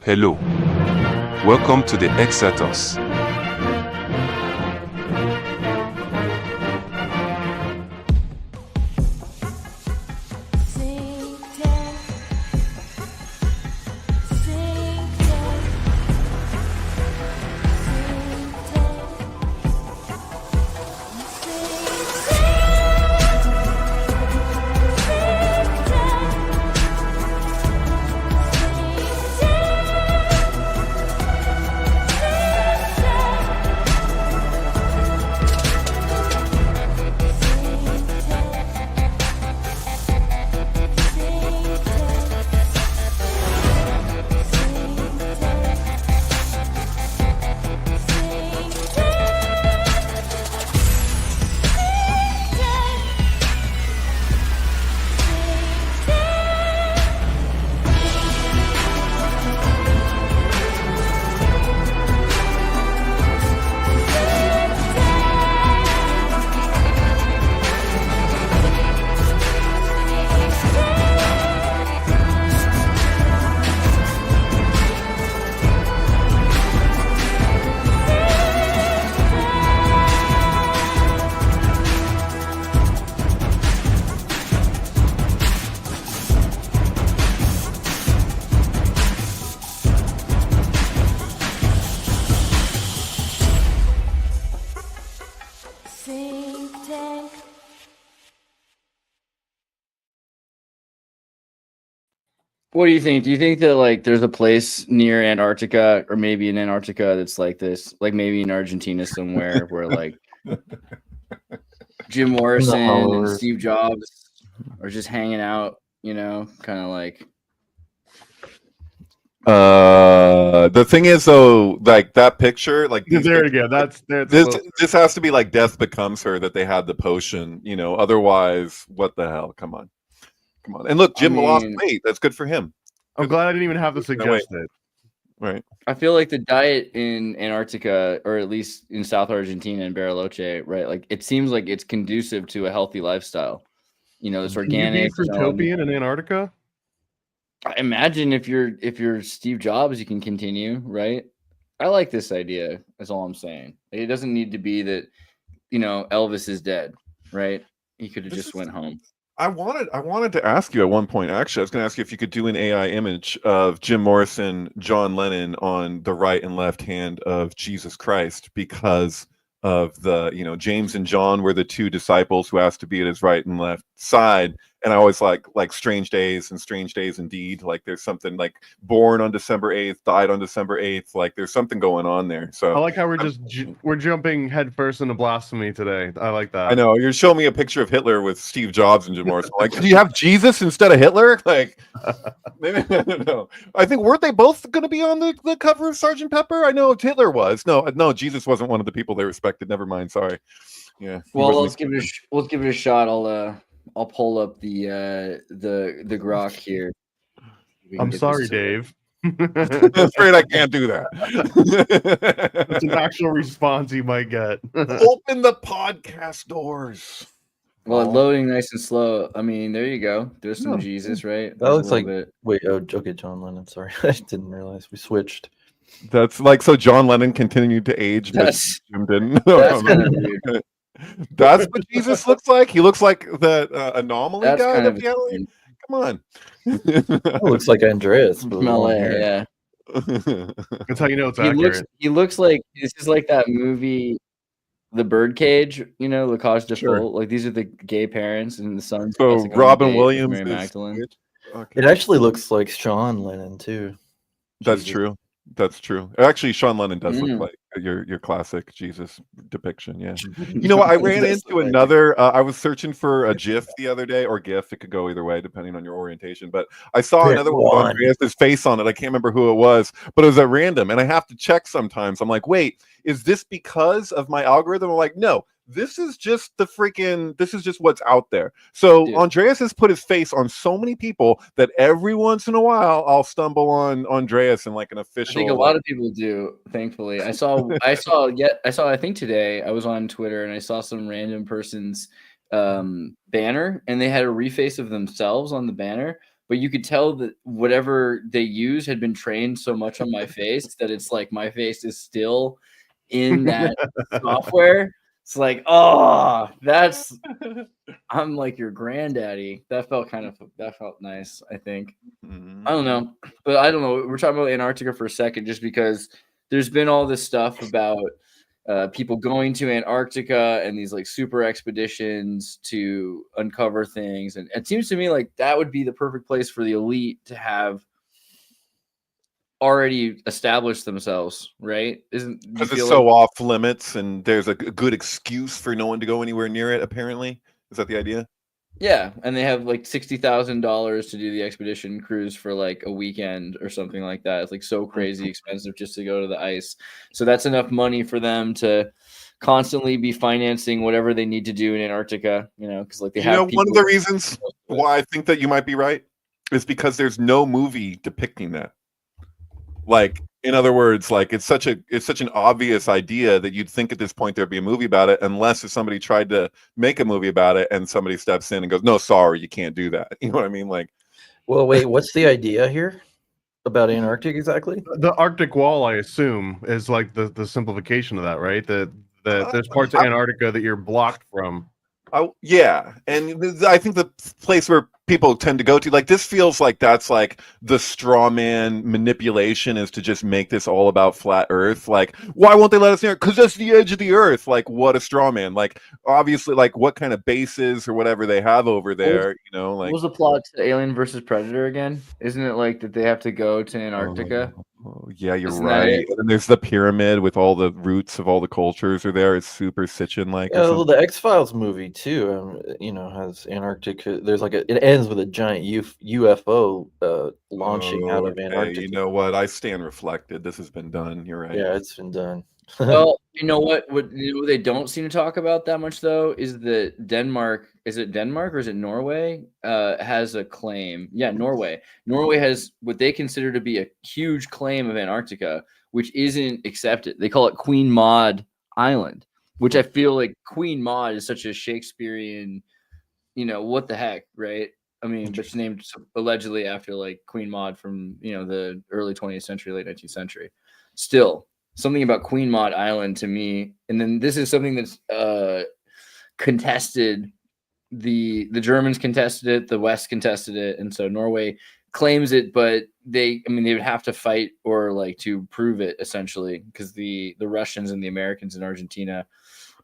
Hello. Welcome to the Xirtus. Synctank. What do you think? Do you think that like there's a place near Antarctica or maybe in Antarctica that's like this, like maybe in Argentina somewhere where like Jim Morrison and Steve Jobs are just hanging out, you know, kind of like. The thing is though, like that picture, like there again, this has to be like Death Becomes Her, that they had the potion, you know, otherwise what the hell? Come on. And look, Jim lost weight. That's good for him. I'm glad I didn't even have to suggest it. Right. I feel like the diet in Antarctica, or at least in South Argentina and Bariloche, right? Like it seems like it's conducive to a healthy lifestyle. You know, it's organic. Can you be Fruitopian in Antarctica? I imagine if you're Steve Jobs, you can continue, right? I like this idea. That's all I'm saying. It doesn't need to be that, you know, Elvis is dead, right? He could have just went home. I wanted to ask you at one point, actually, I was going to ask you if you could do an AI image of Jim Morrison, John Lennon on the right and left hand of Jesus Christ, because of the, you know, James and John were the two disciples who asked to be at his right and left side. And I always like Strange Days and Strange Days Indeed. Like there's something like born on December 8th, died on December 8th. Like there's something going on there. So I like how we're jumping headfirst into blasphemy today. I like that. I know you're showing me a picture of Hitler with Steve Jobs and Jim Morrison. Like, do you have Jesus instead of Hitler? Like, maybe I don't know. I think weren't they both going to be on the cover of Sgt. Pepper? I know Hitler was. No, Jesus wasn't one of the people they respected. Never mind. Sorry. Yeah. Well, let's give it a shot. I'll pull up the grok here. I'm sorry, Dave. I'm afraid I can't do that. It's an actual response you might get. Open the podcast doors. Well, loading nice and slow. I mean, there you go. There's some Jesus, right? That looks like wait. Oh, okay, John Lennon. Sorry, I didn't realize we switched. That's like so. John Lennon continued to age, but Jim didn't. That's kind of weird. That's what Jesus looks like. He looks like the anomaly That's guy. kind of Come on. It looks like Andreas. Yeah. That's how you know it's accurate. He looks like this is like that movie, The Birdcage. You know, La Cage de Folle. Like these are the gay parents and the son. So Robin Williams, Mary Magdalene. Okay. It actually looks like Sean Lennon too. That's true. That's true. Actually, Sean Lennon does look like your classic Jesus depiction. Yeah. You know what? I ran into another. I was searching for a GIF the other day, or GIF. It could go either way depending on your orientation. But I saw another one with Andreas' face on it. I can't remember who it was, but it was at random, and I have to check sometimes. I'm like, wait, is this because of my algorithm? I'm like, no. This is just this is just what's out there. So Andreas has put his face on so many people that every once in a while I'll stumble on Andreas in like an official. I think a lot of people do, thankfully. I think today I was on Twitter and I saw some random person's banner and they had a reface of themselves on the banner, but you could tell that whatever they use had been trained so much on my face that it's like my face is still in that software. It's like, oh, I'm like your granddaddy. That felt nice, I think. I don't know, but I don't know. We're talking about Antarctica for a second, just because there's been all this stuff about people going to Antarctica and these like super expeditions to uncover things, and it seems to me like that would be the perfect place for the elite to have already established themselves, right? Because it's so off limits, and there's a good excuse for no one to go anywhere near it. Apparently, is that the idea? Yeah, and they have like $60,000 to do the expedition cruise for like a weekend or something like that. It's like so crazy expensive just to go to the ice. So that's enough money for them to constantly be financing whatever they need to do in Antarctica, because like they have one of the reasons why I think that you might be right is because there's no movie depicting that. Like, in other words, like it's such an obvious idea that you'd think at this point there'd be a movie about it, unless if somebody tried to make a movie about it and somebody steps in and goes, "No, sorry, you can't do that." You know what I mean? Like, well, wait, what's the idea here about Antarctica exactly? The Arctic Wall, I assume, is like the simplification of that, right? That there's parts of Antarctica that you're blocked from. Yeah, and I think the place where people tend to go to, like, this feels like that's like the straw man manipulation, is to just make this all about flat Earth. Like, why won't they let us near? Because that's the edge of the Earth. Like, what a straw man! Like, obviously, like what kind of bases or whatever they have over there, like. What was the plot to Alien versus Predator again? Isn't it like that they have to go to Antarctica? Yeah, you're right. And there's the pyramid with all the roots of all the cultures are there. It's super Sitchin like. Yeah, well, the X-Files movie too, has Antarctica. There's like it ends with a giant UFO launching out of Antarctica. You know what? I stand reflected. This has been done. You're right. Yeah, it's been done. Well, you know what they don't seem to talk about that much though is that Denmark, is it Denmark or is it Norway, has a claim. Yeah, Norway has what they consider to be a huge claim of Antarctica, which isn't accepted. They call it Queen Maud Island, which I feel like Queen Maud is such a Shakespearean, what the heck, right? I mean, but she's named allegedly after like Queen Maud from the early 20th century, late 19th century. Still, something about Queen Maud Island to me, and then this is something that's contested. The Germans contested it, the West contested it, and so Norway claims it, but they would have to fight or like to prove it essentially, because the Russians and the Americans in Argentina,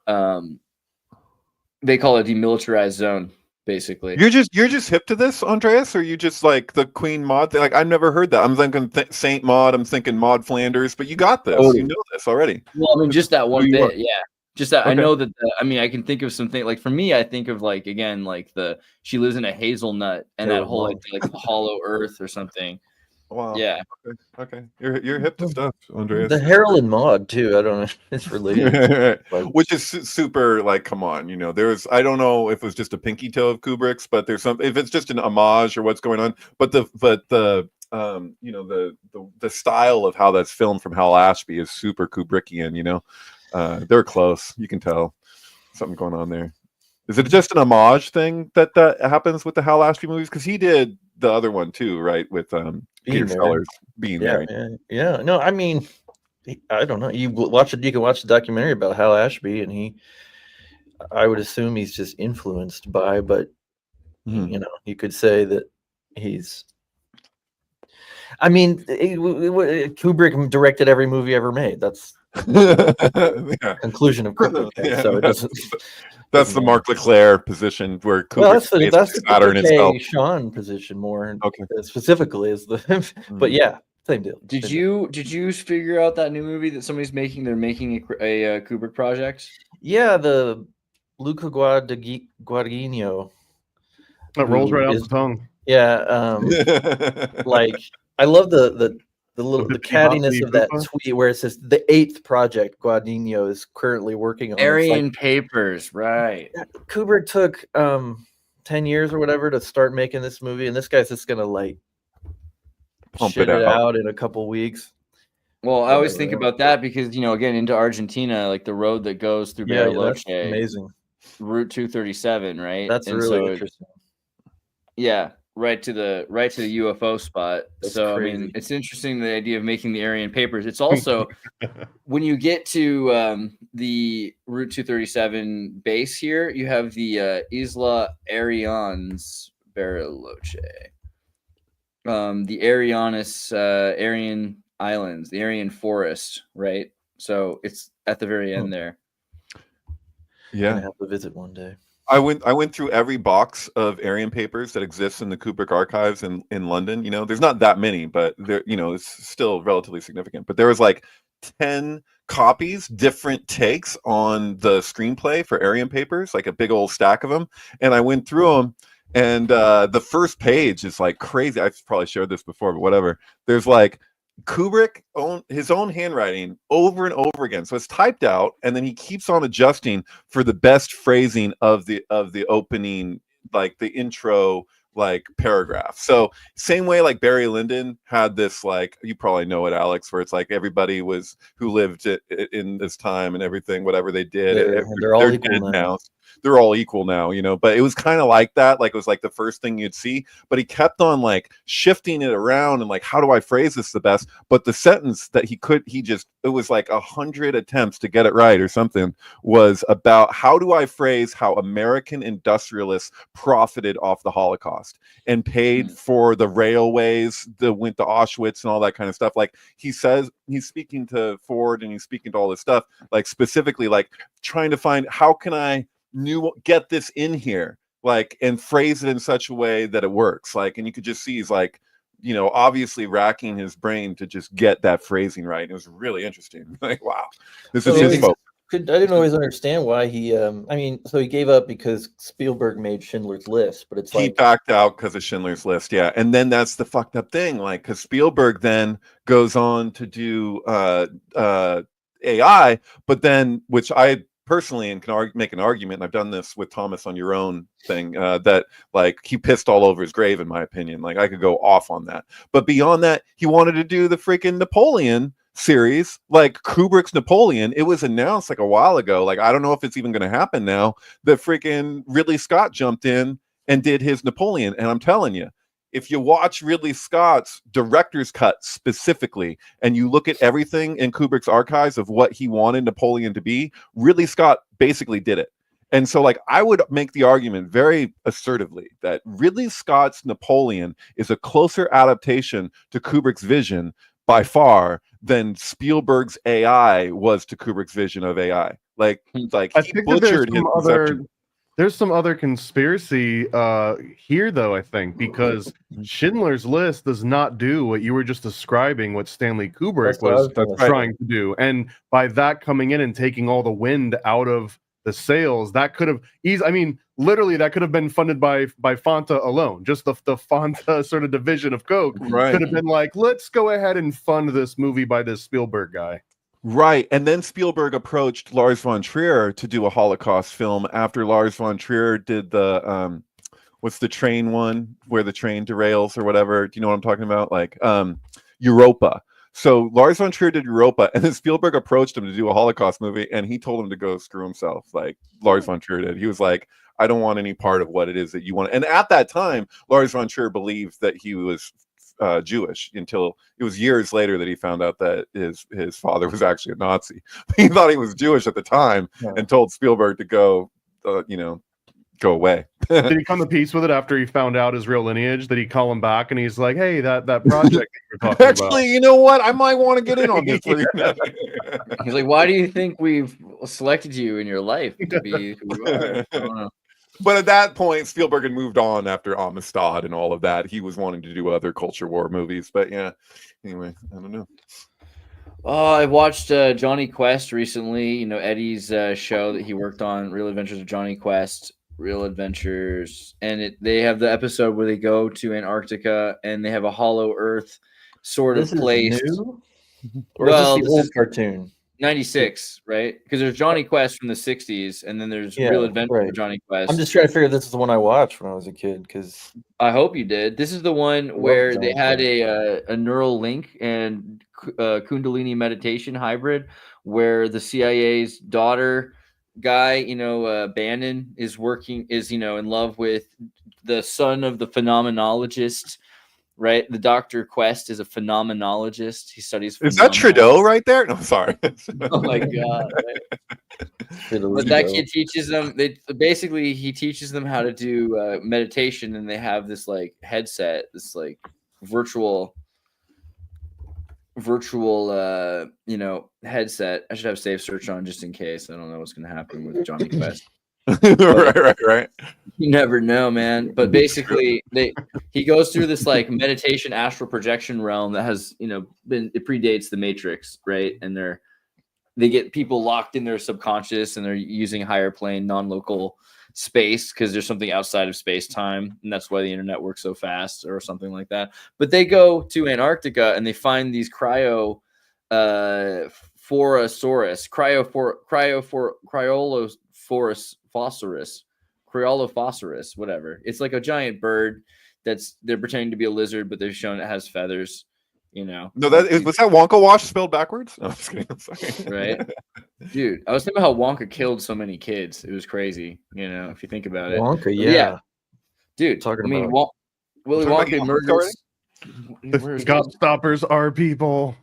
they call it demilitarized zone. Basically, you're just hip to this, Andreas, or you just like the Queen Maud thing? Like, I've never heard that. I'm thinking Saint Maud. I'm thinking Maud Flanders, but you got this. You know this already. Well, just that one bit, yeah. Just that. Okay. I know that. I can think of something like, for me, I think of like, again, like she lives in a hazelnut and that whole idea, like the hollow Earth or something. Wow. Yeah. Okay. You're hip to stuff, Andreas. The Harold and Maude too. I don't know. It's related. Which is super. Like, come on. There's. I don't know if it was just a pinky toe of Kubrick's, but there's some. If it's just an homage or what's going on, but the style of how that's filmed from Hal Ashby is super Kubrickian. They're close. You can tell something going on there. Is it just an homage thing that happens with the Hal Ashby movies? Because he did the other one too, right? With Peter Sellers being there. Yeah. No, I mean, I don't know. You can watch the documentary about Hal Ashby, and I would assume he's just influenced by, but you could say that he's. I mean, Kubrick directed every movie ever made. That's conclusion of Kubrick. Yeah. So it doesn't. That's the Mark Leclerc position where Kubrick that's the Saturn itself. Sean position more. Okay. Specifically is the, but yeah, same deal. Did you figure out that new movie that somebody's making? They're making a Kubrick project. Yeah, the Luca Guadagnino. That rolls right off the tongue. Yeah, like I love the cattiness of that tweet where it says the 8th project Guadagnino is currently working on. Aryan Papers, right? Kubrick took 10 years or whatever to start making this movie, and this guy's just gonna like pump it out in a couple weeks. Well, I always think about that because again, into Argentina, like the road that goes through Bariloche, that's amazing. Route 237, right? That's really interesting. Yeah. right to the UFO spot. That's so crazy. I mean, it's interesting, the idea of making the Aryan papers. It's also when you get to the Route 237 base here, you have the Isla Arianes Bariloche, the Aryan Islands, the Aryan Forest, right? So it's at the very end there. I'm gonna have to visit one day. I went through every box of Aryan papers that exists in the Kubrick archives in London. You know, there's not that many, but there, you know, it's still relatively significant. But there was like 10 copies, different takes on the screenplay for Aryan papers, like a big old stack of them. And I went through them, and the first page is like crazy. I've probably shared this before, but whatever. There's like Kubrick his own handwriting over and over again, so it's typed out, and then he keeps on adjusting for the best phrasing of the opening, like the intro, like paragraph. So same way like Barry Lyndon had this, like, you probably know it, Alex, where it's like everybody was who lived in this time and everything, whatever they did, they're all equal dead now. They're all equal now, you know. But it was kind of like that, like it was like the first thing you'd see, but he kept on like shifting it around and like, how do I phrase this the best? But the sentence that it was like 100 attempts to get it right or something, was about how do I phrase how American industrialists profited off the Holocaust and paid for the railways that went to Auschwitz and all that kind of stuff. Like he says, he's speaking to Ford and he's speaking to all this stuff, like specifically like trying to find how can I get this in here, like, and phrase it in such a way that it works. Like, and you could just see he's like, you know, obviously racking his brain to just get that phrasing right. It was really interesting. Like, wow, this is his focus. I didn't always understand why he. I mean, so he gave up because Spielberg made Schindler's List, but it's like he backed out because of Schindler's List, yeah. And then that's the fucked up thing, like, because Spielberg then goes on to do AI, but then, which I personally and can make an argument, and I've done this with Thomas on your own thing, that like he pissed all over his grave, in my opinion. Like I could go off on that, but beyond that, he wanted to do the freaking Napoleon series, like Kubrick's Napoleon. It was announced like a while ago. Like I don't know if it's even going to happen now. That freaking Ridley Scott jumped in and did his Napoleon, and I'm telling you, if you watch Ridley Scott's director's cut specifically, and you look at everything in Kubrick's archives of what he wanted Napoleon to be, Ridley Scott basically did it. And so, like, I would make the argument very assertively that Ridley Scott's Napoleon is a closer adaptation to Kubrick's vision by far than Spielberg's AI was to Kubrick's vision of AI. Like he butchered his conception. There's some other conspiracy here, though, I think, because Schindler's List does not do what you were just describing, what Stanley Kubrick was trying to do. And by that coming in and taking all the wind out of the sails, that could have literally that could have been funded by Fanta alone. Just the Fanta sort of division of Coke could have been like, let's go ahead and fund this movie by this Spielberg guy. Right. And then Spielberg approached Lars von Trier to do a Holocaust film after Lars von Trier did the what's the train one where the train derails or whatever. Do you know what I'm talking about? Like Europa. So Lars von Trier did Europa, and then Spielberg approached him to do a Holocaust movie, and he told him to go screw himself, like Lars von Trier did. He was like, I don't want any part of what it is that you want. And at that time, Lars von Trier believed that he was Jewish, until it was years later that he found out that his father was actually a Nazi. He thought he was Jewish at the time, and told Spielberg to go go away. Did he come to peace with it after he found out his real lineage? Did he call him back and he's like, hey, that project that you were talking actually about. You know what, I might want to get in on this. He's like, why do you think we've selected you in your life to be who you are? I don't know. But at that point, Spielberg had moved on after Amistad and all of that. He was wanting to do other culture war movies. But yeah, anyway, I don't know. I watched Johnny Quest recently. You know, Eddie's show that he worked on, Real Adventures of Johnny Quest, Real Adventures. And they have the episode where they go to Antarctica and they have a hollow earth sort of place. New? Or is this the old cartoon? 96, right? Because there's Johnny Quest from the 60s, and then there's Real Adventure of Johnny Quest. I'm just trying to figure this is the one I watched when I was a kid, because I hope you did. This is the one where they had a neural link and Kundalini meditation hybrid, where the CIA's daughter guy, Bannon, is in love with the son of the phenomenologist, right? The Dr. Quest is a phenomenologist. He studies. Is that Trudeau right there? No, sorry. Oh my god! But that kid teaches them. He teaches them how to do meditation, and they have this like headset, this like virtual headset. I should have safe search on just in case. I don't know what's going to happen with Johnny Quest. right. You never know, man. But basically, he goes through this like meditation astral projection realm that has, it predates the Matrix, right? And they get people locked in their subconscious, and they're using higher plane, non-local space because there's something outside of space time, and that's why the internet works so fast, or something like that. But they go to Antarctica and they find these cryolophorus, cryolophosphorus, whatever. It's like a giant bird they're pretending to be a lizard, but they've shown it has feathers. No, was that Wonka Wash spelled backwards? No, I'm just kidding. I'm sorry. Right, dude. I was thinking about how Wonka killed so many kids. It was crazy, if you think about it. Wonka, yeah. Dude. Willy Wonka murders. Gobstoppers are people.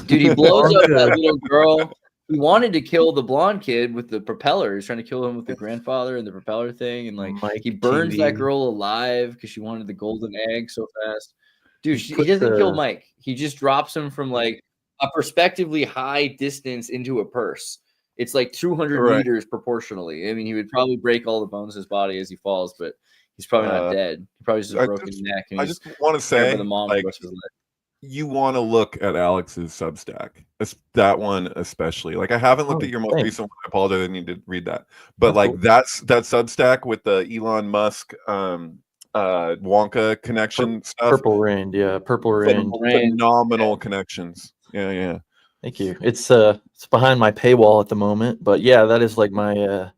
Dude, he blows up that little girl. He wanted to kill the blonde kid with the propeller. He's trying to kill him with the grandfather and the propeller thing, and he burns that girl alive because she wanted the golden egg so fast. Dude, he doesn't kill Mike. He just drops him from like a perspectively high distance into a purse. It's like 200 meters proportionally. I mean, he would probably break all the bones in his body as he falls, but he's probably not dead. He probably just has a broken neck. And I just want to say, the mom you want to look at Alex's Substack, that one especially. Like, I haven't looked at your most recent one. I apologize, I need to read that. But that Substack with the Elon Musk Wonka connection stuff. Purple Rain, phenomenal connections. Yeah. Thank you. It's behind my paywall at the moment, but yeah, that is like my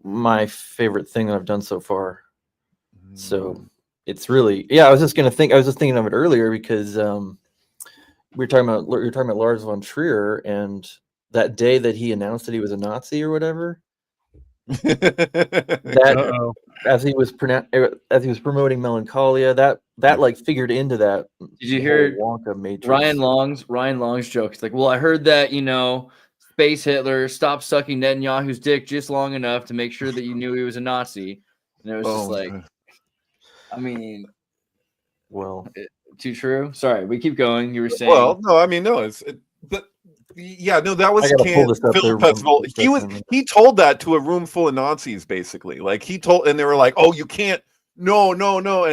my favorite thing that I've done so far. So it's really, I was just thinking of it earlier because we were talking about Lars von Trier, and that day that he announced that he was a Nazi or whatever. As he was promoting Melancholia, that like figured into that. Did you hear Wonka Matrix? Ryan Long's joke? It's like, well, I heard that Space Hitler stopped sucking Netanyahu's dick just long enough to make sure that you knew he was a Nazi, and it was just like, I mean, well, too true. Sorry, we keep going. You were saying, well, no, I mean, no, but. Yeah, no, that was Film Festival. He told that to a room full of Nazis, basically. Like, he told, and they were like, "Oh, you can't, no," and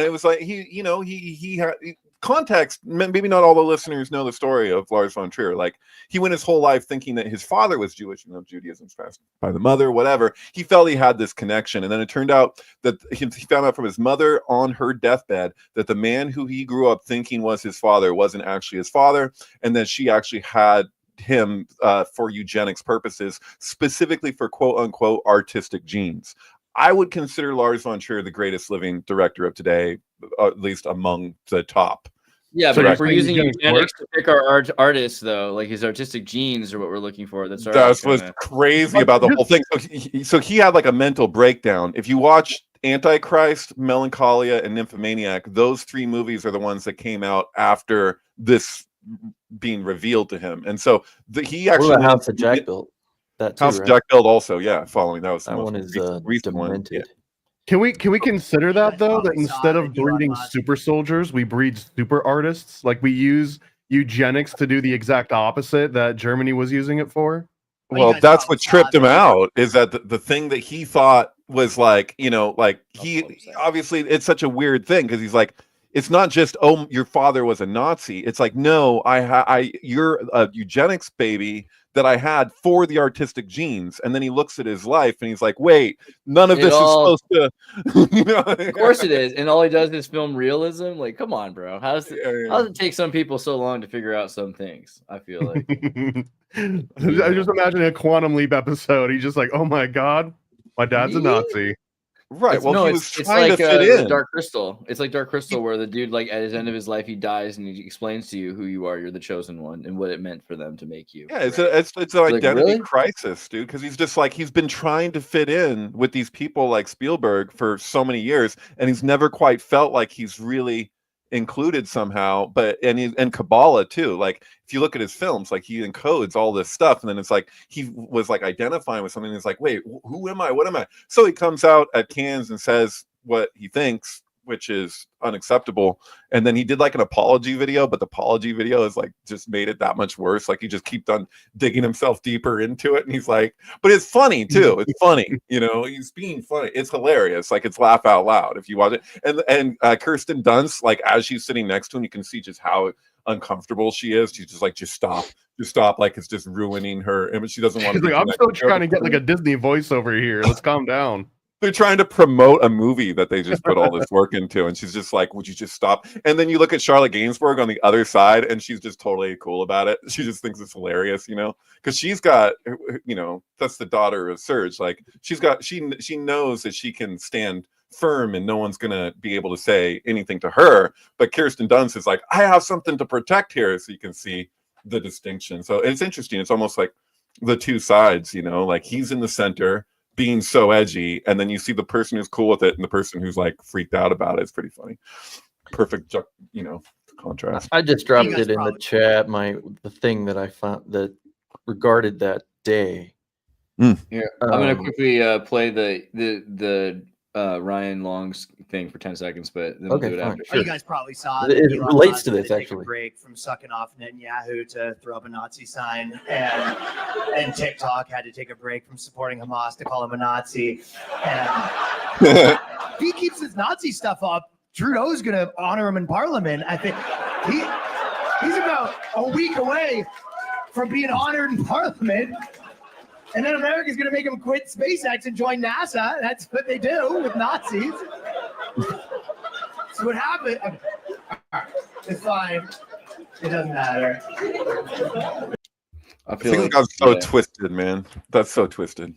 it was like he had context. Maybe not all the listeners know the story of Lars von Trier. Like, he went his whole life thinking that his father was Jewish. Judaism's passed by the mother, whatever. He felt he had this connection, and then it turned out that he found out from his mother on her deathbed that the man who he grew up thinking was his father wasn't actually his father, and that she actually had him for eugenics purposes, specifically for quote unquote artistic genes. I would consider Lars von Trier the greatest living director of today, at least among the top. Yeah, but if we're using eugenics to pick our artists, though, like his artistic genes are what we're looking for. That's what's crazy about the whole thing. So he had like a mental breakdown. If you watch Antichrist, Melancholia, and Nymphomaniac, those three movies are the ones that came out after this being revealed to him, and so he actually House of Jack built that too, House of Jack built also, following that was that one is recent one. Yeah. Can we consider that though, that instead of breeding super soldiers, we breed super artists? Like, we use eugenics to do the exact opposite that Germany was using it for? Well, that's what tripped him out, is that the thing that he thought was like, he obviously, it's such a weird thing because he's like, it's not just, oh, your father was a Nazi. It's like, no, you're a eugenics baby that I had for the artistic genes. And then he looks at his life and he's like, wait, none of this is supposed to. Of course it is. And all he does is film realism. Like, come on, bro. How does it take some people so long to figure out some things? I feel like. I just imagine a Quantum Leap episode. He's just like, oh my God, my dad's a Nazi. Right. It's, Well, no, he it's was trying like to fit in. Dark Crystal. It's like Dark Crystal, where the dude, like, at his end of his life, he dies and he explains to you who you are. You're the chosen one, and what it meant for them to make you. Yeah, it's right? it's an Like, identity really? crisis, dude. Because he's just like he's been trying to fit in with these people like Spielberg for so many years, and he's never quite felt like he's really included somehow. But and Kabbalah too. Like if you look at his films, like he encodes all this stuff, and then it's like he was like identifying with something. And he's like, wait, who am I? What am I? So he comes out at Cannes and says what he thinks, which is unacceptable. And then he did like an apology video, but the apology video is like just made it that much worse. Like he just kept on digging himself deeper into it. And he's like, but it's funny too. It's funny, you know, he's being funny. It's hilarious. Like it's laugh out loud if you watch it. And Kirsten Dunst, like as she's sitting next to him, you can see just how uncomfortable she is. She's just like, just stop. Like it's just ruining her image. She doesn't want to. Like, I'm still trying to get like a Disney voiceover here. Let's calm down. They're trying to promote a movie that they just put all this work into, and she's just like, would you just stop? And then you look at Charlotte Gainsbourg on the other side, and she's just totally cool about it. She just thinks it's hilarious, you know, because she's got, you know, that's the daughter of Serge. Like she knows that she can stand firm and no one's gonna be able to say anything to her. But Kirsten Dunst is like, I have something to protect here, so you can see the distinction. So it's interesting. It's almost like the two sides, you know, like he's in the center being so edgy, and then you see the person who's cool with it and the person who's like freaked out about it. It's pretty funny. Perfect, you know, contrast. I just dropped it in the chat. The thing that I found that regarded that day. Here, I'm gonna quickly play the Ryan Long's thing for 10 seconds, but then we'll do it after. Sure. You guys probably saw it relates to this actually. A break from sucking off Netanyahu to throw up a Nazi sign, and TikTok had to take a break from supporting Hamas to call him a Nazi. And if he keeps his Nazi stuff up, Trudeau's gonna honor him in Parliament. I think he's about a week away from being honored in Parliament. And then America's going to make him quit SpaceX and join NASA. That's what they do with Nazis. So what happened? It's fine. It doesn't matter. I feel like I'm so twisted, man. That's so twisted.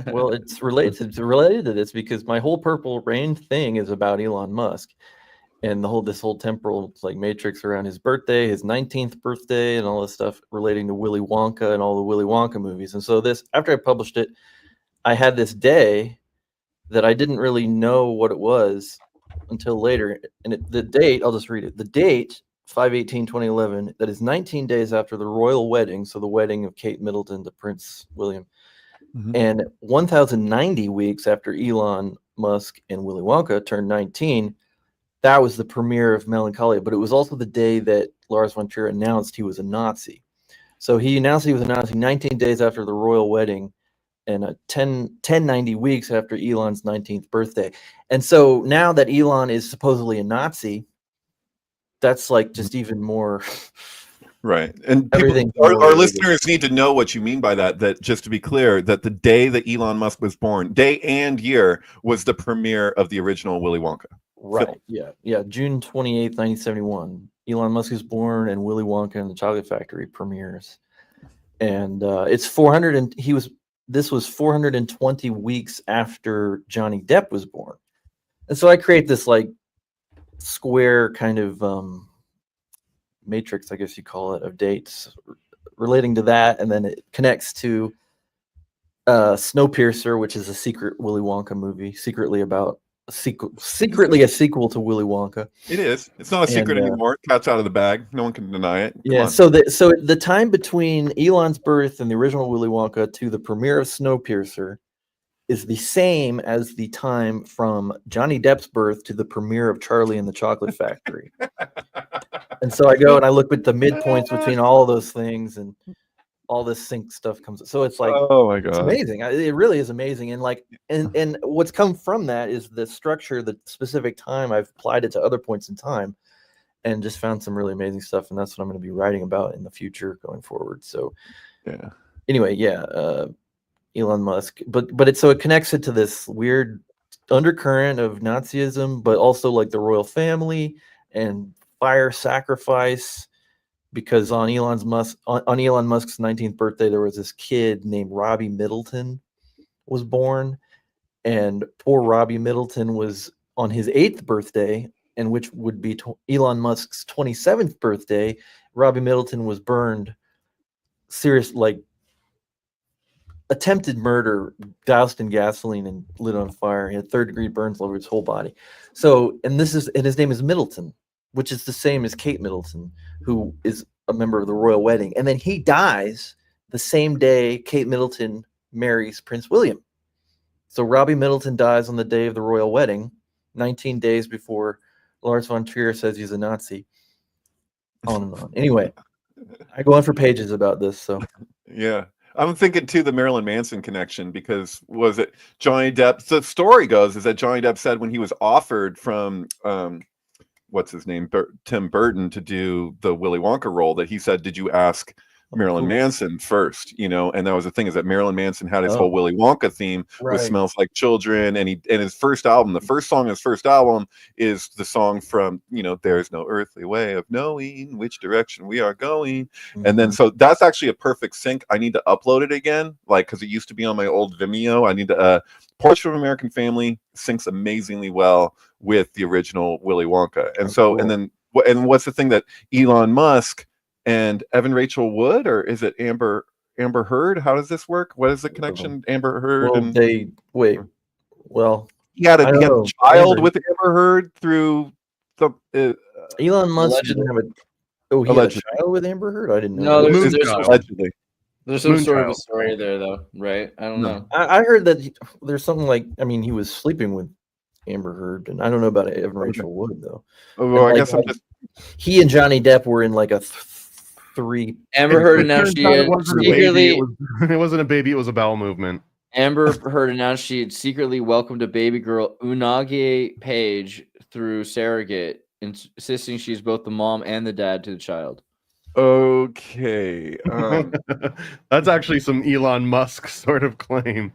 Well, it's related to this because my whole Purple Rain thing is about Elon Musk. And this whole temporal like matrix around his birthday, his 19th birthday, and all this stuff relating to Willy Wonka and all the Willy Wonka movies. And so after I published it, I had this day that I didn't really know what it was until later. And the date, I'll just read it. The date, 5/18/2011, that is 19 days after the royal wedding, so the wedding of Kate Middleton to Prince William, and 1,090 weeks after Elon Musk and Willy Wonka turned 19. That was the premiere of Melancholia, but it was also the day that Lars von Trier announced he was a Nazi. So he announced he was a Nazi 19 days after the royal wedding and 1090 weeks after Elon's 19th birthday. And so now that Elon is supposedly a Nazi, that's like just even more. Right. And our listeners need to know what you mean by that. That just to be clear, that the day that Elon Musk was born, day and year, was the premiere of the original Willy Wonka. Right. Film. Yeah. June 28th, 1971. Elon Musk is born and Willy Wonka and the Chocolate Factory premieres. And it's 400 and this was 420 weeks after Johnny Depp was born. And so I create this like square kind of matrix, I guess you call it, of dates relating to that, and then it connects to Snowpiercer, which is a secret Willy Wonka movie, secretly a sequel to Willy Wonka. It is. It's not a secret anymore. Cat's out of the bag. No one can deny it. Come on. So the time between Elon's birth and the original Willy Wonka to the premiere of Snowpiercer is the same as the time from Johnny Depp's birth to the premiere of Charlie and the Chocolate Factory. And so I go and I look at the midpoints between all of those things, and all this sync stuff comes. So it's like, oh my god, it's amazing. It really is amazing. And like, and what's come from that is the structure, the specific time. I've applied it to other points in time, and just found some really amazing stuff. And that's what I'm going to be writing about in the future going forward. So yeah. Anyway, Elon Musk, but it connects it to this weird undercurrent of Nazism, but also like the royal family and fire sacrifice. Because on Elon Musk's 19th birthday, there was this kid named Robbie Middleton was born, and poor Robbie Middleton was on his 8th birthday, and which would be Elon Musk's 27th birthday. Robbie Middleton was burned, attempted murder, doused in gasoline and lit on fire. He had 3rd-degree burns all over his whole body. So, and his name is Middleton, which is the same as Kate Middleton, who is a member of the royal wedding. And then he dies the same day Kate Middleton marries Prince William. So Robbie Middleton dies on the day of the royal wedding, 19 days before Lars von Trier says he's a Nazi. On and on. Anyway, I go on for pages about this. So Yeah. I'm thinking too the Marilyn Manson connection, because was it Johnny Depp? The story goes is that Johnny Depp said when he was offered from what's his name, Tim Burton, to do the Willy Wonka role, that he said, "Did you ask Marilyn Manson first?" You know, and that was the thing, is that Marilyn Manson had his whole Willy Wonka theme with "Smells Like Children," and his first album, the first song of his first album is the song from, you know, "There's no earthly way of knowing which direction we are going." And then, so that's actually a perfect sync. I need to upload it again, like, because it used to be on my old Vimeo. I need to Portrait of an American Family syncs amazingly well with the original Willy Wonka. And and then what's the thing that Elon Musk and Evan Rachel Wood, or is it Amber Heard? How does this work? What is the connection? Amber Heard he had a child with Amber Heard through the Elon Musk didn't have he had a child with Amber Heard? I didn't know. No, allegedly. There's some sort of a story there, though, right? I don't know. I heard that there's something like, I mean, he was sleeping with Amber Heard, and I don't know about Evan Rachel Wood, though. Well, I guess he and Johnny Depp were in like a 3. Amber Heard announced she had secretly. It wasn't a baby; it was a bowel movement. Amber Heard announced she had secretly welcomed a baby girl, Unagi Page, through surrogate, insisting she's both the mom and the dad to the child. Okay. That's actually some Elon Musk sort of claim.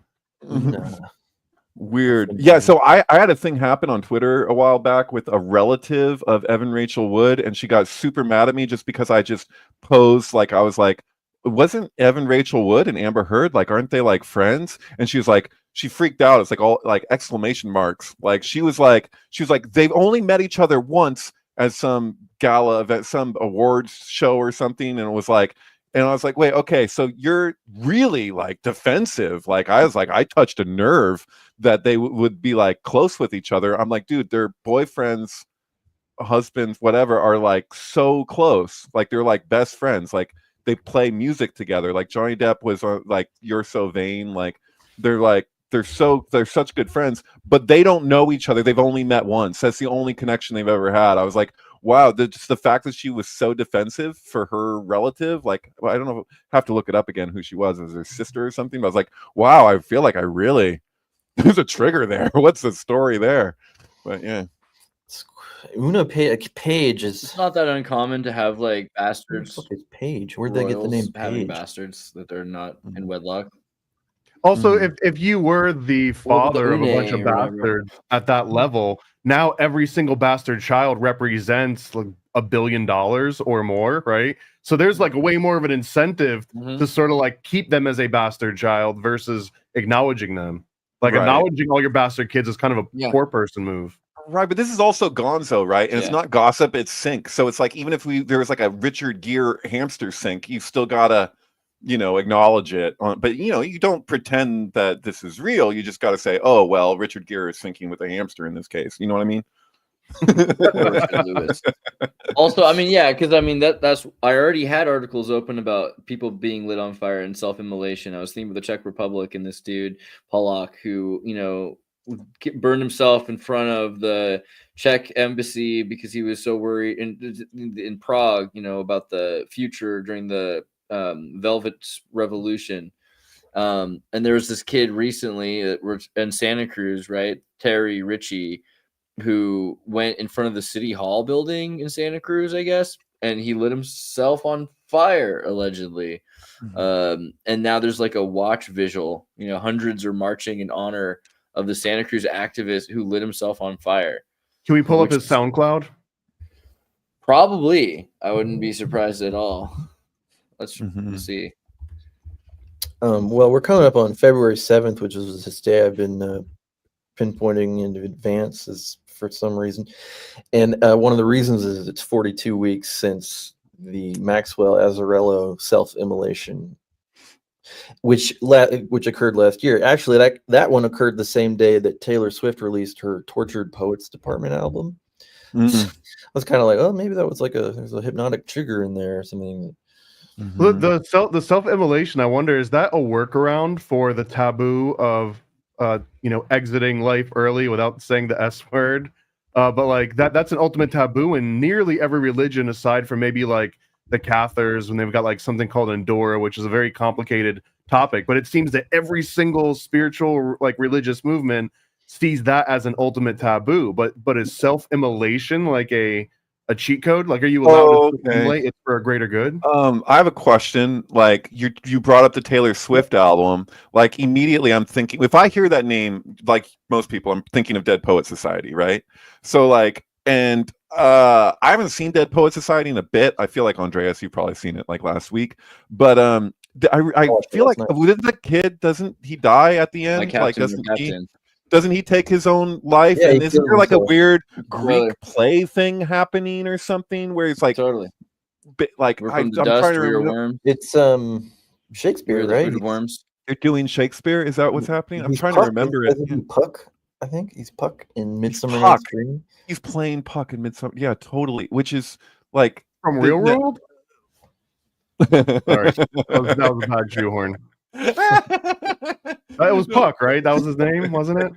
Weird. Yeah, so I had a thing happen on Twitter a while back with a relative of Evan Rachel Wood, and she got super mad at me just because I just posed, like, I was like, wasn't Evan Rachel Wood and Amber Heard, like, aren't they like friends? And she was like, she freaked out. It's like all like exclamation marks. Like she was like they've only met each other once at some gala event, some awards show or something, and it was like, and I was like, wait, okay, so you're really like defensive. Like I was like, I touched a nerve that they would be like close with each other. I'm like, dude, their boyfriends, husbands, whatever, are like so close. Like they're like best friends. Like they play music together. Like Johnny Depp was on like You're So Vain. Like they're such good friends, but they don't know each other. They've only met once. That's the only connection they've ever had. I was like, wow, just the fact that she was so defensive for her relative, like, well, I don't know, have to look it up again who she was. As her sister or something? But I was like, wow, I feel like I really, there's a trigger there. What's the story there? But yeah. Una Page is. It's not that uncommon to have like bastards. Page. Where'd they get the name having Page? Bastards that they're not in wedlock. Also, if you were the father of a bunch of bastards at that level, now every single bastard child represents like $1 billion or more, right? So there's like way more of an incentive to sort of like keep them as a bastard child versus acknowledging them. Like acknowledging all your bastard kids is kind of a poor person move. Right, but this is also Gonzo, right? And it's not gossip, it's sync. So it's like, even if there was like a Richard Gere hamster sync, you still gotta, acknowledge it. But you don't pretend that this is real. You just got to say, oh well, Richard Gere is syncing with a hamster in this case. You know what I mean? Also, I mean, yeah, because I mean that's I already had articles open about people being lit on fire and self-immolation. I was thinking of the Czech Republic and this dude Polak who burned himself in front of the Czech embassy because he was so worried in Prague, about the future during the Velvet Revolution. And there was this kid recently in Santa Cruz, right? Terry Ritchie, who went in front of the City Hall building in Santa Cruz, I guess, and he lit himself on fire, allegedly. And now there's like a watch visual, hundreds are marching in honor of the Santa Cruz activist who lit himself on fire. Can we pull up his SoundCloud? Probably. I wouldn't be surprised at all. Let's see. Well, we're coming up on February 7th, which is this day I've been pinpointing in advance is for some reason. And one of the reasons is it's 42 weeks since the Maxwell Azzarello self-immolation, which occurred last year. Actually, that one occurred the same day that Taylor Swift released her Tortured Poets Department album. I was kind of like, oh, maybe that was like there's a hypnotic trigger in there or something. The self-immolation, I wonder, is that a workaround for the taboo of exiting life early without saying the S word? But like that's an ultimate taboo in nearly every religion, aside from maybe like the Cathars, when they've got like something called Endora, which is a very complicated topic. But it seems that every single spiritual, like, religious movement sees that as an ultimate taboo. But is self-immolation like a cheat code? Like, are you allowed to immolate it for a greater good? I have a question. Like, you brought up the Taylor Swift album. Like, immediately I'm thinking, if I hear that name, like most people, I'm thinking of Dead Poet Society, right? So like, and I haven't seen Dead Poet Society in a bit. I feel like Andreas, you've probably seen it like last week. But I feel like with the kid, doesn't he die at the end? Like, doesn't he take his own life? Yeah, and isn't there like a weird Greek Totally. play thing happening or something where it's like Totally. like I'm trying to remember. worm. It's Shakespeare, right? Worms. They're doing Shakespeare. Is that what's happening? I'm trying to remember it. Isn't he Puck? I think he's Puck in Midsummer Puck. Night's Dream. He's playing Puck in Midsummer. Yeah, totally. Which is like From Real World? Sorry, that was a bad shoehorn. It was Puck, right? That was his name, wasn't it?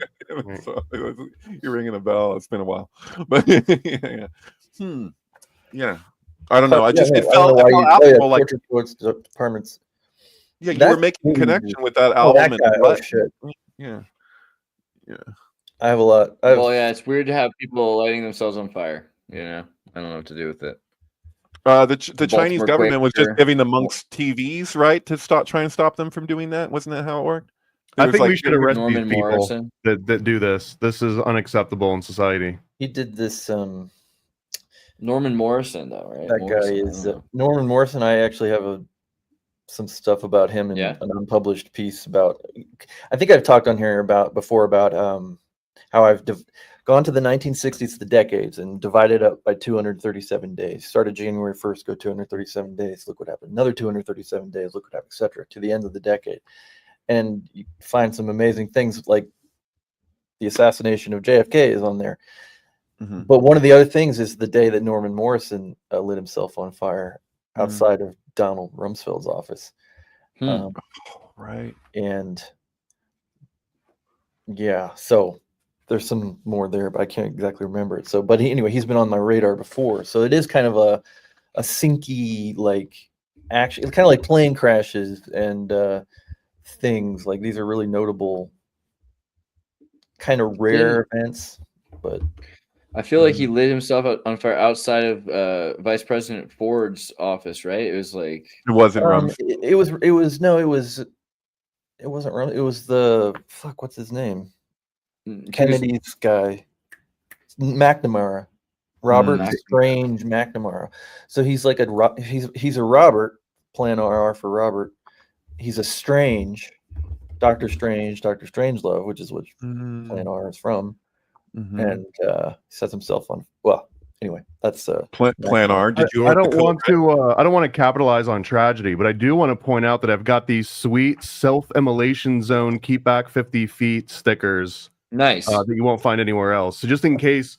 You're ringing a bell. It's been a while, but yeah. Yeah. I don't know. It felt applicable. Like departments. Yeah, you were making a connection with that album. Shit. Yeah. I have a lot. It's weird to have people lighting themselves on fire. I don't know what to do with it. The Chinese government was just giving the monks TVs, right, to try and stop them from doing that. Wasn't that how it worked? I think we should arrest these people that do this. This is unacceptable in society. He did this. Norman Morrison, though, right? That guy is Norman Morrison. I actually have some stuff about him in an unpublished piece about. I think I've talked on here before about how I've gone to the 1960s, the decades, and divided up by 237 days. Started January 1st, go 237 days. Look what happened. Another 237 days. Look what happened, etc. To the end of the decade. And you find some amazing things, like the assassination of JFK is on there. Mm-hmm. But one of the other things is the day that Norman Morrison lit himself on fire outside of Donald Rumsfeld's office. Right. And yeah, so there's some more there, but I can't exactly remember it. So, but he's been on my radar before. So it is kind of a sinky, like, action. It's kind of like plane crashes and things. Like, these are really notable, kind of rare events. But I feel like he lit himself on fire outside of Vice President Ford's office, right? It was like it wasn't Rumsfeld. It wasn't Rumsfeld. It was the what's his name? Kennedy's guy, McNamara, Robert Strange McNamara. So he's like he's a Robert, Plan RR for Robert. He's a Strange, Dr. Strangelove, which is what Plan RR is from. Mm-hmm. And sets himself on. Well, anyway, that's Plan R. Did you? I don't want to capitalize on tragedy, but I do want to point out that I've got these sweet self-immolation zone keep back 50 feet stickers. Nice. That you won't find anywhere else. So just in case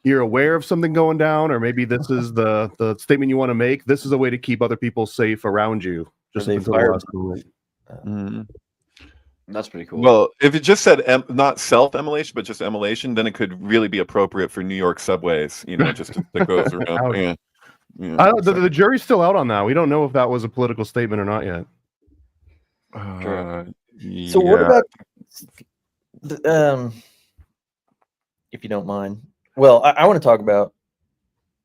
you're aware of something going down, or maybe this is the statement you want to make, this is a way to keep other people safe around you. Just until the last moment. That's pretty cool. Well, if it just said not self-immolation, but just immolation, then it could really be appropriate for New York subways. Just that goes around. The jury's still out on that. We don't know if that was a political statement or not yet. So what about, if you don't mind? Well, I want to talk about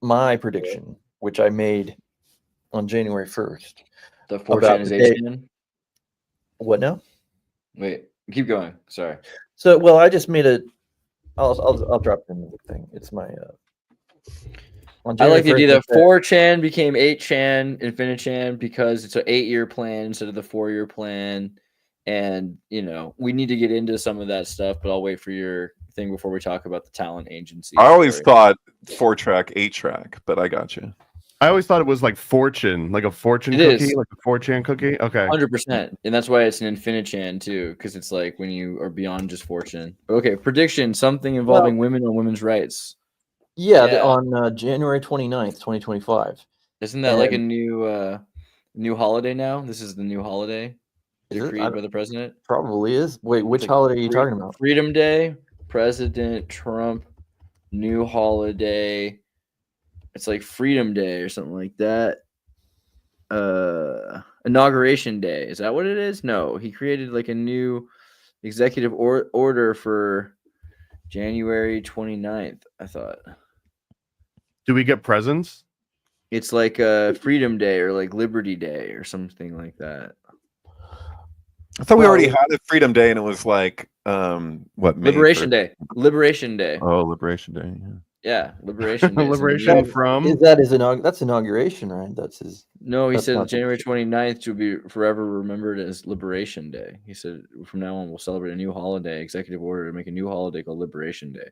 my prediction, which I made on January 1st. The fortunization. What now? Wait, keep going. Sorry. So, well, I just made I'll drop it in the thing. It's my. I like the idea that 4chan became 8chan, Infinite-chan, because it's an 8-year plan instead of the 4-year plan, And we need to get into some of that stuff, but I'll wait for your thing before we talk about the talent agency. I always thought 4-track, 8-track, but I got you. I always thought it was like Fortune, like a fortune It cookie, is. like a 4chan cookie. Okay. 100%. And that's why it's an Infinichan too, because it's like when you are beyond just fortune. Okay, prediction, something involving women or women's rights. Yeah. On January 29th, 2025. Isn't that like a new holiday now? This is the new holiday decreed by the president? Probably is. Wait, which holiday are you talking about? Freedom Day, President Trump, new holiday. It's like Freedom Day or something like that. Inauguration Day. Is that what it is? No, he created like a new executive order for January 29th, I thought. Do we get presents? It's like a Freedom Day or like Liberty Day or something like that. I thought we already had a Freedom Day, and it was like what? May Liberation 1st? Day. Liberation Day. Oh, Liberation Day. Yeah. Yeah, Liberation Day. Liberation from? That's inauguration, right? That's his. No, he That's said not January 29th to be forever remembered as Liberation Day. He said from now on we'll celebrate a new holiday, executive order to make a new holiday called Liberation Day.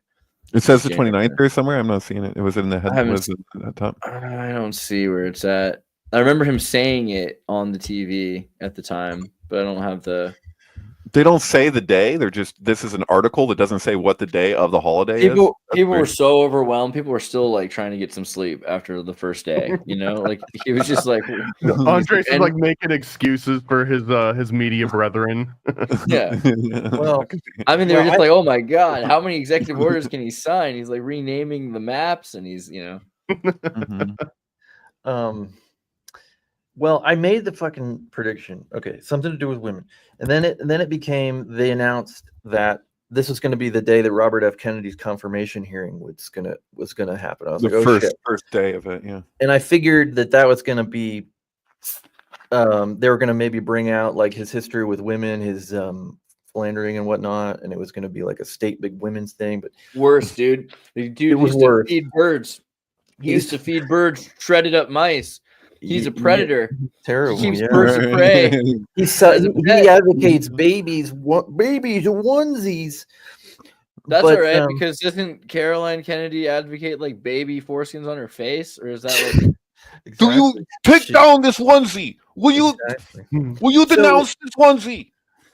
It says the 29th here somewhere. I'm not seeing it. It was in the head. haven't- At top. I don't see where it's at. I remember him saying it on the TV at the time, but I don't have the. They don't say the day. They're just. This is an article that doesn't say what the day of the holiday is. People That's were weird. so overwhelmed. People were still like trying to get some sleep after the first day. Like he was just like. Andres is and- like making excuses for his media brethren. Yeah. Well, I mean, they were just like, "Oh my god, how many executive orders can he sign?" He's like renaming the maps, and he's Mhm. Well, I made the fucking prediction. Okay, something to do with women, and then it became. They announced that this was going to be the day that Robert F. Kennedy's confirmation hearing was gonna happen. I was The like, oh shit! first day of it. Yeah. And I figured that was going to be. They were going to maybe bring out like his history with women, his philandering and whatnot, and it was going to be like a state big women's thing. But worse, dude. The dude It was used to worse. feed birds. He used to feed birds shredded up mice. He's a predator. terrible. He keeps yeah. birds of prey. He advocates babies onesies. That's But, all right because doesn't Caroline Kennedy advocate like baby foreskins on her face, or is that like Do you take down this onesie? Will you denounce this onesie?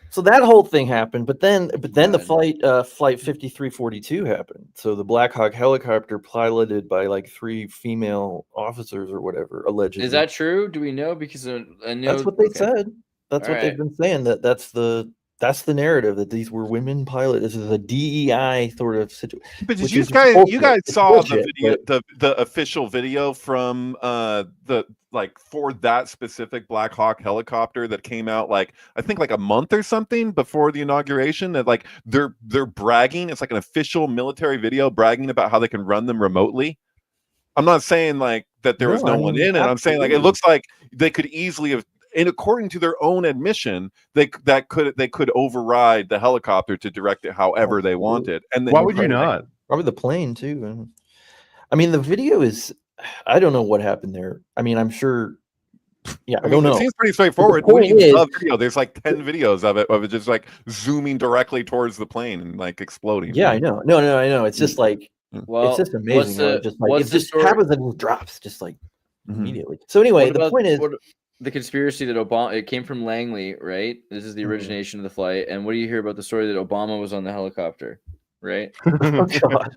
So that whole thing happened, but then the God. flight 5342 happened. So the Black Hawk helicopter piloted by like 3 female officers or whatever, allegedly. Is that true? Do we know? Because I know That's what they okay. said. That's All what they've been saying. That's the narrative, that these were women pilots. This is a DEI sort of situation. But did Which you is guys bullshit. It's saw bullshit, the video, the official video from for that specific Black Hawk helicopter that came out like I think like a month or something before the inauguration, that like they're bragging. It's like an official military video bragging about how they can run them remotely. I'm not saying like that there was no one in it. I'm saying like it looks like they could easily have, and according to their own admission, they could override the helicopter to direct it however they wanted. And then Why would you not? Probably the plane too. I mean, the video is. I don't know what happened there. I mean, I'm sure. Yeah, I don't know. It seems pretty straightforward. The When you point love video, there's like 10 videos of it just like zooming directly towards the plane and like exploding. Yeah, I know. No, I know. It's just like Well, it's just amazing. How it just like it just story? happens and drops just like Mhm. immediately. So anyway, What the about- point is, what- the conspiracy that Obama, it came from Langley, right? This is the origination of the flight. And what do you hear about the story that Obama was on the helicopter, right? oh god,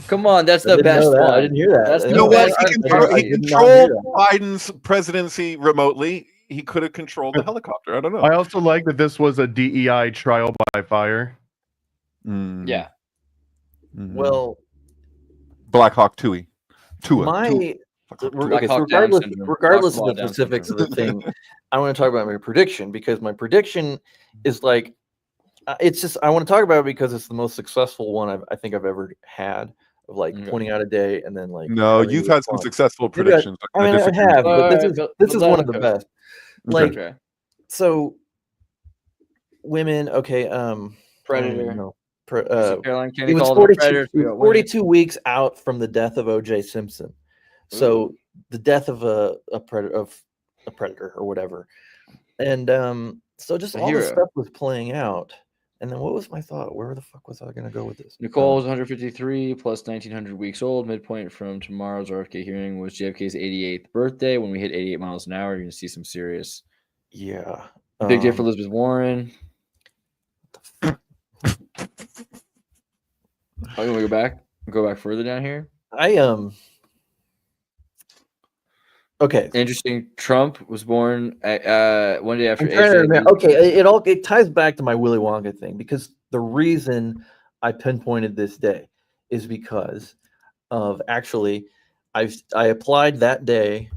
Come on, that's I the didn't know best that. one. I didn't hear that. That's You the know what? best He one. I controlled did not hear Biden's presidency remotely. He could have controlled the helicopter. I don't know. I also like that this was a DEI trial by fire. Mm, Yeah. mhm. Well, Black Hawk Tua. okay, so Down regardless syndrome. regardless of Black the Down specifics of the thing, I want to talk about my prediction, because my prediction is like it's just I want to talk about it because it's the most successful one I think I've ever had, of like Okay. pointing out a day and then like No, having you've it had some respond. successful Maybe predictions. I mean, I disagree. have, but this Go- is go one of the go. best. Like Okay. so, women. Okay, Predator. No, Caroline it Kennedy was called 42, predator. it was 42 weeks out from the death of O.J. Simpson. So the death of a predator or whatever, and So just A all this hero. stuff was playing out. And then what was my thought? Where the fuck was I going to go with this? Nicole's 153 plus 1900 weeks old. Midpoint from tomorrow's RFK hearing was JFK's 88th birthday. When we hit 88 miles an hour, you're going to see some serious. Yeah. Big day for Elizabeth Warren. Oh, you want to go back? Go back further down here? Okay. Interesting. Trump was born one day after. I'm trying to remember. Okay, it ties back to my Willy Wonka thing, because the reason I pinpointed this day is because of actually I applied that day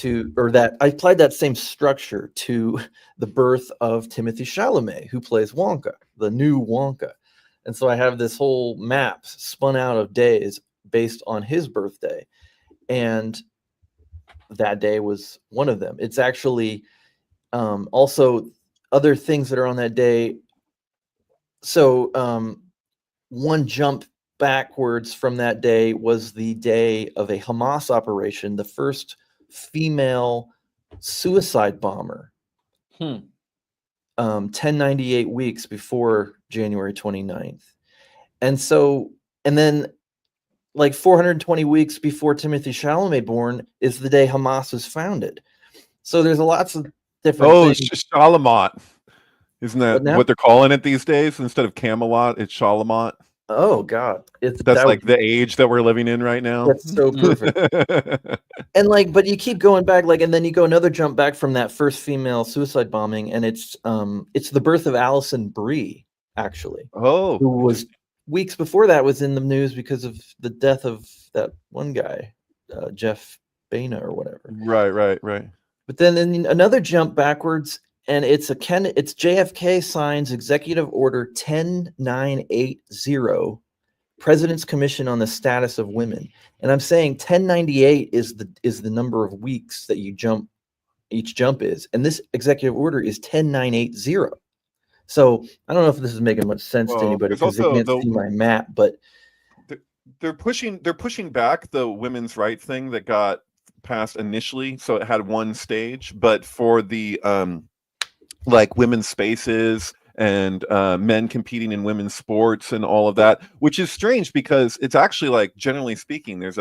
I applied that same structure to the birth of Timothy Chalamet, who plays Wonka, the new Wonka. And so I have this whole map spun out of days based on his birthday. And that day was one of them. It's actually also other things that are on that day. So one jump backwards from that day was the day of a Hamas operation, the first female suicide bomber. 1098 weeks before January 29th. And then like 420 weeks before Timothy Chalamet born is the day Hamas was founded. So there's lots of different things. Shalamat. Isn't that what they're calling it these days? Instead of Camelot, it's Shalamat. Oh God. That's like the age that we're living in right now. That's so perfect. And but you keep going back, and then you go another jump back from that first female suicide bombing, and it's the birth of Alison Brie, actually. Oh, who was weeks before that was in the news because of the death of that one guy, Jeff Baina or whatever. Right. But then another jump backwards, and it's JFK signs Executive Order 10980, President's Commission on the Status of Women. And I'm saying 1098 is the number of weeks that you jump, each jump is, and this executive order is 10980. So I don't know if this is making much sense to anybody because they can't see my map, but they're pushing back the women's right thing that got passed initially, so it had one stage, but for the like women's spaces and men competing in women's sports and all of that, which is strange because it's actually, like, generally speaking, there's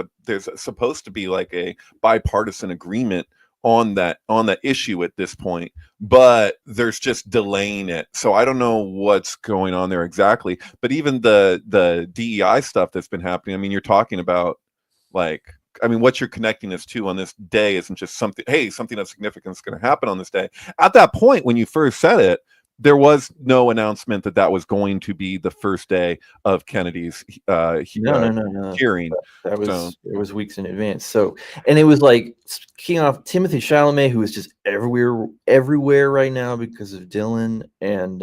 supposed to be like a bipartisan agreement on that issue at this point, but there's just delaying it. So I don't know what's going on there exactly. But even the DEI stuff that's been happening, I mean, you're talking about, like, I mean, what you're connecting us to on this day isn't just something of significance is going to happen on this day. At that point, when you first said it, there was no announcement that was going to be the first day of Kennedy's hearing. It was weeks in advance. So, and it was like kicking off Timothy Chalamet, who is just everywhere right now because of Dylan, and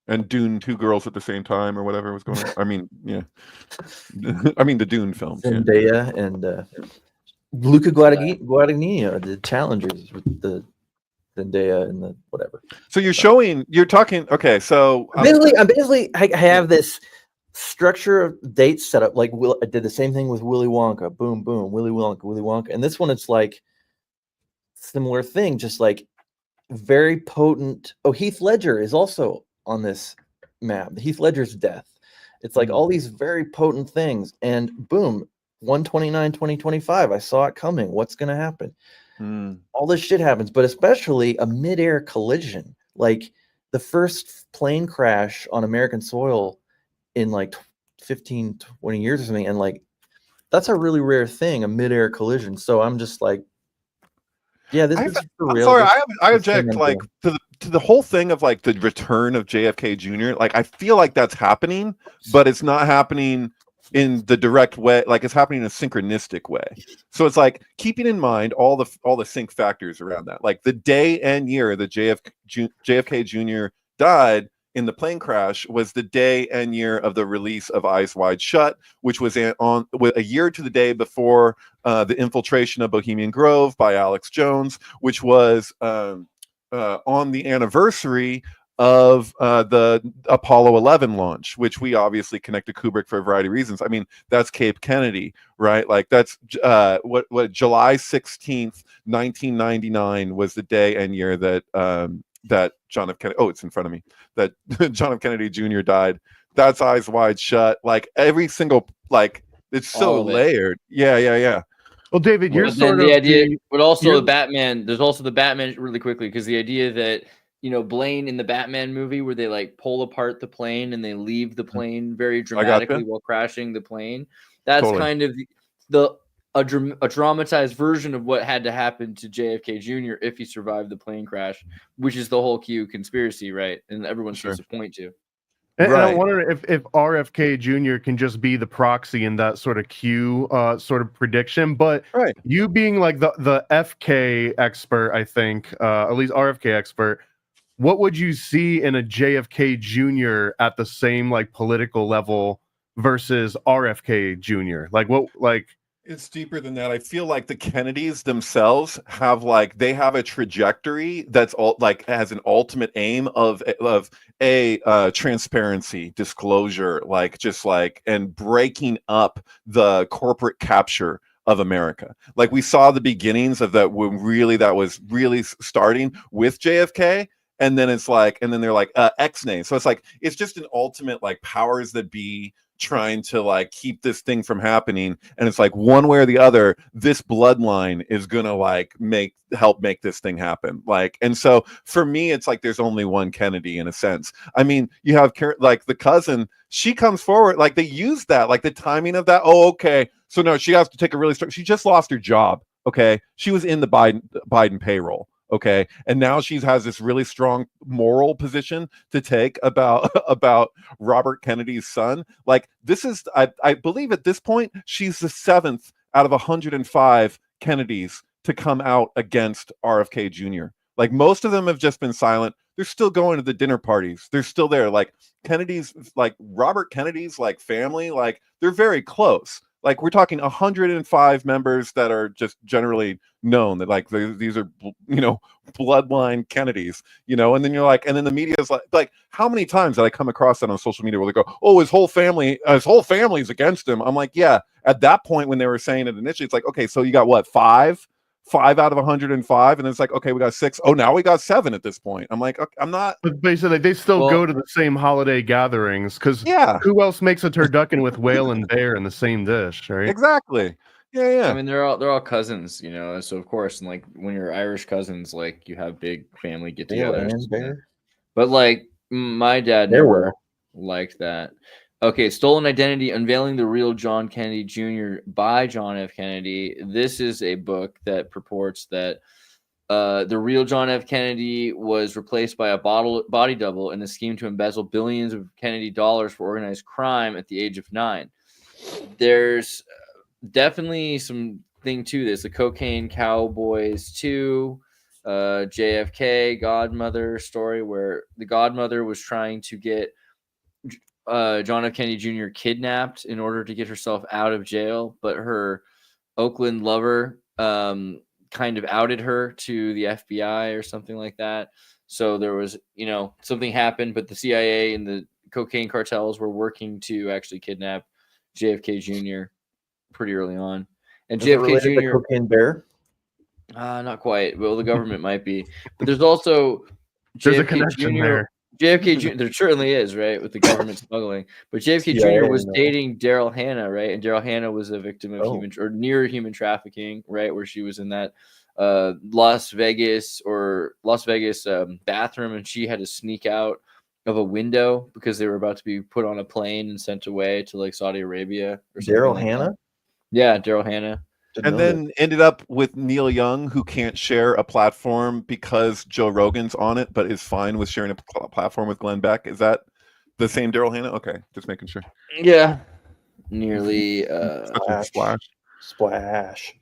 and Dune, two girls at the same time, or whatever was going on. I mean, yeah. I mean, the Dune films. Zendaya and Luca Guadagnino, the challengers with the Zendaya and the whatever. So you're talking. Okay, so I have this structure of dates set up. Like I did the same thing with Willy Wonka. Boom, boom, Willy Wonka. And this one, it's like similar thing, just like very potent. Oh, Heath Ledger is also on this map. Heath Ledger's death. It's like all these very potent things, and boom, 1/29/2025. I saw it coming. What's going to happen? All this shit happens, but especially a mid-air collision, like the first plane crash on American soil in like 15, 20 years or something. And like, that's a really rare thing, a mid-air collision. So I'm just like, yeah, this is for real. I'm sorry, I object, like, to the whole thing of like the return of JFK Jr. Like, I feel like that's happening, but it's not happening in the direct way. Like, it's happening in a synchronistic way. So it's like keeping in mind all the sync factors around that. Like the day and year that JFK Jr. died in the plane crash was the day and year of the release of Eyes Wide Shut, which was a year to the day before the infiltration of Bohemian Grove by Alex Jones, which was on the anniversary of the Apollo 11 launch, which we obviously connect to Kubrick for a variety of reasons. I mean, that's Cape Kennedy, right? Like that's what July 16th, 1999 was the day and year that that John F. Kennedy, oh, it's in front of me, that John F. Kennedy Jr. died. That's Eyes Wide Shut. Like every single, like, it's so layered. Yeah. Well, David, you're sort of the idea, but also the Batman. There's also the Batman really quickly, because the idea that, you know, Blaine in the Batman movie where they like pull apart the plane and they leave the plane very dramatically while crashing the plane. That's kind of a dramatized version of what had to happen to JFK Jr. if he survived the plane crash, which is the whole Q conspiracy, right? And everyone seems to point to. And I wonder if RFK Jr. can just be the proxy in that sort of Q sort of prediction. But you being like the FK expert, I think, at least RFK expert, what would you see in a JFK Jr. at the same like political level versus RFK Jr.? Like what, like? It's deeper than that. I feel like the Kennedys themselves have like, they have a trajectory that's all like has an ultimate aim of transparency, disclosure, like just like, and breaking up the corporate capture of America. Like we saw the beginnings of that when really that was really starting with JFK. And then it's like, and then they're like X-nay. So it's like, it's just an ultimate like powers that be trying to like keep this thing from happening. And it's like one way or the other, this bloodline is gonna like help make this thing happen. Like, and so for me, it's like there's only one Kennedy in a sense. I mean, you have like the cousin, she comes forward, like they use that, like the timing of that. Oh, okay. So no, she has to take a really strong, she just lost her job. Okay. She was in the Biden payroll. Okay. And now she has this really strong moral position to take about Robert Kennedy's son. Like this is, I believe at this point, she's the 7th out of 105 Kennedys to come out against RFK Jr. Like most of them have just been silent. They're still going to the dinner parties. They're still there. Like Kennedy's, like Robert Kennedy's like family, like they're very close. Like we're talking 105 members that are just generally known that like these are, you know, bloodline Kennedys, you know, and then you're like, and then the media is like how many times did I come across that on social media where they go, oh, his whole family's against him. I'm like, yeah, at that point when they were saying it initially, it's like, okay, so you got what, five out of 105, and then it's like, okay, we got 6. Oh, now we got 7 at this point. I'm like, okay, I'm not. But basically, they still go to the same holiday gatherings because who else makes a turducken with whale and bear in the same dish, right? Exactly. Yeah. I mean, they're all cousins, you know. So of course, and like when you're Irish cousins, like you have big family get-togethers. But like my dad never liked that. Okay, Stolen Identity, Unveiling the Real John Kennedy Jr. by John F. Kennedy. This is a book that purports that the real John F. Kennedy was replaced by a body double in a scheme to embezzle billions of Kennedy dollars for organized crime at the age of 9. There's definitely something to this. The Cocaine Cowboys 2, JFK Godmother story, where the godmother was trying to get John F. Kennedy Jr. kidnapped in order to get herself out of jail, but her Oakland lover kind of outed her to the FBI or something like that. So there was, you know, something happened, but the CIA and the cocaine cartels were working to actually kidnap JFK Jr. pretty early on. And JFK Jr. Cocaine Bear? Not quite. Well, the government might be, but there's also there's a connection there. JFK Jr. There certainly is, right, with the government smuggling. But JFK Jr. was dating Daryl Hannah, right? And Daryl Hannah was a victim of near human trafficking, right? Where she was in that Las Vegas bathroom, and she had to sneak out of a window because they were about to be put on a plane and sent away to like Saudi Arabia or something. Daryl Hannah? Yeah, Daryl Hannah. And then ended up with Neil Young, who can't share a platform because Joe Rogan's on it, but is fine with sharing a platform with Glenn Beck. Is that the same Daryl Hannah? Okay, just making sure. Yeah, nearly. Splash.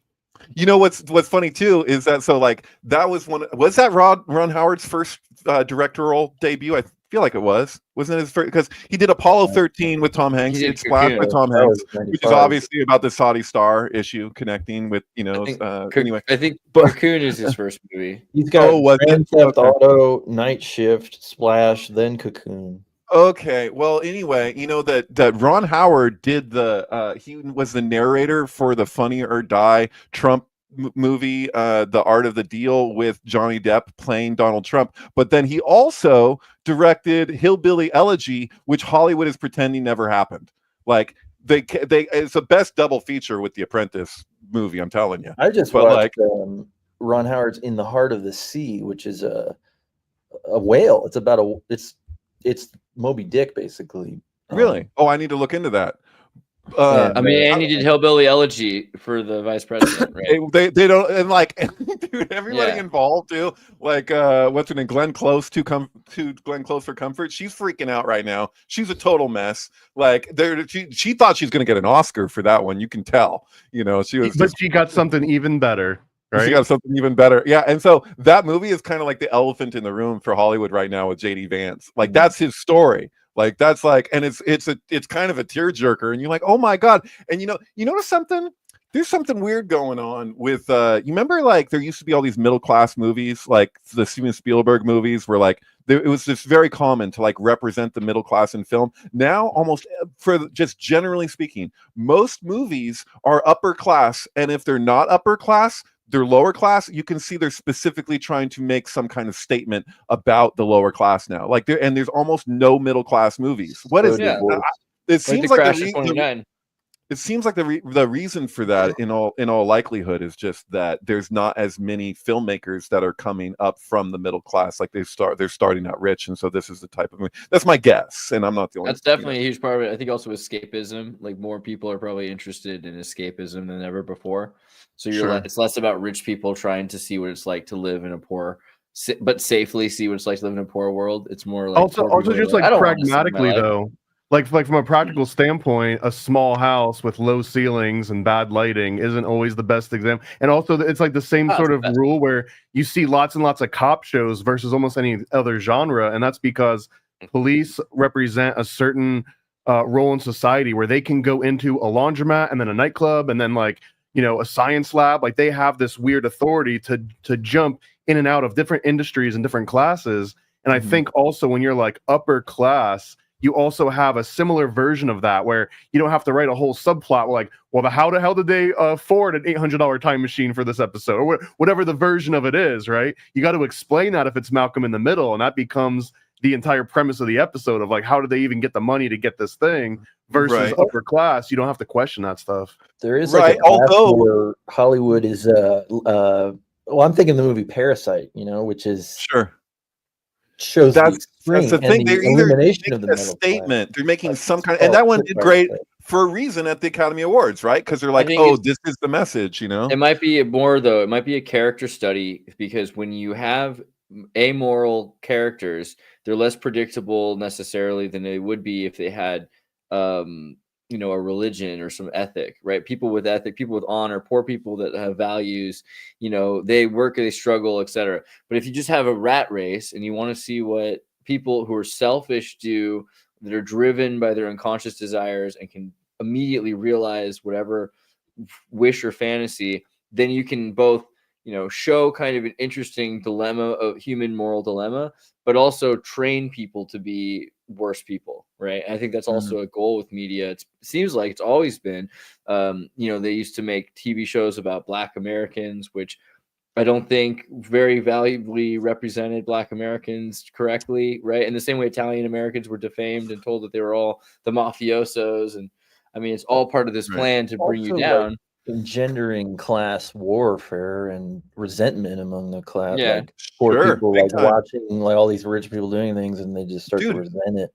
You know what's funny too is that that was that Ron Howard's first directorial debut? feel like it wasn't it his first, because he did Apollo 13 with Tom Hanks. He did did Splash with Cocoon. Tom That Hanks, was which is 95. obviously about the Saudi star issue connecting with anyway. I think But Cocoon is his first movie. He's got was it? Grand Theft Okay. Auto, Night Shift, Splash, then Cocoon. Okay, well, anyway, you know that Ron Howard did he was the narrator for the Funny or Die Trump movie, The Art of the Deal, with Johnny Depp playing Donald Trump. But then he also directed Hillbilly Elegy, which Hollywood is pretending never happened. Like they it's the best double feature with The Apprentice movie, I'm telling you. I just But watched Ron Howard's In the Heart of the Sea, which is a whale. It's about it's Moby Dick, basically. Really? Oh, I need to look into that. And, I mean, and he did Hillbilly Elegy for the vice president, right? They don't, and like, dude, everybody Yeah. involved too. Like, what's her name? Glenn Close to Glenn Close for comfort. She's freaking out right now. She's a total mess. Like, she thought she's gonna get an Oscar for that one. You can tell. You know, she was. But she got something even better. Right? She got something even better. Yeah. And so that movie is kind of like the elephant in the room for Hollywood right now with JD Vance. Like, that's his story. Like, that's like, and it's kind of a tearjerker, and you're like, oh my God. And you notice something? There's something weird going on with you remember, like, there used to be all these middle class movies, like the Steven Spielberg movies, where like it was just very common to like represent the middle class in film. Now, almost, for just generally speaking, most movies are upper class, and if they're not upper class, they're lower class. You can see they're specifically trying to make some kind of statement about the lower class now. Like, there's almost no middle class movies. What is Yeah. it? Seems like like the Crash of 29. it seems like the reason for that, in all likelihood, is just that there's not as many filmmakers that are coming up from the middle class. Like, they're starting out rich, and so this is the type of movie. That's my guess, and I'm not the only. That's definitely a huge part of it. I think also escapism. Like, more people are probably interested in escapism than ever before. So it's less about rich people trying to see what it's like to live in a poor, but safely see what it's like to live in a poor world. It's more like also just like pragmatically though, like from a practical standpoint, a small house with low ceilings and bad lighting isn't always the best example. And also, it's like the same sort of rule where you see lots and lots of cop shows versus almost any other genre, and that's because police represent a certain role in society where they can go into a laundromat and then a nightclub and then, like, you know, a science lab. Like, they have this weird authority to jump in and out of different industries and different classes. And I think also when you're like upper class, you also have a similar version of that where you don't have to write a whole subplot like, well, how the hell did they afford an $800 time machine for this episode, or whatever the version of it is, right? You got to explain that if it's Malcolm in the Middle, and that becomes the entire premise of the episode of like, how did they even get the money to get this thing? Versus upper class, you don't have to question that stuff. There is like where Hollywood is well, I'm thinking the movie Parasite, you know, which is shows that's the thing. The They're either elimination of the a middle statement, class. they're making some kind of, and that one did great for a reason at the Academy Awards, right? Because they're like, oh, this is the message, you know. It might be more though. It might be a character study, because when you have amoral characters, they're less predictable necessarily than they would be if they had you know, a religion or some ethic, right? People with ethic, people with honor, poor people that have values, you know, they work, they struggle, etc. But if you just have a rat race and you want to see what people who are selfish do, that are driven by their unconscious desires and can immediately realize whatever wish or fantasy, then you can both, you know, show kind of an interesting dilemma of human moral dilemma, but also train people to be worse people, right? I think that's also a goal with media. It seems like it's always been, you know, they used to make TV shows about Black Americans, which I don't think very valuably represented Black Americans correctly, right? In the same way Italian Americans were defamed and told that they were all the mafiosos. And I mean, it's all part of this plan to bring you down. Engendering class warfare and resentment among the class. Yeah, like poor people like watching like all these rich people doing things, and they just start to resent it.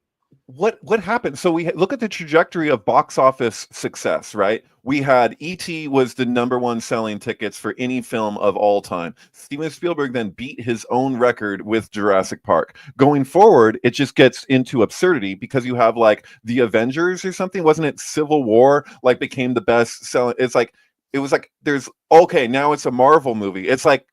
What happened? So we look at the trajectory of box office success, right? We had E.T. was the #1 selling tickets for any film of all time. Steven Spielberg then beat his own record with Jurassic Park. Going forward, it just gets into absurdity because you have like the Avengers or something. Wasn't it Civil War like became the best selling? It's like, it was like, there's, okay, now it's a Marvel movie. It's like,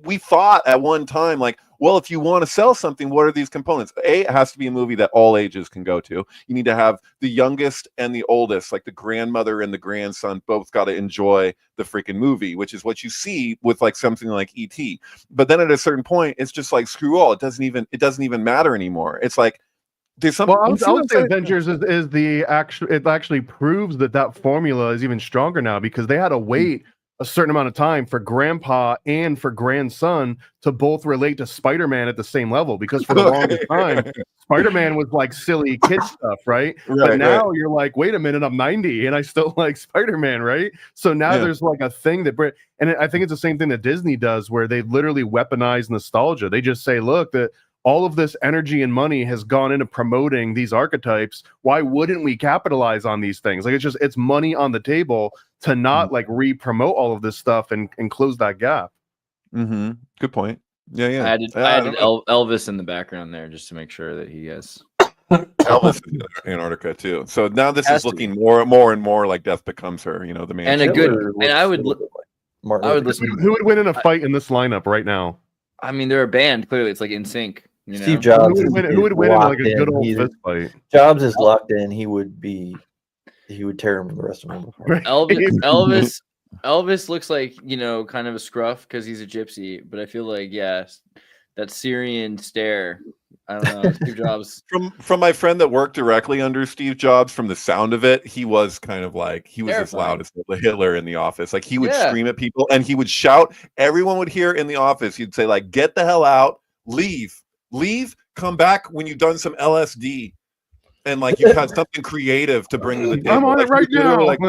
we thought at one time, like, well, if you want to sell something, what are these components? It has to be a movie that all ages can go to. You need to have the youngest and the oldest, like the grandmother and the grandson, both got to enjoy the freaking movie, which is what you see with like something like E.T. But then at a certain point, it's just like, screw all. It doesn't even matter anymore. It's like, there's something. Well, I would say Avengers is the actual. It actually proves that formula is even stronger now, because they had to wait a certain amount of time for grandpa and for grandson to both relate to Spider-Man at the same level, because for the longest time Spider-Man was like silly kid stuff, right? But now you're like, wait a minute, I'm 90 and I still like Spider-Man, right? So now there's like a thing and I think it's the same thing that Disney does, where they literally weaponize nostalgia. They just say, look, that all of this energy and money has gone into promoting these archetypes. Why wouldn't we capitalize on these things? Like, it's money on the table to not like re-promote all of this stuff and close that gap. Mm-hmm. Good point. Yeah. I added Elvis in the background there just to make sure that he has Elvis is in Antarctica too. So now this is looking more and more like Death Becomes Her. The man. And I would listen. Who would win in a fight in this lineup right now? I mean, they're a band. Clearly, it's like NSYNC. Steve Jobs. Who would win in like a good old fist fight? Jobs is locked in. He would tear him from the rest of them. Elvis looks like, kind of a scruff because he's a gypsy, but I feel like, that Syrian stare. I don't know. Steve Jobs. From my friend that worked directly under Steve Jobs, from the sound of it, he was kind of like, he was as loud as Hitler in the office. Like, he would scream at people and he would shout. Everyone would hear in the office. He'd say, like, get the hell out, leave, come back when you've done some LSD. And like, you've had something creative to bring to the table. I'm on it right now. Like,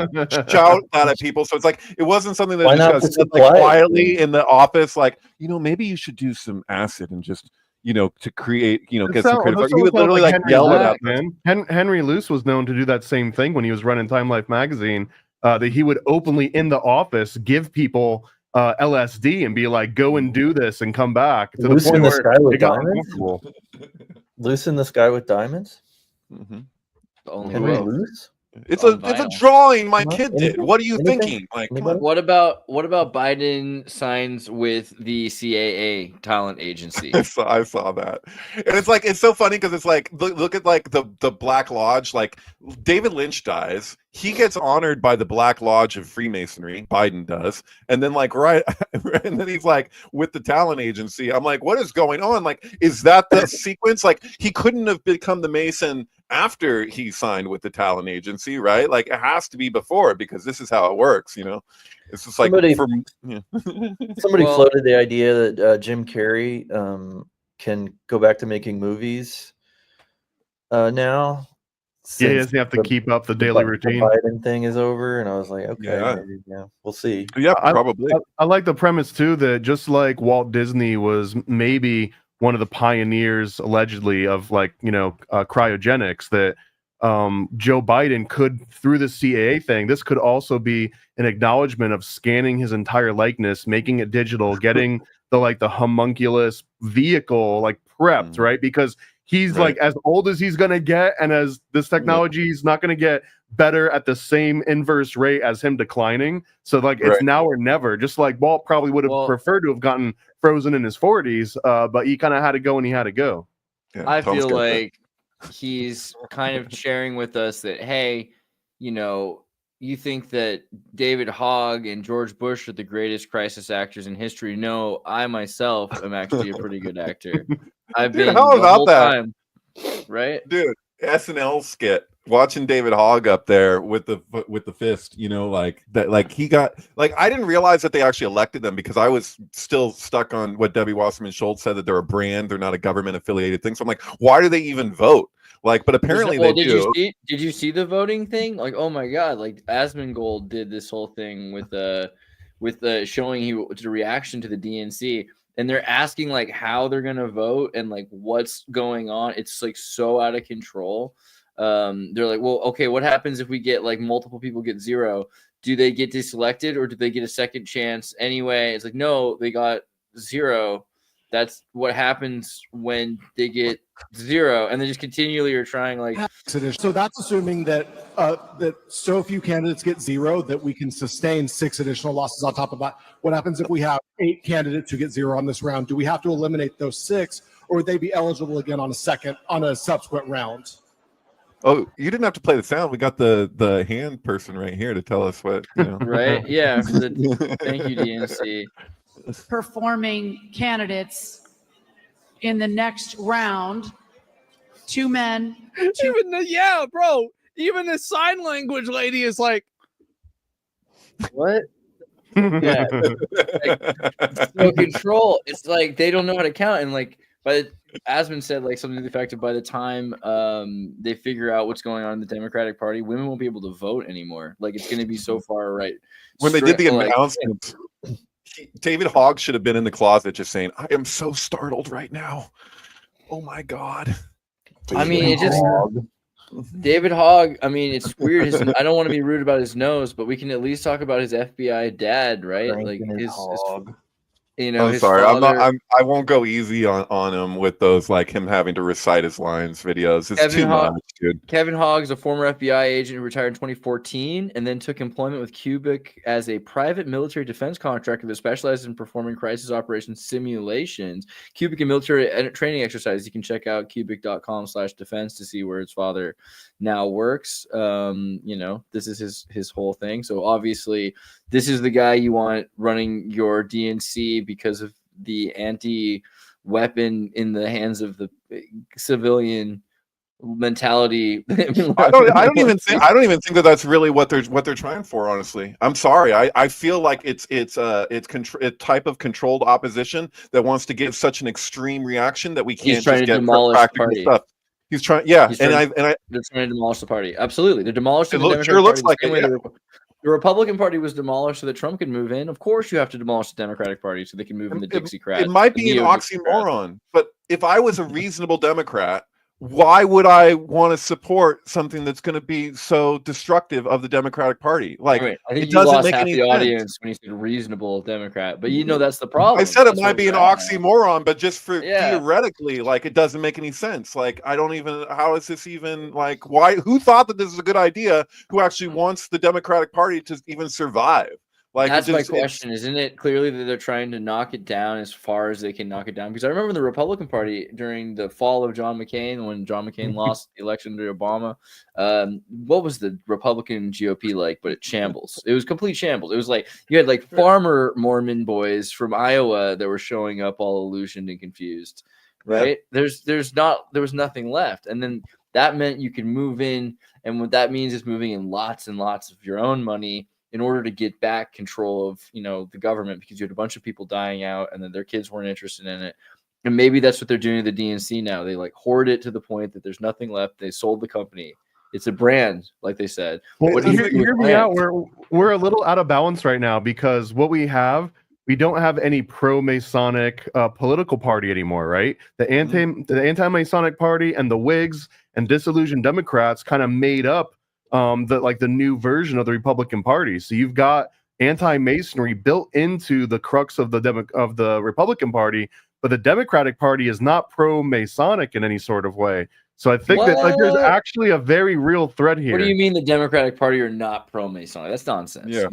shout that at people. So it's like, it wasn't something that just said like quietly in the office, like, maybe you should do some acid and just, to create, get some creative. He would literally like yell it out, man. Henry Luce was known to do that same thing when he was running Time Life magazine. That he would openly in the office give people LSD and be like, go and do this and come back. To Loose the point in the where sky with it got diamonds. uncomfortable. Loose in the sky with diamonds. Mm-hmm. Henry Luce. It's a drawing my kid did. What are you thinking? Like, come on. What about Biden signs with the CAA talent agency? I saw that, and it's like, it's so funny because it's like, look at like the Black Lodge. Like, David Lynch dies, he gets honored by the Black Lodge of Freemasonry. Biden does, and then like and then he's like with the talent agency. I'm like, what is going on? Like, is that the sequence? Like, he couldn't have become the Mason after he signed with the talent agency, right? Like, it has to be before, because this is how it works. It's just like somebody floated the idea that Jim Carrey can go back to making movies now. Yeah, he doesn't have to keep up the daily routine. The Biden thing is over, and I was like, okay, maybe, we'll see. Yeah, probably. I like the premise too, that just like Walt Disney was maybe one of the pioneers, allegedly, of like, cryogenics, that Joe Biden could, through the CAA thing, this could also be an acknowledgement of scanning his entire likeness, making it digital, getting the homunculus vehicle like prepped, right? Because he's like as old as he's gonna get, and as this technology is not gonna get better at the same inverse rate as him declining. So like, it's now or never. Just like Walt probably would have preferred to have gotten frozen in his 40s, but he kind of had to go when he had to go. Yeah, I feel like he's kind of sharing with us that, hey, you think that David Hogg and George Bush are the greatest crisis actors in history. No, I myself am actually a pretty good actor. I've been how the about whole that? time, right? Dude, SNL skit, watching David Hogg up there with the fist, like that, like he got, like, I didn't realize that they actually elected them, because I was still stuck on what Debbie Wasserman Schultz said, that they're a brand, they're not a government affiliated thing. So I'm like, why do they even vote? Like, but apparently they do. Did you see the voting thing? Like, oh my god, like Asmongold did this whole thing with showing the reaction to the DNC, and they're asking like how they're gonna vote and like what's going on. It's like so out of control. They're like, well, okay, what happens if we get like multiple people get zero? Do they get deselected, or do they get a second chance anyway? It's like, no, they got zero. That's what happens when they get 0, and they just continually are trying like. So that's assuming that that so few candidates get 0 that we can sustain 6 additional losses on top of that. What happens if we have 8 candidates who get 0 on this round? Do we have to eliminate those 6, or would they be eligible again on a subsequent round? Oh, you didn't have to play the sound. We got the hand person right here to tell us what. Right? Yeah. Thank you, DNC. Performing candidates in the next round. 2 men. Even the sign language lady is like, what? Yeah. So control. It's like they don't know how to count, and like, but Asmund said like something to the effect of by the time they figure out what's going on in the Democratic Party, women won't be able to vote anymore. Like it's going to be so far right. When they did the announcement, David Hogg should have been in the closet just saying, "I am so startled right now. Oh my god." I mean, it just David Hogg. I mean, it's weird. I don't want to be rude about his nose, but we can at least talk about his FBI dad, right? Like his you know, I'm sorry. I won't go easy on him with those like him having to recite his lines videos. It's too much, dude. Kevin Hogg is a former FBI agent who retired in 2014 and then took employment with Cubic as a private military defense contractor that specializes in performing crisis operations simulations. Cubic and military training exercises. You can check out cubic.com/defense to see where his father now works. You know, this is his whole thing. So obviously this is the guy you want running your DNC because of the anti-weapon in the hands of the civilian mentality. I don't even think that that's really what they're trying for. Honestly, I'm sorry. I feel like it's a type of controlled opposition that wants to give such an extreme reaction that we can't just get practical stuff. He's trying, yeah, they're trying to demolish the party. Absolutely, they're demolishing the Democratic sure looks Party like it. The Republican Party was demolished so that Trump could move in. Of course, you have to demolish the Democratic Party so they can move in the Dixiecrats. It might be an oxymoron, but if I was a reasonable Democrat, why would I want to support something that's going to be so destructive of the Democratic Party? Like, I think it you doesn't lost make half any the sense. audience when you said reasonable Democrat, but you know that's the problem. I said That's it might be an oxymoron, but just for theoretically, like it doesn't make any sense. Like I don't even. How is this even like? Why? Who thought that this is a good idea? Who actually wants the Democratic Party to even survive? Like that's my question. Isn't it clearly that they're trying to knock it down as far as they can knock it down? Because I remember the Republican Party during the fall of John McCain, when John McCain lost the election to Obama. What was the Republican GOP like? But it shambles. It was complete shambles. It was like you had like farmer Mormon boys from Iowa that were showing up all illusioned and confused. Right? Yeah. There was nothing left, and then that meant you could move in, and what that means is moving in lots and lots of your own money in order to get back control of, you know, the government, because you had a bunch of people dying out and then their kids weren't interested in it. And maybe that's what they're doing to the DNC now. They like hoard it to the point that there's nothing left. They sold the company. It's a brand, like they said. Well, hear me out. We're a little out of balance right now because what we don't have any pro-Masonic political party anymore, right? The anti-Masonic party and the Whigs and disillusioned Democrats kind of made up the new version of the Republican Party. So you've got anti-Masonry built into the crux of the Republican Party, but the Democratic Party is not pro-Masonic in any sort of way. So I think that like there's actually a very real thread here. What do you mean the Democratic Party are not pro-Masonic? That's nonsense. Yeah.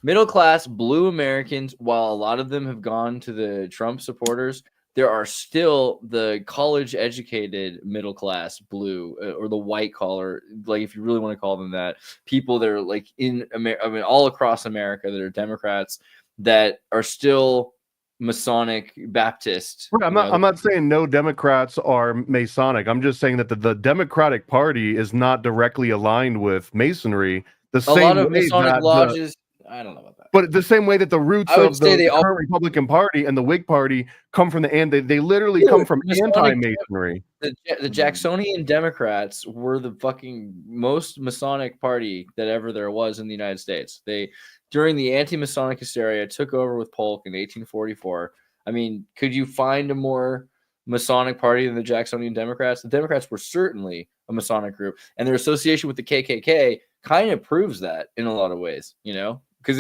Middle class blue Americans, while a lot of them have gone to the Trump supporters, there are still the college educated middle class blue or the white collar, like if you really want to call them that, people that are like in America, I mean, all across America that are Democrats that are still Masonic Baptist. I'm not saying no Democrats are Masonic. I'm just saying that the Democratic Party is not directly aligned with Masonry. A lot of Masonic lodges. I don't know about that. But the same way that the roots of the current Republican Party and the Whig Party come from they literally come from anti-Masonry. The Jacksonian Democrats were the fucking most Masonic party that ever there was in the United States. They, during the anti-Masonic hysteria, took over with Polk in 1844. I mean, could you find a more Masonic party than the Jacksonian Democrats? The Democrats were certainly a Masonic group, and their association with the KKK kind of proves that in a lot of ways, you know? Because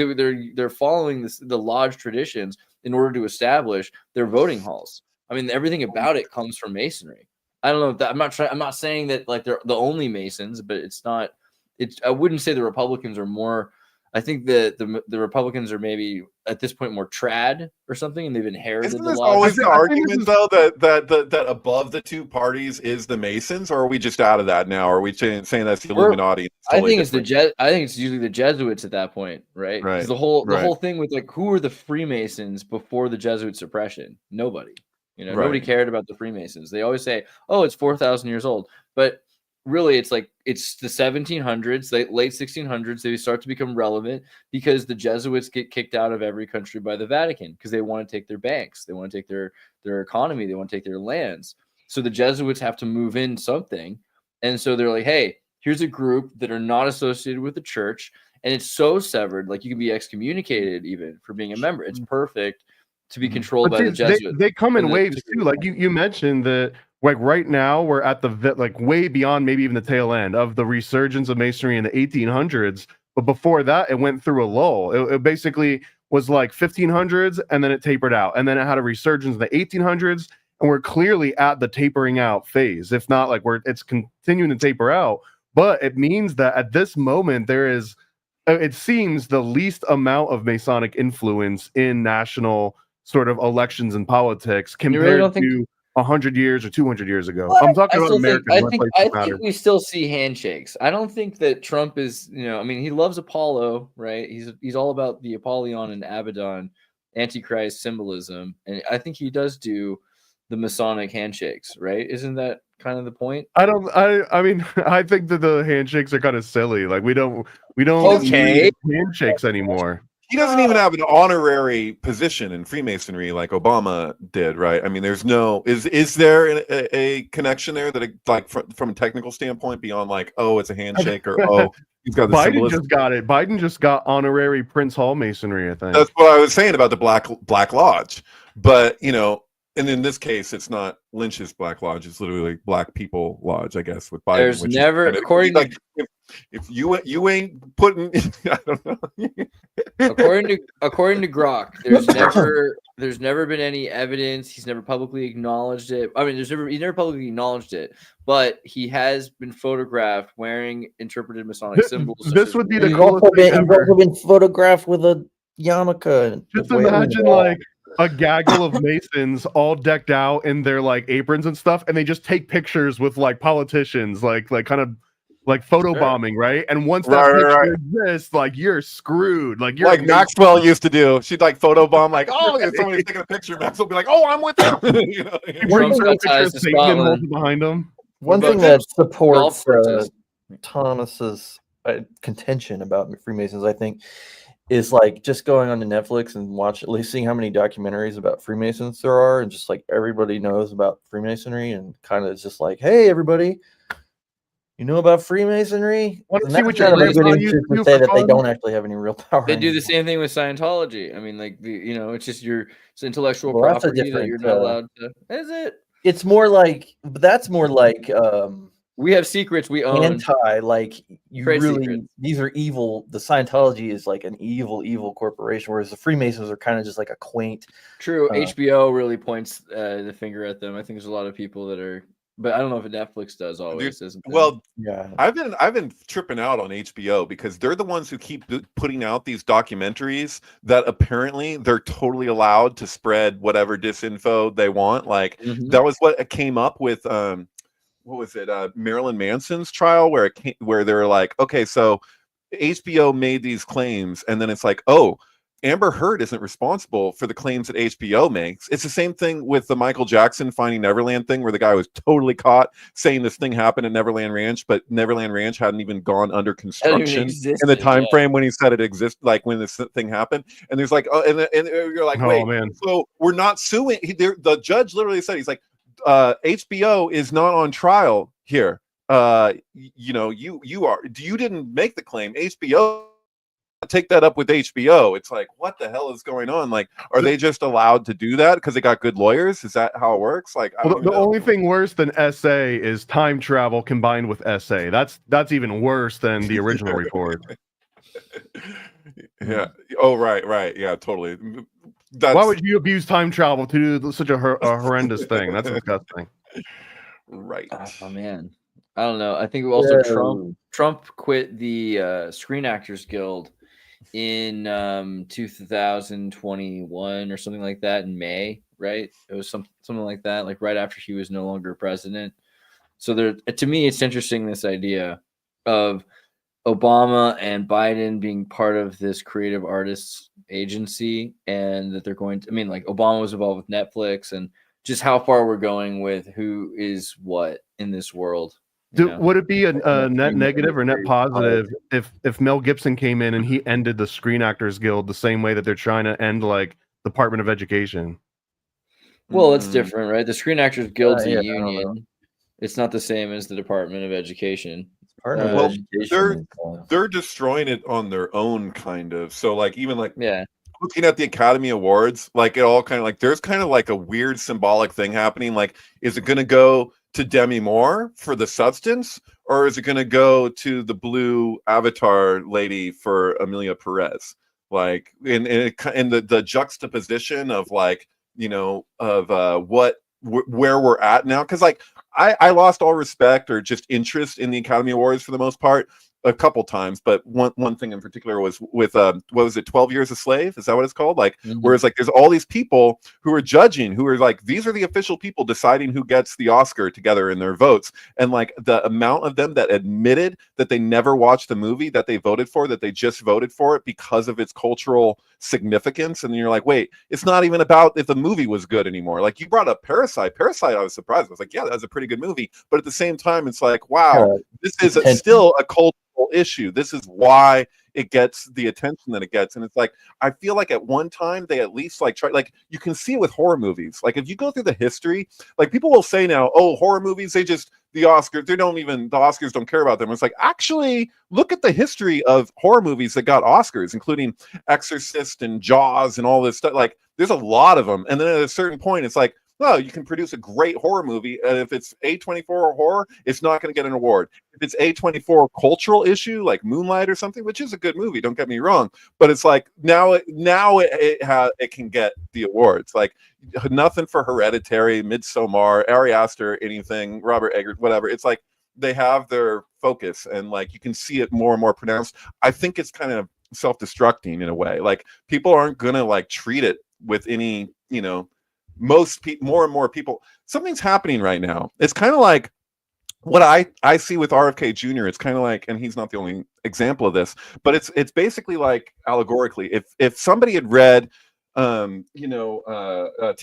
they're following the lodge traditions in order to establish their voting halls. I mean, everything about it comes from Masonry. I don't know if that, I'm not saying that like they're the only Masons, but it's not. I wouldn't say the Republicans are more. I think the Republicans are maybe at this point more trad or something, and they've inherited Isn't the this laws. always the argument though that above the two parties is the Masons, or are we just out of that now? Or are we saying that's the Illuminati? I think it's I think it's usually the Jesuits at that point, right? Right. The whole thing with like who were the Freemasons before the Jesuit suppression? Nobody. Nobody cared about the Freemasons. They always say, "Oh, it's 4,000 years old," but really, it's like it's the 1700s, late 1600s. They start to become relevant because the Jesuits get kicked out of every country by the Vatican because they want to take their banks, they want to take their economy, they want to take their lands. So the Jesuits have to move in something, and so they're like, "Hey, here's a group that are not associated with the church," and it's so severed, like you can be excommunicated even for being a member. It's perfect to be controlled by the Jesuits. They come in waves too. Like you mentioned that, like right now we're at the like way beyond maybe even the tail end of the resurgence of Masonry in the 1800s. But before that, it went through a lull. It basically was like 1500s, and then it tapered out, and then it had a resurgence in the 1800s, and we're clearly at the tapering out phase. If not, like it's continuing to taper out. But it means that at this moment there is, it seems, the least amount of Masonic influence in national sort of elections and politics compared to 100 years or 200 years ago. I'm talking about American. I think we still see handshakes. I don't think that Trump is, I mean, he loves Apollo, right? He's all about the Apollyon and Abaddon, Antichrist symbolism, and I think he does do the Masonic handshakes, right? Isn't that kind of the point? I mean, I think that the handshakes are kind of silly. Like we don't need handshakes anymore. He doesn't even have an honorary position in Freemasonry like Obama did, right? I mean, there's no is there a connection there that like from a technical standpoint beyond like, oh, it's a handshake, or oh, he's got the Biden symbolism. just got it. Biden just got honorary Prince Hall Masonry, I think. That's what I was saying about the Black Lodge, but and in this case, it's not Lynch's Black Lodge; it's literally Black People Lodge, I guess. With Biden, there's never, according to if you ain't putting, I don't know. according to Grok, there's never been any evidence. He's never publicly acknowledged it. I mean, he never publicly acknowledged it, but he has been photographed wearing interpreted Masonic symbols. This would be the He's coolest thing ever. also been photographed with a yarmulke. Just imagine like a gaggle of Masons all decked out in their like aprons and stuff, and they just take pictures with like politicians, like kind of like photobombing, right? And once that picture exists, like you're screwed. Like you're like Maxwell used to do. She'd like photobomb, like, oh, if somebody's taking a picture, Maxwell would be like, oh, I'm with them. Trump's got ties to Scotland. Behind him. One thing that supports Thomas's contention about Freemasons, I think, is like just going on to Netflix and at least seeing how many documentaries about Freemasons there are, and just like everybody knows about Freemasonry, and kind of just like, hey, everybody, you know about Freemasonry? Want to see what kind of a good answer to say that they don't actually have any real power. They do the same thing with Scientology. I mean, like it's just it's intellectual property that you're not allowed to. Is it? It's more like, but that's more like we have secrets we own. Like you really secrets. These are evil. The Scientology is like an evil corporation, whereas the Freemasons are kind of just like a quaint. True. HBO really points the finger at them. I think there's a lot of people that are. But I don't know if Netflix does always. Well, yeah, I've been tripping out on HBO because they're the ones who keep putting out these documentaries that apparently they're totally allowed to spread whatever disinfo they want. Like that was what came up with what was it? Marilyn Manson's trial, where they're like, okay, so HBO made these claims, and then it's like, oh, Amber Heard isn't responsible for the claims that HBO makes. It's the same thing with the Michael Jackson Finding Neverland thing, where the guy was totally caught saying this thing happened at Neverland Ranch, but Neverland Ranch hadn't even gone under construction in the time frame when he said it existed, like when this thing happened. And there's like, oh, and you're like, wait, man. So we're not suing. The judge literally said, he's like, HBO is not on trial here. You are. You didn't make the claim. HBO. Take that up with HBO. It's like, what the hell is going on? Like, are they just allowed to do that because they got good lawyers? Is that how it works? Like, the only thing worse than SA is time travel combined with SA. That's even worse than the original report. Yeah. Oh, right. Yeah, totally. Why would you abuse time travel to do such a horrendous thing? That's disgusting. Right. Oh man, I don't know. I think also Trump quit the Screen Actors Guild in 2021 or something like that in May, right? It was something like that, like right after he was no longer president. So there, to me, it's interesting, this idea of Obama and Biden being part of this creative artists agency, and that they're going to, I mean, like Obama was involved with Netflix, and just how far we're going with who is what in this world. Would it be a net negative or net positive if Mel Gibson came in and he ended the Screen Actors Guild the same way that they're trying to end like Department of Education? Well, it's different, right? The Screen Actors Guild's a union. It's not the same as the Department of Education. Well, they're destroying it on their own, kind of. So, like, even like looking at the Academy Awards, like it all kind of like there's kind of like a weird symbolic thing happening. Like, is it going to go to Demi Moore for the substance, or is it going to go to the blue avatar lady for Amelia Perez? Like, in the juxtaposition of like, you know, of where we're at now, because like I lost all respect or just interest in the Academy Awards for the most part a couple times, but one thing in particular was with what was it, 12 Years a Slave? Is that what it's called? Like, whereas like there's all these people who are judging, who are like, these are the official people deciding who gets the Oscar together in their votes, and like the amount of them that admitted that they never watched the movie that they voted for, that they just voted for it because of its cultural significance. And you're like, wait, it's not even about if the movie was good anymore. Like, you brought up Parasite. I was surprised. I was like, yeah, that was a pretty good movie, but at the same time it's like, wow, this is still a cultural issue. This is why it gets the attention that it gets. And it's like, I feel like at one time they at least like try, like you can see it with horror movies. Like if you go through the history, like people will say now, oh, horror movies, the Oscars don't care about them. It's like, actually look at the history of horror movies that got Oscars, including Exorcist and Jaws and all this stuff. Like there's a lot of them. And then at a certain point, it's like, well, you can produce a great horror movie, and if it's A24 horror, it's not going to get an award. If it's A24 cultural issue, like Moonlight or something, which is a good movie, don't get me wrong, but it's like now it can get the awards. Like nothing for Hereditary, Midsommar, Ari Aster, anything, Robert Eggers, whatever. It's like they have their focus, and like you can see it more and more pronounced. I think it's kind of self-destructing in a way. Like people aren't going to like treat it with any, you know, more and more people, something's happening right now. It's kind of like what I see with RFK Jr. It's kind of like, and he's not the only example of this, but it's basically like allegorically, if somebody had read To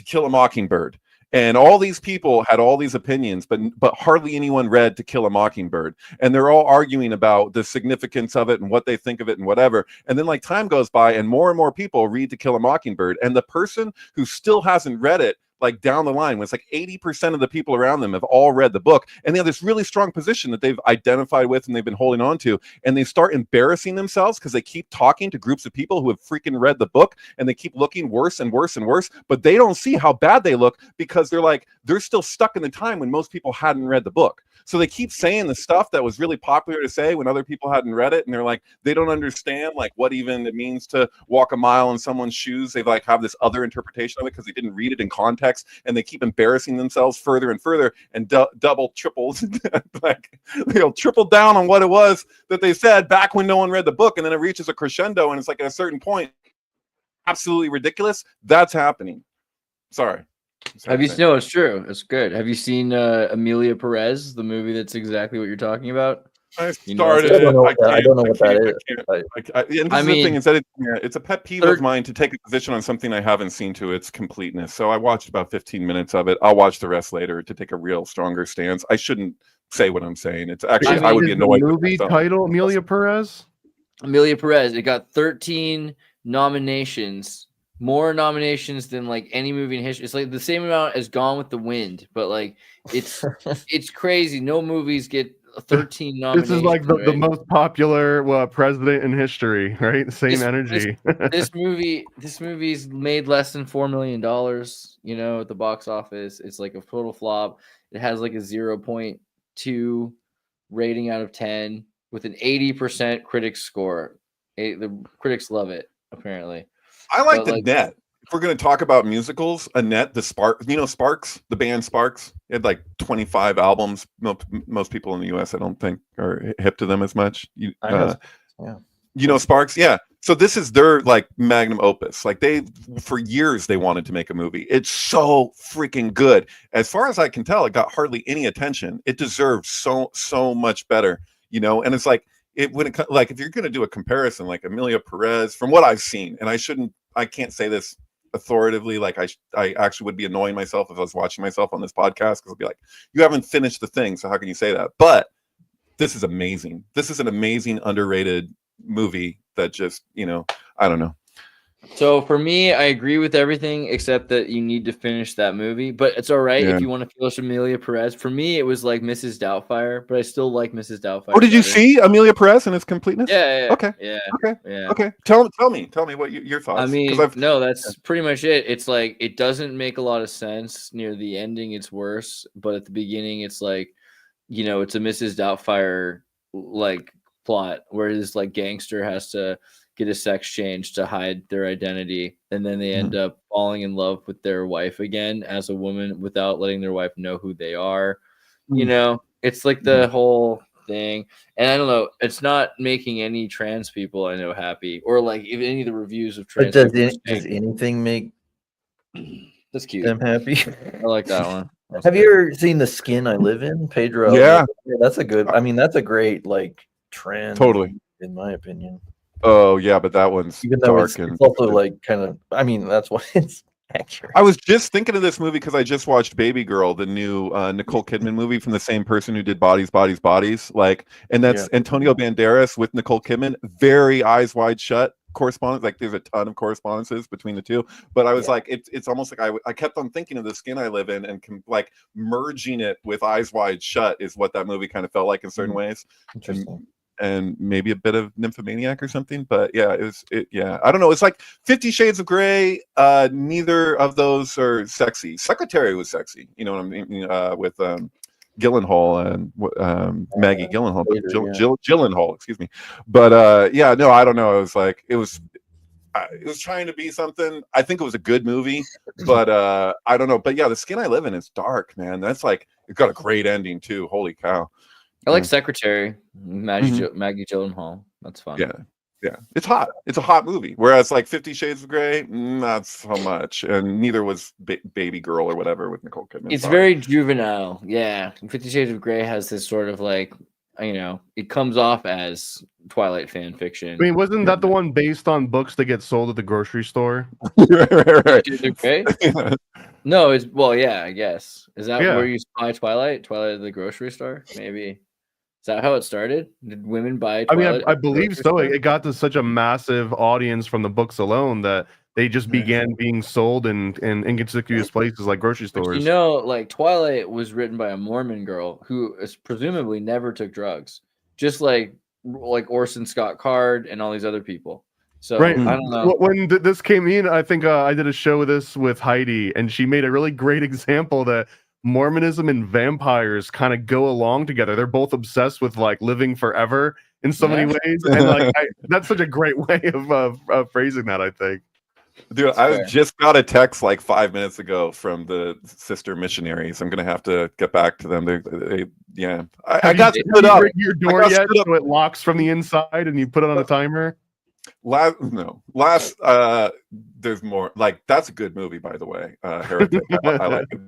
Kill a Mockingbird, and all these people had all these opinions, but hardly anyone read To Kill a Mockingbird, and they're all arguing about the significance of it and what they think of it and whatever. And then like time goes by, and more people read To Kill a Mockingbird, and the person who still hasn't read it, like down the line, when it's like 80% of the people around them have all read the book, and they have this really strong position that they've identified with and they've been holding on to, and they start embarrassing themselves because they keep talking to groups of people who have freaking read the book, and they keep looking worse and worse and worse, but they don't see how bad they look because they're still stuck in the time when most people hadn't read the book. So they keep saying the stuff that was really popular to say when other people hadn't read it, and they're like, they don't understand like what even it means to walk a mile in someone's shoes. They like have this other interpretation of it because they didn't read it in context, and they keep embarrassing themselves further and further, and double, triple, like they'll triple down on what it was that they said back when no one read the book, and then it reaches a crescendo, and it's like at a certain point, absolutely ridiculous. That's happening. Sorry. Have you? No, it's true. It's good. Have you seen Amelia Perez, the movie that's exactly what you're talking about? I started. I don't know what that is. And the thing is that it's a pet peeve of mine to take a position on something I haven't seen to its completeness. So I watched about 15 minutes of it. I'll watch the rest later to take a real stronger stance. I shouldn't say what I'm saying. It's actually I would be annoyed. The movie title Amelia Perez. Amelia Perez. It got 13 nominations. More nominations than like any movie in history. It's like the same amount as Gone with the Wind, but like it's crazy. No movies get 13 nominations. This is like the most popular president in history, right? Same energy. This movie's made less than $4 million, you know, at the box office. It's like a total flop. It has like a 0.2 rating out of 10 with an 80% critics score. The critics love it, apparently. I like the net. if we're going to talk about musicals, Annette, Sparks, the band Sparks, it had like 25 albums. Most people in the U.S., I don't think, are hip to them as much. Sparks, yeah. So this is their like magnum opus. Like for years they wanted to make a movie. It's so freaking good. As far as I can tell, it got hardly any attention. It deserves so much better, And it's like if you're going to do a comparison, like Amelia Perez, from what I've seen, and I can't say this authoritatively, like I actually would be annoying myself if I was watching myself on this podcast, because I'll be like, you haven't finished the thing, so how can you say that? But this is amazing. This is an amazing, underrated movie that just, I don't know. So for me, I agree with everything except that you need to finish that movie. But it's all right if you want to finish Amelia Perez. For me, it was like Mrs. Doubtfire, but I still like Mrs. Doubtfire. Oh, did you see Amelia Perez in its completeness? Yeah. Okay. Yeah. Okay. Tell me what your thoughts. I mean, that's pretty much it. It's like it doesn't make a lot of sense. Near the ending, it's worse, but at the beginning, it's like, it's a Mrs. Doubtfire like plot where this like gangster has to get a sex change to hide their identity, and then they end up falling in love with their wife again as a woman without letting their wife know who they are. It's like the whole thing, and I don't know, it's not making any trans people I know happy, or like if any of the reviews of trans does anything make that's cute them happy? I like that one. Have you ever seen The Skin I Live In, Pedro? Yeah, that's a good. I mean, that's a great like trend. Totally, in my opinion. Oh yeah, but that one's even though dark it's also like kind of. I mean, that's why it's accurate. I was just thinking of this movie because I just watched Baby Girl, the new Nicole Kidman movie from the same person who did Bodies, Bodies, Bodies. Like, and that's Antonio Banderas with Nicole Kidman. Very Eyes Wide Shut correspondence. Like, there's a ton of correspondences between the two. But I was like, it's almost like I kept on thinking of The Skin I Live In, and like merging it with Eyes Wide Shut is what that movie kind of felt like in certain ways. Interesting. And maybe a bit of Nymphomaniac or something, but yeah, I don't know. It's like 50 Shades of Grey. Neither of those are sexy. Secretary was sexy, you know what I mean? With Gyllenhaal and Maggie Gyllenhaal, Gyllenhaal, excuse me. But no, I don't know. It was trying to be something. I think it was a good movie, but I don't know. But yeah, The Skin I Live In is dark, man. That's like, it got a great ending too. Holy cow. I like Secretary, Maggie Gyllenhaal. That's fun. Yeah. It's hot. It's a hot movie. Whereas like 50 Shades of Grey, not so much. And neither was Baby Girl or whatever with Nicole Kidman. It's very juvenile. Yeah. 50 Shades of Grey has this sort of like, it comes off as Twilight fan fiction. I mean, wasn't that the one based on books that get sold at the grocery store? right. No, I guess. Is that where you buy Twilight at the grocery store? Maybe. Is that how it started? Did women buy Twilight? I mean, I believe so. It got to such a massive audience from the books alone that they just began being sold in inconspicuous places like grocery stores. But like Twilight was written by a Mormon girl who is presumably never took drugs, just like Orson Scott Card and all these other people. So I don't know. When this came in, I think I did a show with Heidi, and she made a really great example that Mormonism and vampires kind of go along together. They're both obsessed with like living forever in so many ways, and like that's such a great way of phrasing that, I think. Dude, I just got a text like 5 minutes ago from the sister missionaries. I'm gonna have to get back to them. I got to put up your door yet, so it locks from the inside, and you put it on a timer. There's more. Like, that's a good movie, by the way. Heretic. I like it.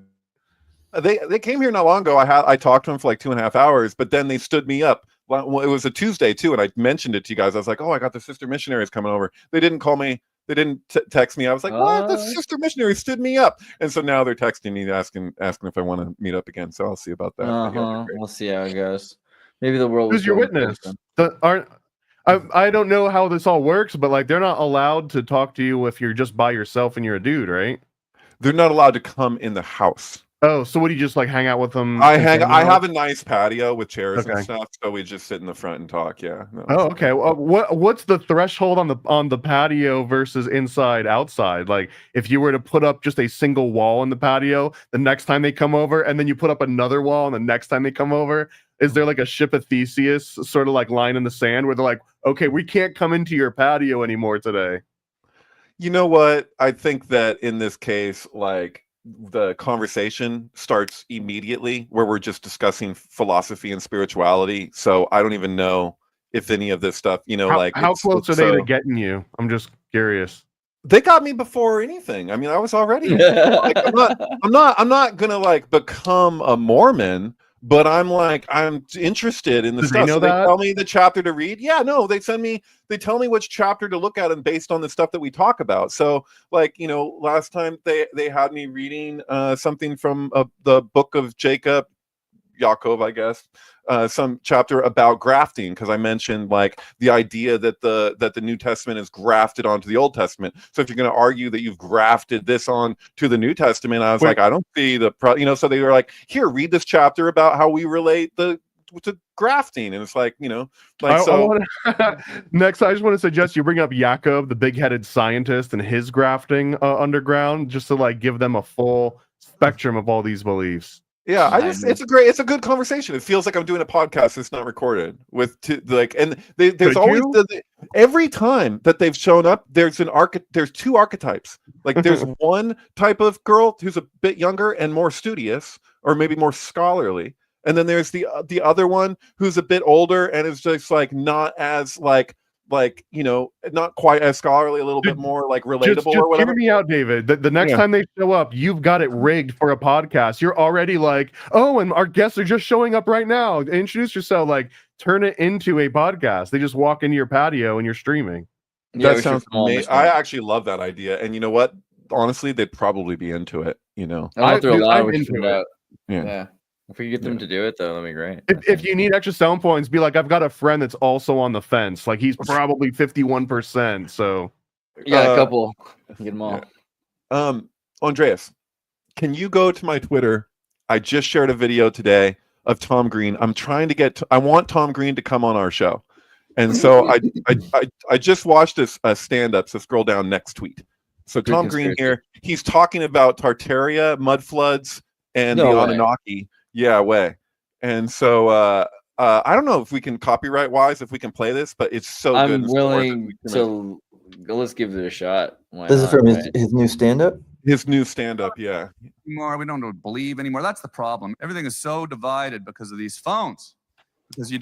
They came here not long ago. I talked to them for like 2.5 hours, but then they stood me up. Well, it was a Tuesday too, and I mentioned it to you guys. I was like, "Oh, I got the sister missionaries coming over." They didn't call me. They didn't text me. I was like, "What? The sister missionary stood me up," and so now they're texting me, asking if I want to meet up again. So I'll see about that. We'll see how it goes. Maybe the world. Who's your witness? I don't know how this all works, but like they're not allowed to talk to you if you're just by yourself and you're a dude, right? They're not allowed to come in the house. Oh, so what do you just like hang out with them? I have a nice patio with chairs and stuff, so we just sit in the front and talk. Yeah. Okay. Well, what's the threshold on the patio versus outside? Like, if you were to put up just a single wall in the patio, the next time they come over, and then you put up another wall, and the next time they come over, is there like a ship of Theseus sort of like line in the sand where they're like, okay, we can't come into your patio anymore today? You know what? I think that in this case, like the conversation starts immediately where we're just discussing philosophy and spirituality. So I don't even know if any of this stuff, How close are they to getting you? I'm just curious. They got me before anything. I mean, I was already like, I'm not gonna like become a Mormon, but I'm interested in the Do stuff. they know They that? tell me the chapter to read. Yeah, no, they tell me which chapter to look at and based on the stuff that we talk about. So like, last time they had me reading something from the book of Yaakov, I guess, some chapter about grafting, because I mentioned like the idea that the New Testament is grafted onto the Old Testament. So if you're going to argue that you've grafted this on to the New Testament, I was like, I don't see so they were like, here, read this chapter about how we relate to grafting, and it's like, next, I just want to suggest you bring up Yaakov, the big-headed scientist, and his grafting underground, just to like give them a full spectrum of all these beliefs. Yeah, it's a good conversation. It feels like I'm doing a podcast that's not recorded there's always every time that they've shown up, there's two archetypes. Like there's one type of girl who's a bit younger and more studious, or maybe more scholarly, and then there's the other one who's a bit older and is just like not as not quite as scholarly, a little bit more like relatable just or whatever. Hear me out, David. The next time they show up, you've got it rigged for a podcast. You're already like, oh, and our guests are just showing up right now. Introduce yourself, like turn it into a podcast. They just walk into your patio and you're streaming. That sounds amazing. I actually love that idea. And you know what? Honestly, they'd probably be into it, I'm into it. Yeah. If we could get them to do it, though, that'd be great. If you need extra sound points, be like, I've got a friend that's also on the fence. Like he's probably 51%. So you got a couple. Get them all. Yeah. Andreas, can you go to my Twitter? I just shared a video today of Tom Green. I'm trying to I want Tom Green to come on our show, and so I just watched a stand-up. So scroll down next tweet. So Tom Green here, he's talking about Tartaria, mud floods, and the Anunnaki. Yeah, way. And so I don't know if we can copyright wise if we can play this, but it's so good. I'm willing to let's give it a shot. This is from his new stand-up? His new stand-up, yeah. We don't believe anymore. That's the problem. Everything is so divided because of these phones. Because you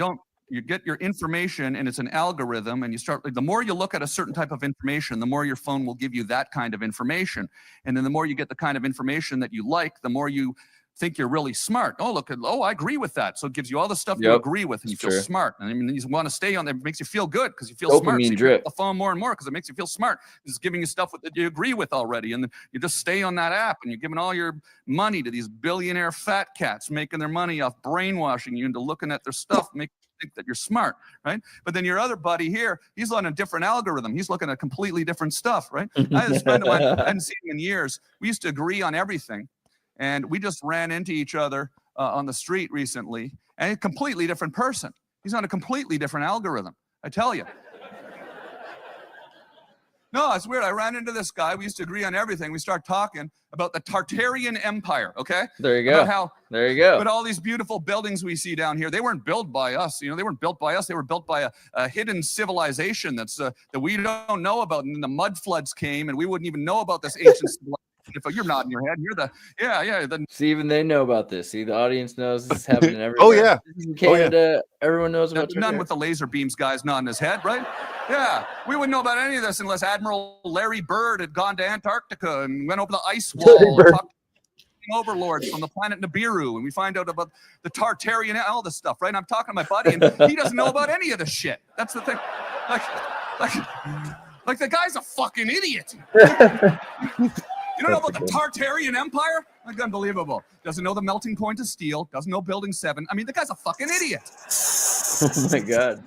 get your information and it's an algorithm, and the more you look at a certain type of information, the more your phone will give you that kind of information. And then the more you get the kind of information that you like, the more you think you're really smart. I agree with that. So it gives you all the stuff you agree with, and you feel smart. And I mean, you want to stay on there. It makes you feel good because you feel smart. So you pick up the phone more and more because it makes you feel smart. It's giving you stuff that you agree with already. And then you just stay on that app, and you're giving all your money to these billionaire fat cats making their money off brainwashing you into looking at their stuff, making you think that you're smart, right? But then your other buddy here, he's on a different algorithm. He's looking at completely different stuff, right? I had a friend of mine, I hadn't seen him in years. We used to agree on everything. And we just ran into each other on the street recently, and a completely different person. He's on a completely different algorithm, I tell you. No, it's weird. I ran into this guy. We used to agree on everything. We start talking about the Tartarian Empire, okay? There you go. There you go. But all these beautiful buildings we see down here, they weren't built by us. They weren't built by us. They were built by a hidden civilization that we don't know about. And the mud floods came, and we wouldn't even know about this ancient civilization. If you're nodding your head, you're See, even they know about this. See, the audience knows this is happening everywhere. Oh yeah, in Canada, everyone knows about it. None with the laser beams guys nodding his head, right? Yeah, we wouldn't know about any of this unless Admiral Larry Bird had gone to Antarctica and went over the ice wall and talked to overlords from the planet Nibiru, and we find out about the Tartarian, all this stuff, right? And I'm talking to my buddy, and he doesn't know about any of this shit. That's the thing. Like the guy's a fucking idiot. You don't know about the Tartarian Empire? Like, unbelievable. Doesn't know the melting point of steel. Doesn't know Building 7. I mean, the guy's a fucking idiot. Oh my god.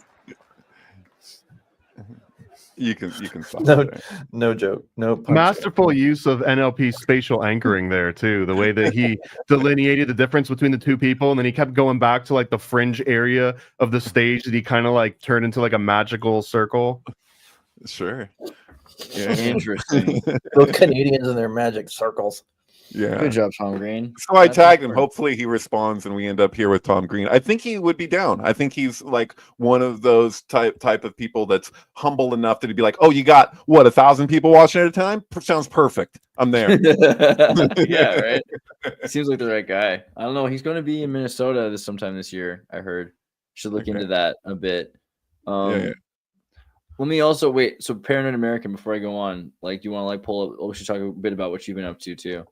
You can stop. No joke. No punch. Masterful use of NLP spatial anchoring there too. The way that he delineated the difference between the two people, and then he kept going back to like the fringe area of the stage that he kind of like turned into like a magical circle. Sure. Yeah, interesting. Those Canadians and their magic circles. Yeah. Good job, Tom Green. So I That's tagged him. important. Hopefully he responds and we end up here with Tom Green. I think he would be down. I think he's like one of those type of people that's humble enough that he'd be like, oh, you got what, 1,000 people watching at a time? Sounds perfect. I'm there. Yeah, right. Seems like the right guy. I don't know. He's going to be in Minnesota sometime this year. I heard. Should look into that a bit. Yeah. Let me also wait. So, Paranoid American. Before I go on, like, do you want to like pull up? We should talk a bit about what you've been up to too.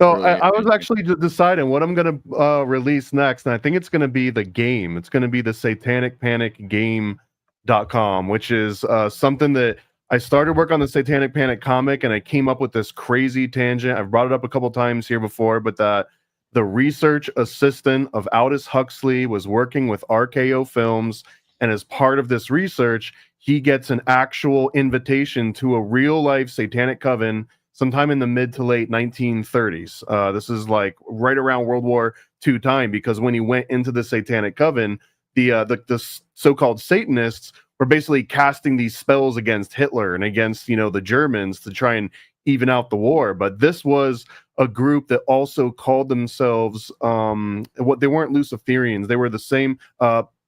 So Really I was actually deciding what I'm going to release next, and I think it's going to be the game. It's going to be the Satanic Panic Game.com, which is something that I started work on the Satanic Panic comic, and I came up with this crazy tangent. I've brought it up a couple times here before, but that the research assistant of Aldous Huxley was working with RKO Films, and as part of this research, he gets an actual invitation to a real-life satanic coven sometime in the mid to late 1930s. This is like right around World War II time, because when he went into the Satanic Coven, the so-called Satanists were basically casting these spells against Hitler and against, the Germans to try and even out the war. But this was a group that also called themselves what they weren't Luciferians. They were the same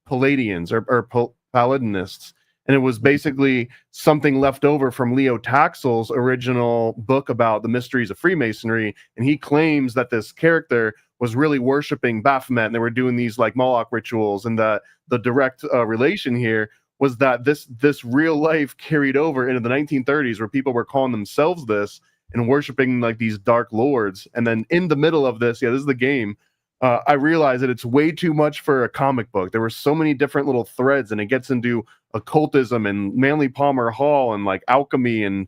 Palladians or Paladinists. And it was basically something left over from Leo Taxel's original book about the mysteries of Freemasonry. And he claims that this character was really worshiping Baphomet, and they were doing these like Moloch rituals. And the direct relation here was that this real life carried over into the 1930s, where people were calling themselves this and worshiping like these dark lords. And then in the middle of this, this is the game. I realized that it's way too much for a comic book. There were so many different little threads, and it gets into occultism and Manly Palmer Hall and like alchemy and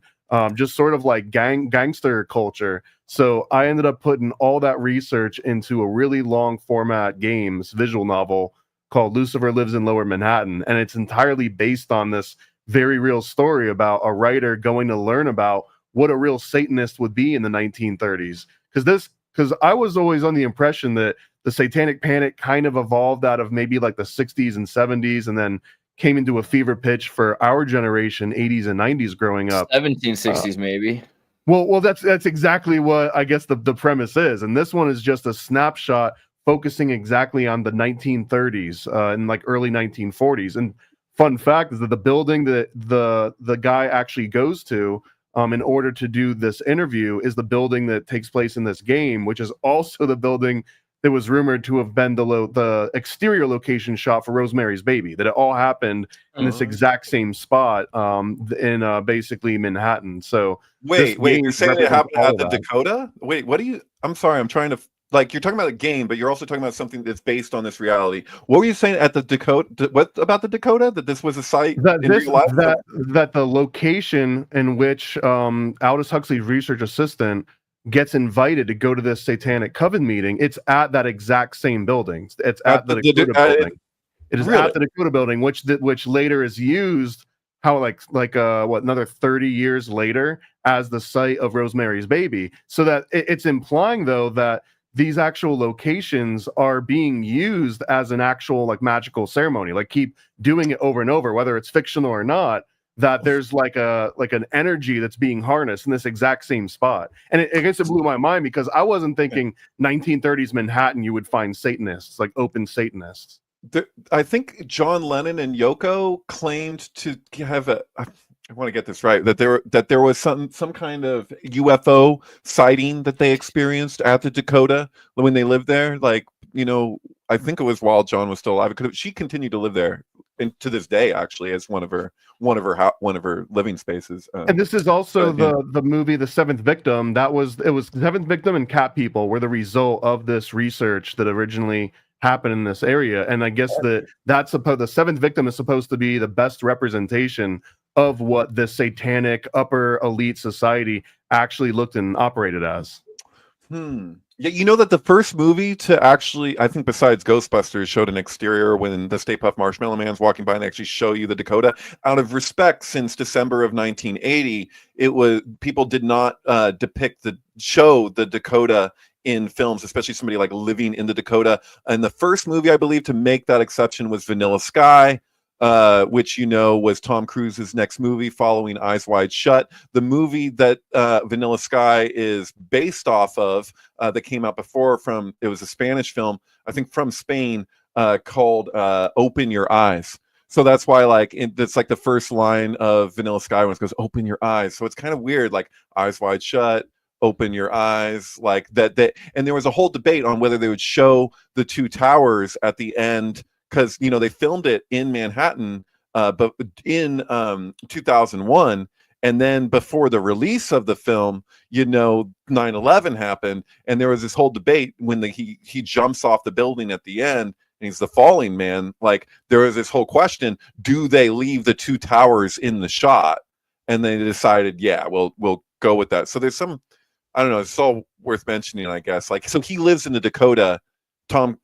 just sort of like gangster culture. So I ended up putting all that research into a really long format visual novel called Lucifer Lives in Lower Manhattan. And it's entirely based on this very real story about a writer going to learn about what a real Satanist would be in the 1930s. Because I was always on the impression that the Satanic Panic kind of evolved out of maybe like the 60s and 70s, and then came into a fever pitch for our generation, 80s and 90s growing up. 1760s, maybe. Well, that's exactly what I guess the premise is. And this one is just a snapshot focusing exactly on the 1930s and like early 1940s. And fun fact is that the building that the guy actually goes to in order to do this interview is the building that takes place in this game, which is also the building that was rumored to have been the exterior location shot for Rosemary's Baby. That it all happened in this exact same spot in basically Manhattan. So wait, you're saying it happened at the Dakota? Wait, what do you? I'm sorry, I'm trying to. Like, you're talking about a game, but you're also talking about something that's based on this reality. What were you saying at the Dakota? What about the Dakota? That this was a site in real life? That the location in which Aldous Huxley's research assistant gets invited to go to this Satanic Coven meeting, it's at that exact same building. It's at the Dakota building. It is at the Dakota building, which later is used another 30 years later as the site of Rosemary's Baby. So that it's implying though that these actual locations are being used as an actual like magical ceremony, like keep doing it over and over, whether it's fictional or not, that there's like an energy that's being harnessed in this exact same spot. And I guess it blew my mind, because I wasn't thinking 1930s Manhattan, you would find Satanists, like open Satanists. I think John Lennon and Yoko claimed to have I want to get this right, that there was some kind of UFO sighting that they experienced at the Dakota when they lived there. Like, I think it was while John was still alive. She continued to live there, and to this day, actually, as one of her living spaces. And this is also the movie The Seventh Victim. It was Seventh Victim and Cat People were the result of this research that originally happened in this area. And I guess that's supposed, the Seventh Victim is supposed to be the best representation of what the satanic upper elite society actually looked and operated as. Yeah, you know that the first movie to actually, I think besides Ghostbusters, showed an exterior when the Stay Puft Marshmallow Man's walking by and they actually show you the Dakota. Out of respect, since December of 1980, people did not show the Dakota in films, especially somebody like living in the Dakota. And the first movie, I believe, to make that exception was Vanilla Sky. which was Tom Cruise's next movie following Eyes Wide Shut. The movie that Vanilla Sky is based off of, that came out before, it was a Spanish film, I think, from Spain, called Open Your Eyes. So that's why, that's like the first line of Vanilla Sky when it goes, open your eyes. So it's kind of weird, like Eyes Wide Shut, open your eyes, like that. And there was a whole debate on whether they would show the two towers at the end, because they filmed it in Manhattan, but in 2001, and then before the release of the film, 9/11 happened, and there was this whole debate when he jumps off the building at the end, and he's the falling man. Like, there was this whole question: do they leave the two towers in the shot? And they decided, yeah, we'll go with that. So there's some, I don't know, it's all worth mentioning, I guess. Like, so he lives in the Dakota. Tom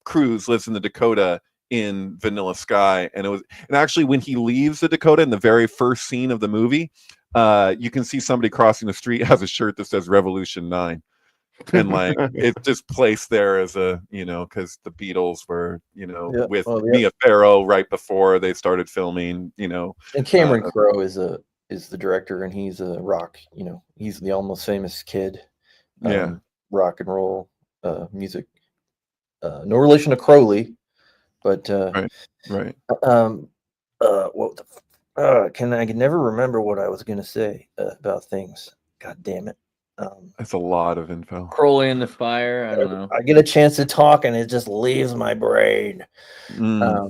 Cruise lives in the Dakota in Vanilla Sky, and actually when he leaves the Dakota in the very first scene of the movie, you can see somebody crossing the street has a shirt that says Revolution 9, and like it's just placed there as a because the Beatles were with Mia Farrow right before they started filming. And Cameron Crowe is the director, and he's a rock. He's the Almost Famous kid. Rock and roll music. No relation to Crowley, but right. I can never remember what I was going to say about things. God damn it. That's a lot of info. Crowley in the fire. I don't know. I get a chance to talk and it just leaves my brain. I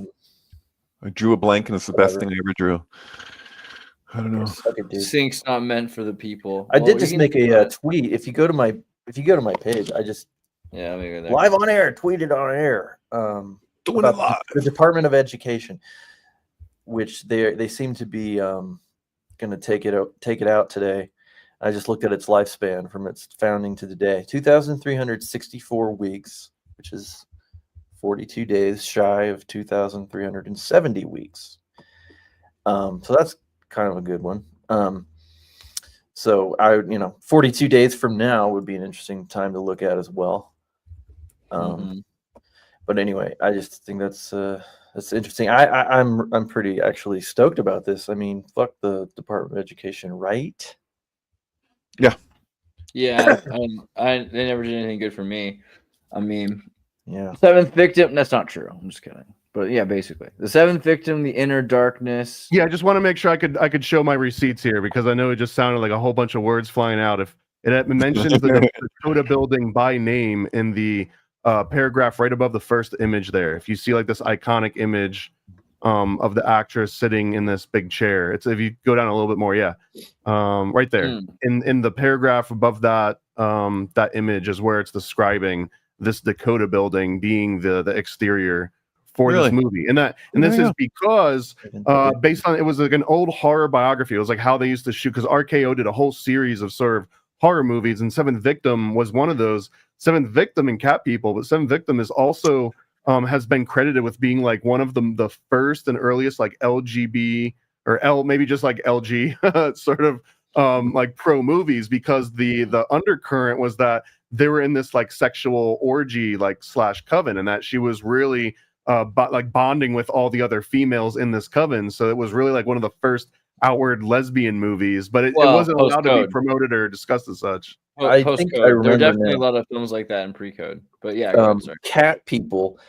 drew a blank, and it's the best thing I ever drew. I don't know. Sync's not meant for the people. I did just make a tweet. If you go to my page, I just maybe live on air, tweeted on air. Doing it live. The Department of Education, which they seem to be going to take it out today. I just looked at its lifespan from its founding to today: 2,364 weeks, which is 42 days shy of 2,370 weeks. So that's kind of a good one. So 42 days from now would be an interesting time to look at as well. But anyway, I just think that's interesting. I'm pretty actually stoked about this. I mean, fuck the Department of Education, right? Yeah. They never did anything good for me. I mean, yeah. Seventh victim. That's not true. I'm just kidding. But yeah, basically the seventh victim, the inner darkness. Yeah, I just want to make sure I could show my receipts here, because I know it just sounded like a whole bunch of words flying out. If it mentions the Dakota building by name in the paragraph right above the first image there. If you see like this iconic image of the actress sitting in this big chair, it's, if you go down a little bit more, right there in the paragraph above that, that image is where it's describing this Dakota building being the exterior for this movie. And this is because based on, it was like an old horror biography. It was like how they used to shoot, because RKO did a whole series of sort of horror movies, and Seventh Victim was one of those. Seventh Victim and Cat People, but Seventh Victim is also has been credited with being like one of the first and earliest like LGB or maybe just like LG sort of like pro movies, because the undercurrent was that they were in this like sexual orgy like / coven, and that she was really like bonding with all the other females in this coven. So it was really like one of the first outward lesbian movies, but it wasn't allowed to be promoted or discussed as such. I think I remember there were definitely now. a lot of films like that in pre-code. But yeah, go ahead, sorry. Cat People.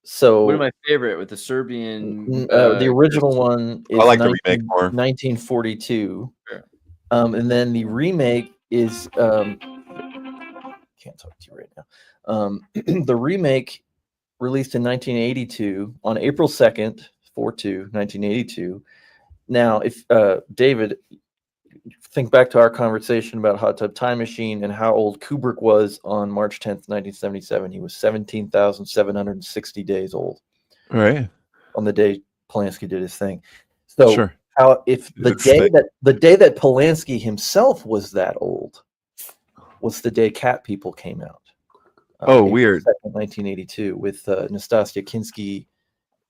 So one of my favorite with the Serbian. The original one is I like the remake more. 1942, and then the remake is can't talk to you right now. The remake released in 1982 on April 2nd, 1982. Now, if David, think back to our conversation about Hot Tub Time Machine and how old Kubrick was on March 10th, 1977. He was 17,760 days old. Right. On the day Polanski did his thing. So Sure. If the day that Polanski himself was that old was the day Cat People came out. Weird. 2nd, 1982 with Nastasia Kinski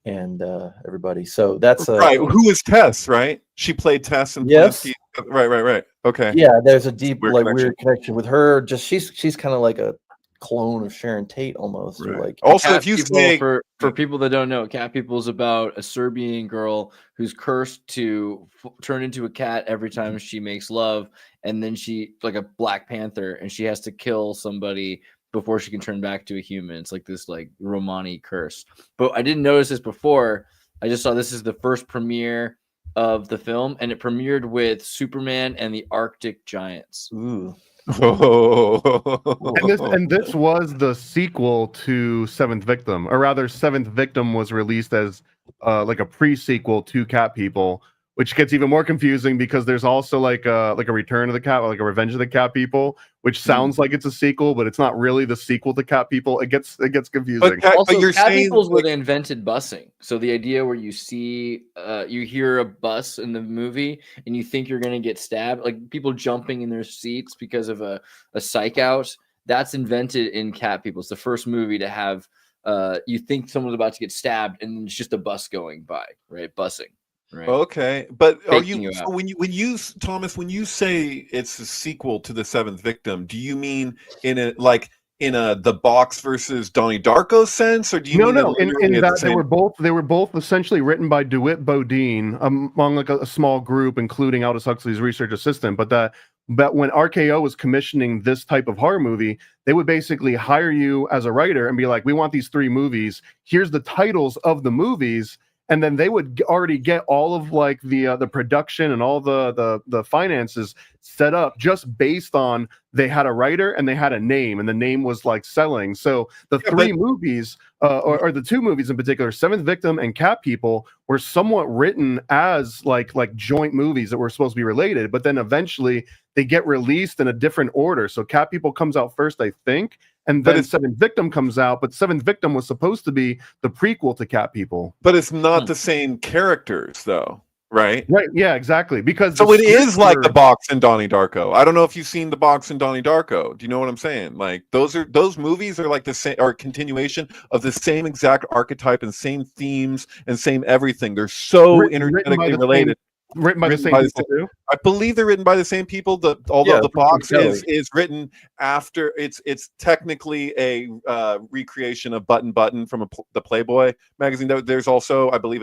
and everybody. So that's right. Who is Tess? Right, she played Tess and Polanski. Right. Okay. Yeah, there's a deep weird weird connection with her. Just she's kind of like a clone of Sharon Tate almost. Or Right. like Also, Cat if you People, say for people that don't know, Cat People is about a Serbian girl who's cursed to turn into a cat every time she makes love, and then she like a Black Panther, and she has to kill somebody before she can turn back to a human. It's like this like Romani curse. But I didn't notice this before. I just saw this is the first premiere of the film, and it premiered with Superman and the Arctic Giants. ooh. And this was the sequel to Seventh Victim, or rather, Seventh Victim was released as like a pre-sequel to Cat People, which gets even more confusing because there's also like a Return of the Cat, like a Revenge of the Cat People, which sounds like it's a sequel, but it's not really the sequel to Cat People. It gets confusing. Also, you're Cat saying, People's where they invented busing. So the idea where you see, you hear a bus in the movie and you think you're going to get stabbed, like people jumping in their seats because of a psych out. That's invented in Cat People. It's the first movie to have, you think someone's about to get stabbed and it's just a bus going by, right? Busing. Right. Okay, but are Faking you you so out. when you Thomas, when you say it's a sequel to the Seventh Victim, do you mean in a the Box versus Donnie Darko sense, or do you mean No. it literally In is the that same? they were both essentially written by DeWitt Bodine among like a small group, including Aldous Huxley's research assistant. But when RKO was commissioning this type of horror movie, they would basically hire you as a writer and be like, "We want these 3 movies. Here's the titles of the movies." And then they would already get all of like the production and all the finances set up just based on they had a writer and they had a name, and the name was like selling. So the 3 movies, or the 2 movies in particular, Seventh Victim and Cat People, were somewhat written as like joint movies that were supposed to be related, but then eventually they get released in a different order. So Cat People comes out first, I think, and then Seventh Victim comes out, but Seventh Victim was supposed to be the prequel to Cat People. But it's not the same characters, though, right? Right, yeah, exactly. Because so it is like the Box and Donnie Darko. I don't know if you've seen the Box and Donnie Darko. Do you know what I'm saying? Like those movies are like the same, or continuation of the same exact archetype and same themes and same everything. They're so energetically related. Written by the same people too? I believe they're written by the same people. Although the Box is written after, it's technically a recreation of Button Button from the Playboy magazine. There's also, I believe,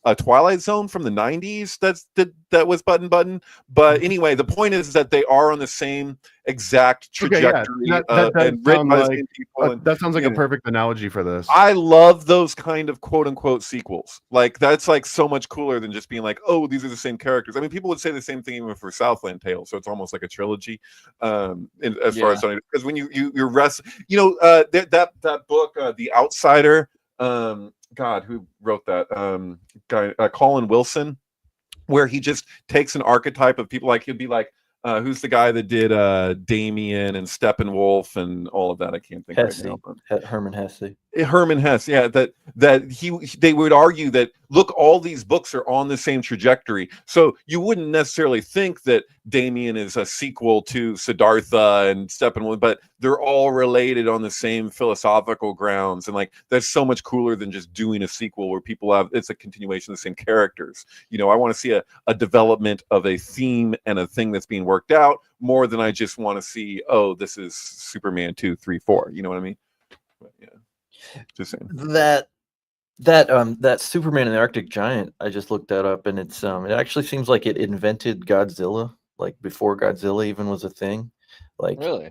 a Twilight Zone from the 90s that was Button Button. But anyway, the point is that they are on the same exact trajectory and written by the same people. That sounds like a perfect analogy for this. I love those kind of quote unquote sequels. Like that's like so much cooler than just being like, oh, these are the same characters. I mean, people would say the same thing even for Southland Tales, so it's almost like a trilogy. Far as because when you're that book, The Outsider. God, who wrote that? Guy, Colin Wilson, where he just takes an archetype of people. Like he'd be like, who's the guy that did Damien and Steppenwolf and all of that? I can't think Hesse. right now. Herman Hesse. Herman Hesse, yeah. They would argue that look, all these books are on the same trajectory, so you wouldn't necessarily think that Damien is a sequel to Siddhartha and Steppenwolf, but they're all related on the same philosophical grounds, and like that's so much cooler than just doing a sequel where people have it's a continuation of the same characters. You know, I want to see a development of a theme and a thing that's being worked out more than I just want to see, oh, this is Superman 2, 3, 4. You know what I mean? But, yeah. Just saying. That Superman and the Arctic Giant, I just looked that up, and it's it actually seems like it invented Godzilla, like before Godzilla even was a thing. Like really,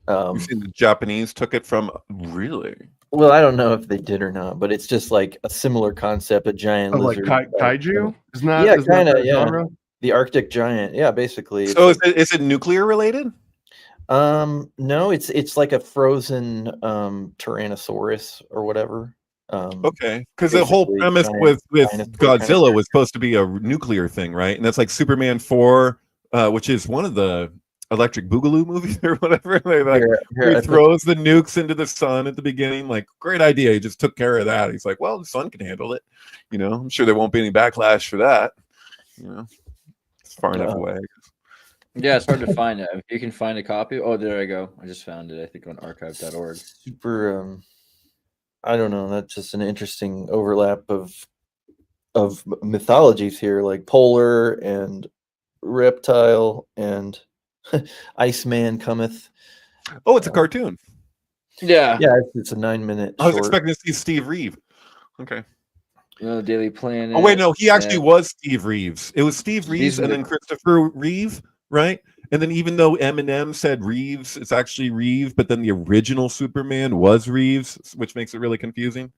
you've seen the Japanese took it from really. Well, I don't know if they did or not, but it's just like a similar concept, a giant lizard. Like kaiju? Isn't that? Yeah, kind of. Yeah, the Arctic Giant. Yeah, basically. So is it nuclear related? No, it's like a frozen Tyrannosaurus or whatever. Okay, because the whole premise with Godzilla was supposed to be a nuclear thing, right? And that's like Superman 4, which is one of the Electric Boogaloo movies or whatever. He throws the nukes into the sun at the beginning. Like, great idea. He just took care of that. He's like, well, the sun can handle it. You know, I'm sure there won't be any backlash for that. You know, it's far enough away. Yeah, it's hard to find it. If you can find a copy. Oh, there I go. I just found it. I think on archive.org. Super. I don't know. That's just an interesting overlap of mythologies here, like polar and reptile and Iceman cometh. Oh, it's a cartoon. Yeah. Yeah, it's a 9-minute. I was short. expecting to see Steve Reeve. Okay. No, Daily Planet. Oh wait, no, he actually yeah. was Steve Reeves. It was Steve Reeves and then Christopher Reeve, right? And then even though Eminem said Reeves, it's actually Reeve, but then the original Superman was Reeves, which makes it really confusing.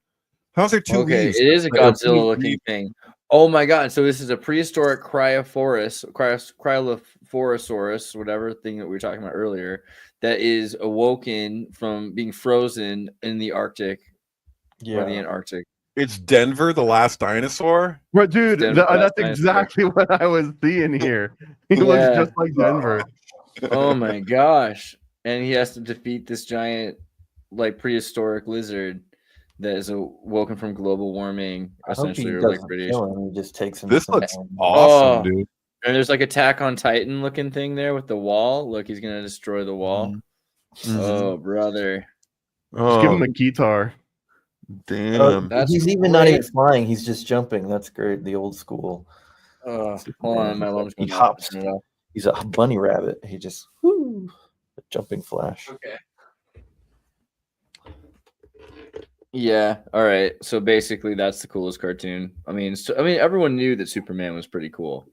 How's there two Okay, Reeves? it is a Like, Godzilla-looking thing. Oh my god! So this is a prehistoric cryolophosaurus, whatever thing that we were talking about earlier, that is awoken from being frozen in the Arctic or the Antarctic. It's Denver, the last dinosaur. But dude, Denver, that's exactly what I was seeing here. He looks Yeah. just like Denver. Oh my gosh! And he has to defeat this giant, like prehistoric lizard that is awoken from global warming, essentially, or like radiation. He just takes him. This looks awesome, dude. And there's like Attack on Titan looking thing there with the wall. Look, he's gonna destroy the wall. Mm-hmm. Oh, brother! Just give him a guitar. Damn. He's even not even flying. He's just jumping. That's great. The old school. Hold on, my alarm's He going hops. off. He's a bunny rabbit. He just a jumping flash. Okay. Yeah. All right. So basically, that's the coolest cartoon. I mean, everyone knew that Superman was pretty cool,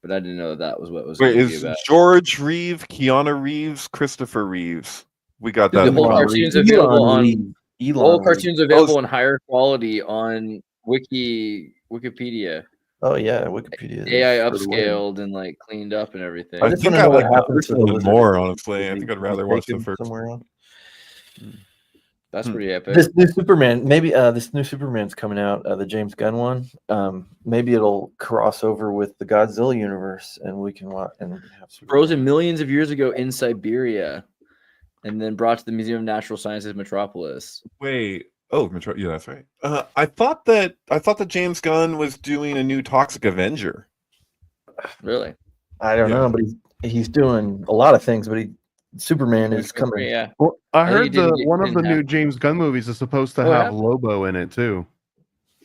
but I didn't know that was what was. Wait, gonna be is about. George Reeve, Keanu Reeves, Christopher Reeves? We got that. The whole cartoon's available on. The whole cartoon's available in higher quality on Wikipedia. Oh yeah, Wikipedia. AI upscaled and like cleaned up and everything. I think I like the first one more, honestly. I think I'd rather watch the first. That's pretty epic. This new Superman, maybe this new Superman's coming out, the James Gunn one. Maybe it'll cross over with the Godzilla universe, and we can watch and have frozen millions of years ago in Siberia, and then brought to the Museum of Natural Sciences Metropolis. Wait, yeah, that's right. I thought that James Gunn was doing a new Toxic Avenger. Really? I don't know, but he's doing a lot of things, but Superman is coming. Yeah. Well, I heard one of the new James Gunn movies is supposed to have Lobo in it too.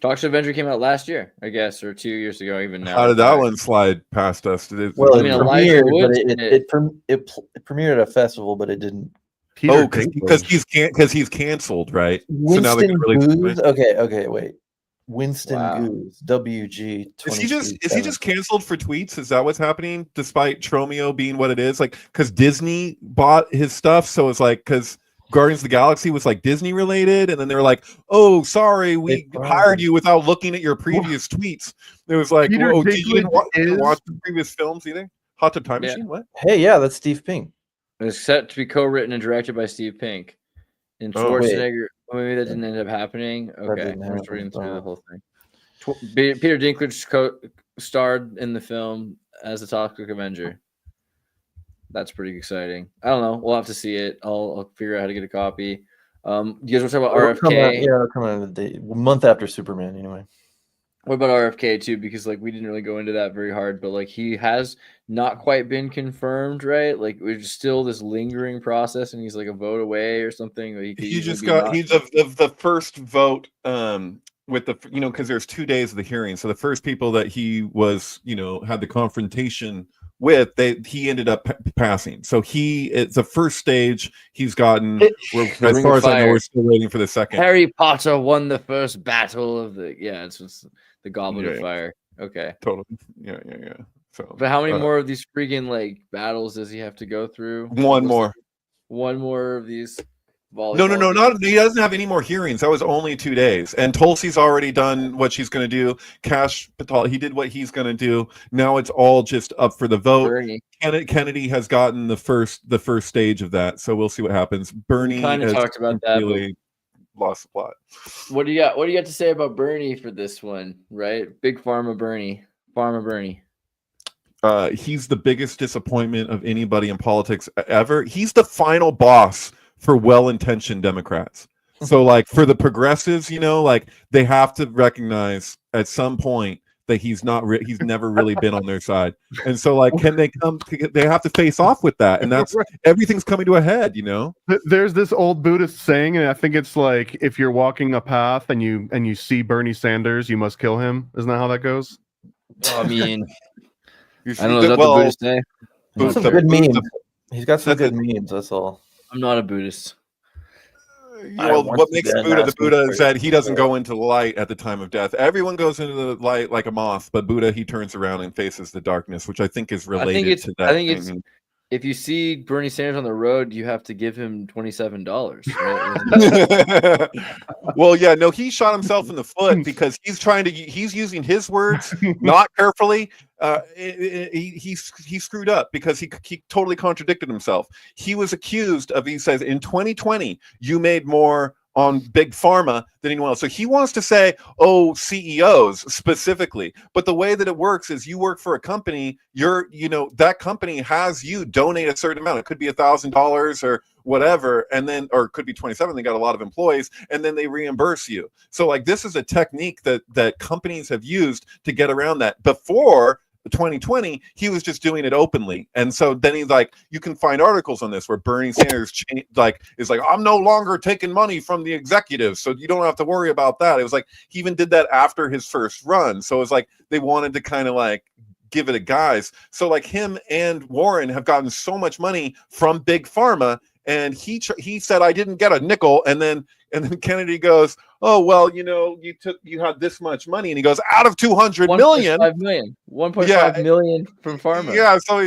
Toxic Avenger came out last year, I guess, or 2 years ago, even now. How did that one slide past us? Well, it premiered at a festival, but it didn't. Because he's canceled, right? Winston so now they can really Goose. Okay, wait. Winston Goose, WG. Is he just canceled for tweets? Is that what's happening? Despite Tromeo being what it is, like because Disney bought his stuff, so it's like because Guardians of the Galaxy was like Disney related, and then they were like, "Oh, sorry, we hired you without looking at your previous tweets." It was like, "Whoa, did you didn't watch the previous films either?" Hot Tub Time Machine. What? Hey, yeah, that's Steve Pink. It's set to be co-written and directed by Steve Pink. And Schwarzenegger. Maybe that didn't end up happening. Okay, I'm just reading through the whole thing. Peter Dinklage starred in the film as the Toxic Avenger. That's pretty exciting. I don't know. We'll have to see it. I'll figure out how to get a copy. You guys want to talk about RFK? It'll come out a month after Superman, anyway. What about RFK too? Because like we didn't really go into that very hard, but like he has not quite been confirmed, right? Like we're still this lingering process, and he's like a vote away or something. Like he's of the first vote with the because there's 2 days of the hearing. So the first people that he was had the confrontation with, he ended up passing. So it's the first stage he's gotten. As far as I know, we're still waiting for the second. Harry Potter won the first battle of it's just the Goblet of Fire. Okay, totally. Yeah. So, but how many more of these freaking like battles does he have to go through? One more of these. No, not he doesn't have any more hearings. That was only 2 days, and Tulsi's already done what she's going to do. Kash Patel, he did what he's going to do. Now it's all just up for the vote. Bernie. Kennedy has gotten the first stage of that, so we'll see what happens. Bernie kind of talked about that. Really lost the plot. What do you got? What do you got to say about Bernie for this one? Right, Big Pharma Bernie. He's the biggest disappointment of anybody in politics ever. He's the final boss for well-intentioned Democrats. So like for the progressives, like they have to recognize at some point that he's never really been on their side. And so like they have to face off with that, and that's everything's coming to a head, There's this old Buddhist saying, and I think it's like if you're walking a path and you see Bernie Sanders, you must kill him. Isn't that how that goes? I mean, I don't know, is that the Buddhist say? Some good memes. He's got some good memes, that's all. I'm not a Buddhist. Well, what makes Buddha the Buddha is that he doesn't go into the light at the time of death. Everyone goes into the light like a moth, but Buddha, he turns around and faces the darkness, which I think is related to that. I think it's if you see Bernie Sanders on the road, you have to give him $27. Right? Well, yeah, no, he shot himself in the foot because he's using his words not carefully. He screwed up because he totally contradicted himself. He was accused of, he says, in 2020, you made more on big pharma than anyone else. So he wants to say, oh, CEOs specifically. But the way that it works is you work for a company, that company has you donate a certain amount. It could be $1,000 or whatever, and then, or it could be 27. They got a lot of employees, and then they reimburse you. So like this is a technique that companies have used to get around that. Before 2020, he was just doing it openly. And so then he's like, you can find articles on this where Bernie Sanders is like, I'm no longer taking money from the executives, so you don't have to worry about that. It was like he even did that after his first run. So it's like they wanted to kind of like give it a guise. So like him and Warren have gotten so much money from big pharma, and he said, I didn't get a nickel. And then Kennedy goes, oh, well, you had this much money. And he goes, out of 200 million. 1.5 million from pharma. Yeah. So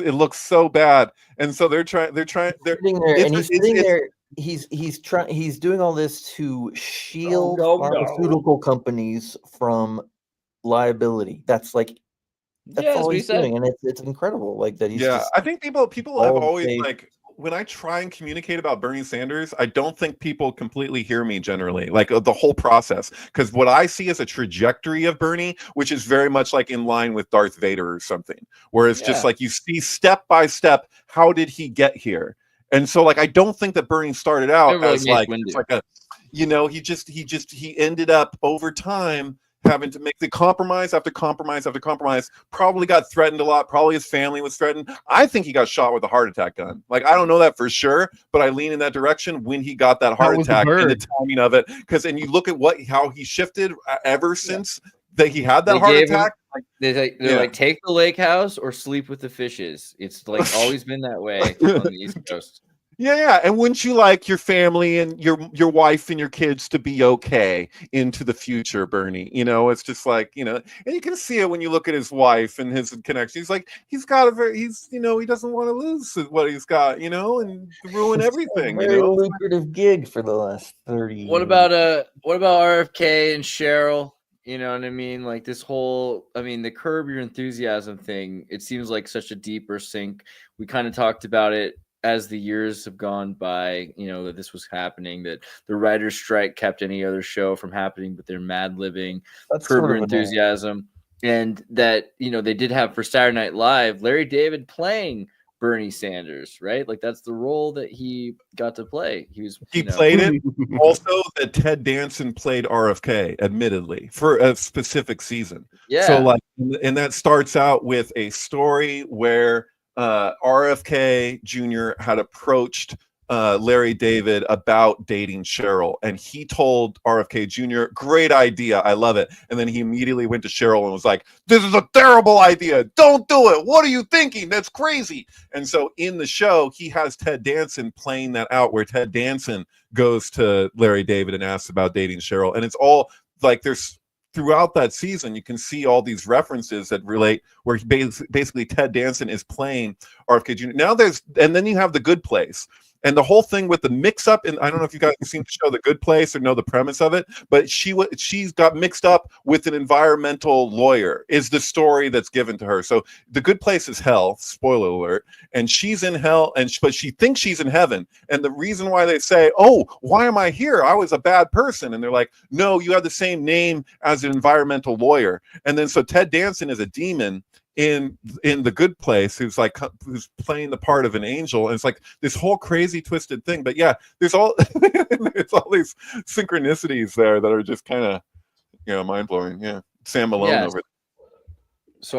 it looks so bad. And so they're sitting there. He's doing all this to shield pharmaceutical companies from liability. That's all he's doing, and it's incredible. Like that. I think people have always like, when I try and communicate about Bernie Sanders, I don't think people completely hear me generally, like the whole process. Because what I see is a trajectory of Bernie, which is very much like in line with Darth Vader or something, where it's just like you see step by step, how did he get here? And so like I don't think that Bernie started out as like it's like a, he ended up over time having to make the compromise after compromise after compromise, probably got threatened a lot. Probably his family was threatened. I think he got shot with a heart attack gun. Like, I don't know that for sure, but I lean in that direction when he got that heart attack and the timing of it. And you look at how he shifted ever since that he had that heart attack. They're like, take the lake house or sleep with the fishes. It's like always been that way on the East Coast. Yeah, and wouldn't you like your family and your wife and your kids to be okay into the future, Bernie? It's just like, and you can see it when you look at his wife and his connection. He's like, he doesn't want to lose what he's got, and ruin everything. Very lucrative gig for the last 30 years. What about RFK and Cheryl? You know what I mean? Like this whole, the Curb Your Enthusiasm thing, it seems like such a deeper sync. We kind of talked about it as the years have gone by, that this was happening, that the writer's strike kept any other show from happening, but they're mad-libbing, Curb Your Enthusiasm. And that, they did have for Saturday Night Live, Larry David playing Bernie Sanders, right? Like that's the role that he got to play. He played it. Also, that Ted Danson played RFK, admittedly, for a specific season. Yeah. So and that starts out with a story where RFK Jr. had approached Larry David about dating Cheryl, and he told RFK Jr., great idea, I love it. And then he immediately went to Cheryl and was like, this is a terrible idea, don't do it, what are you thinking, that's crazy. And so in the show he has Ted Danson playing that out, where Ted Danson goes to Larry David and asks about dating Cheryl. And it's all like, there's throughout that season, you can see all these references that relate, where basically Ted Danson is playing RFK Jr. Now and then you have The Good Place. And the whole thing with the mix-up, and I don't know if you guys have seen the show The Good Place or know the premise of it, but she's got mixed up with an environmental lawyer, is the story that's given to her. So The Good Place is hell, spoiler alert, and she's in hell, but she thinks she's in heaven. And the reason why they say, oh, why am I here? I was a bad person. And they're like, no, you have the same name as an environmental lawyer. And then so Ted Danson is a demon in The Good Place, who's playing the part of an angel, and it's like this whole crazy twisted thing. But yeah, there's all it's all these synchronicities there that are just kind of mind-blowing. Yeah, Sam Malone over there. So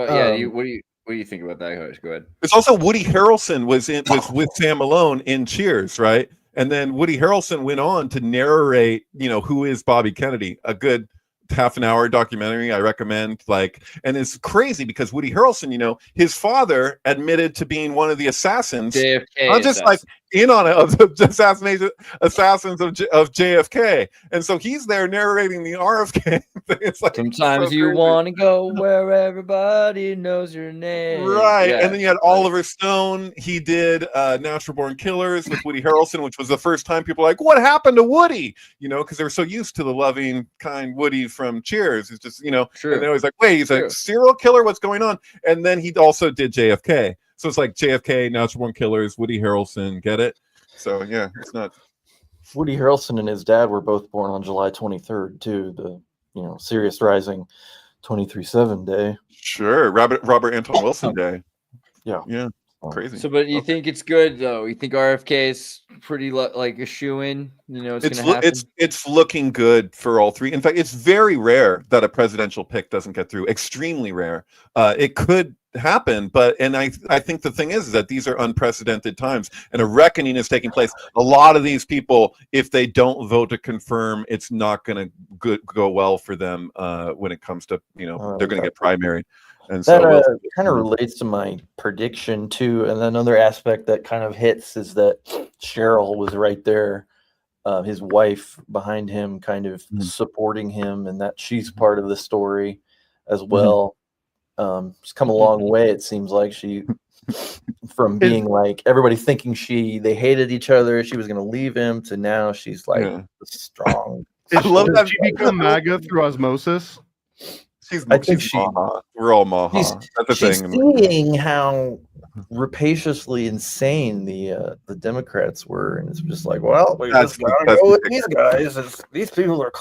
what do you think about that? Go ahead. It's also Woody Harrelson was with Sam Malone in Cheers, right? And then Woody Harrelson went on to narrate, Who is Bobby Kennedy, a good half-an-hour documentary I recommend. And it's crazy because Woody Harrelson, his father admitted to being one of the assassons. JFK I'm just assassin. in on it, of the assassins of JFK, and so he's there narrating the RFK thing. It's like sometimes you want to go where everybody knows your name, right? Yeah. And then you had Oliver Stone. He did Natural Born Killers with Woody Harrelson, which was the first time people were like, what happened to Woody? You know, because they were so used to the loving, kind Woody from Cheers. It's just, you know, and they're always like, wait, he's a serial killer? What's going on? And then he also did JFK. So it's like JFK, Natural Born Killers, Woody Harrelson. Get it? So yeah, it's not. Woody Harrelson and his dad were both born on July 23rd, too. The Sirius Rising 23/7 day. Sure, Robert Anton Wilson day. Yeah. Crazy. So, but you think it's good though? You think RFK is pretty like a shoe-in? You know, it's gonna happen. It's looking good for all three. In fact, it's very rare that a presidential pick doesn't get through. Extremely rare. It could happen, but I think the thing is that these are unprecedented times, and a reckoning is taking place. A lot of these people, if they don't vote to confirm, it's not going to go well for them when it comes to they're going to get primaried. And that so kind of relates to my prediction too. And another aspect that kind of hits is that Cheryl was right there, his wife behind him, kind of supporting him, and that she's part of the story as well. She's come a long way, it seems like. She from being like everybody thinking they hated each other, she was going to leave him, to now she's like strong. I love that she become MAGA through osmosis. I think we're all Maha. That's the she's thing. seeing how rapaciously insane the Democrats were, and it's just like, well, we just gotta go with these guys. These people are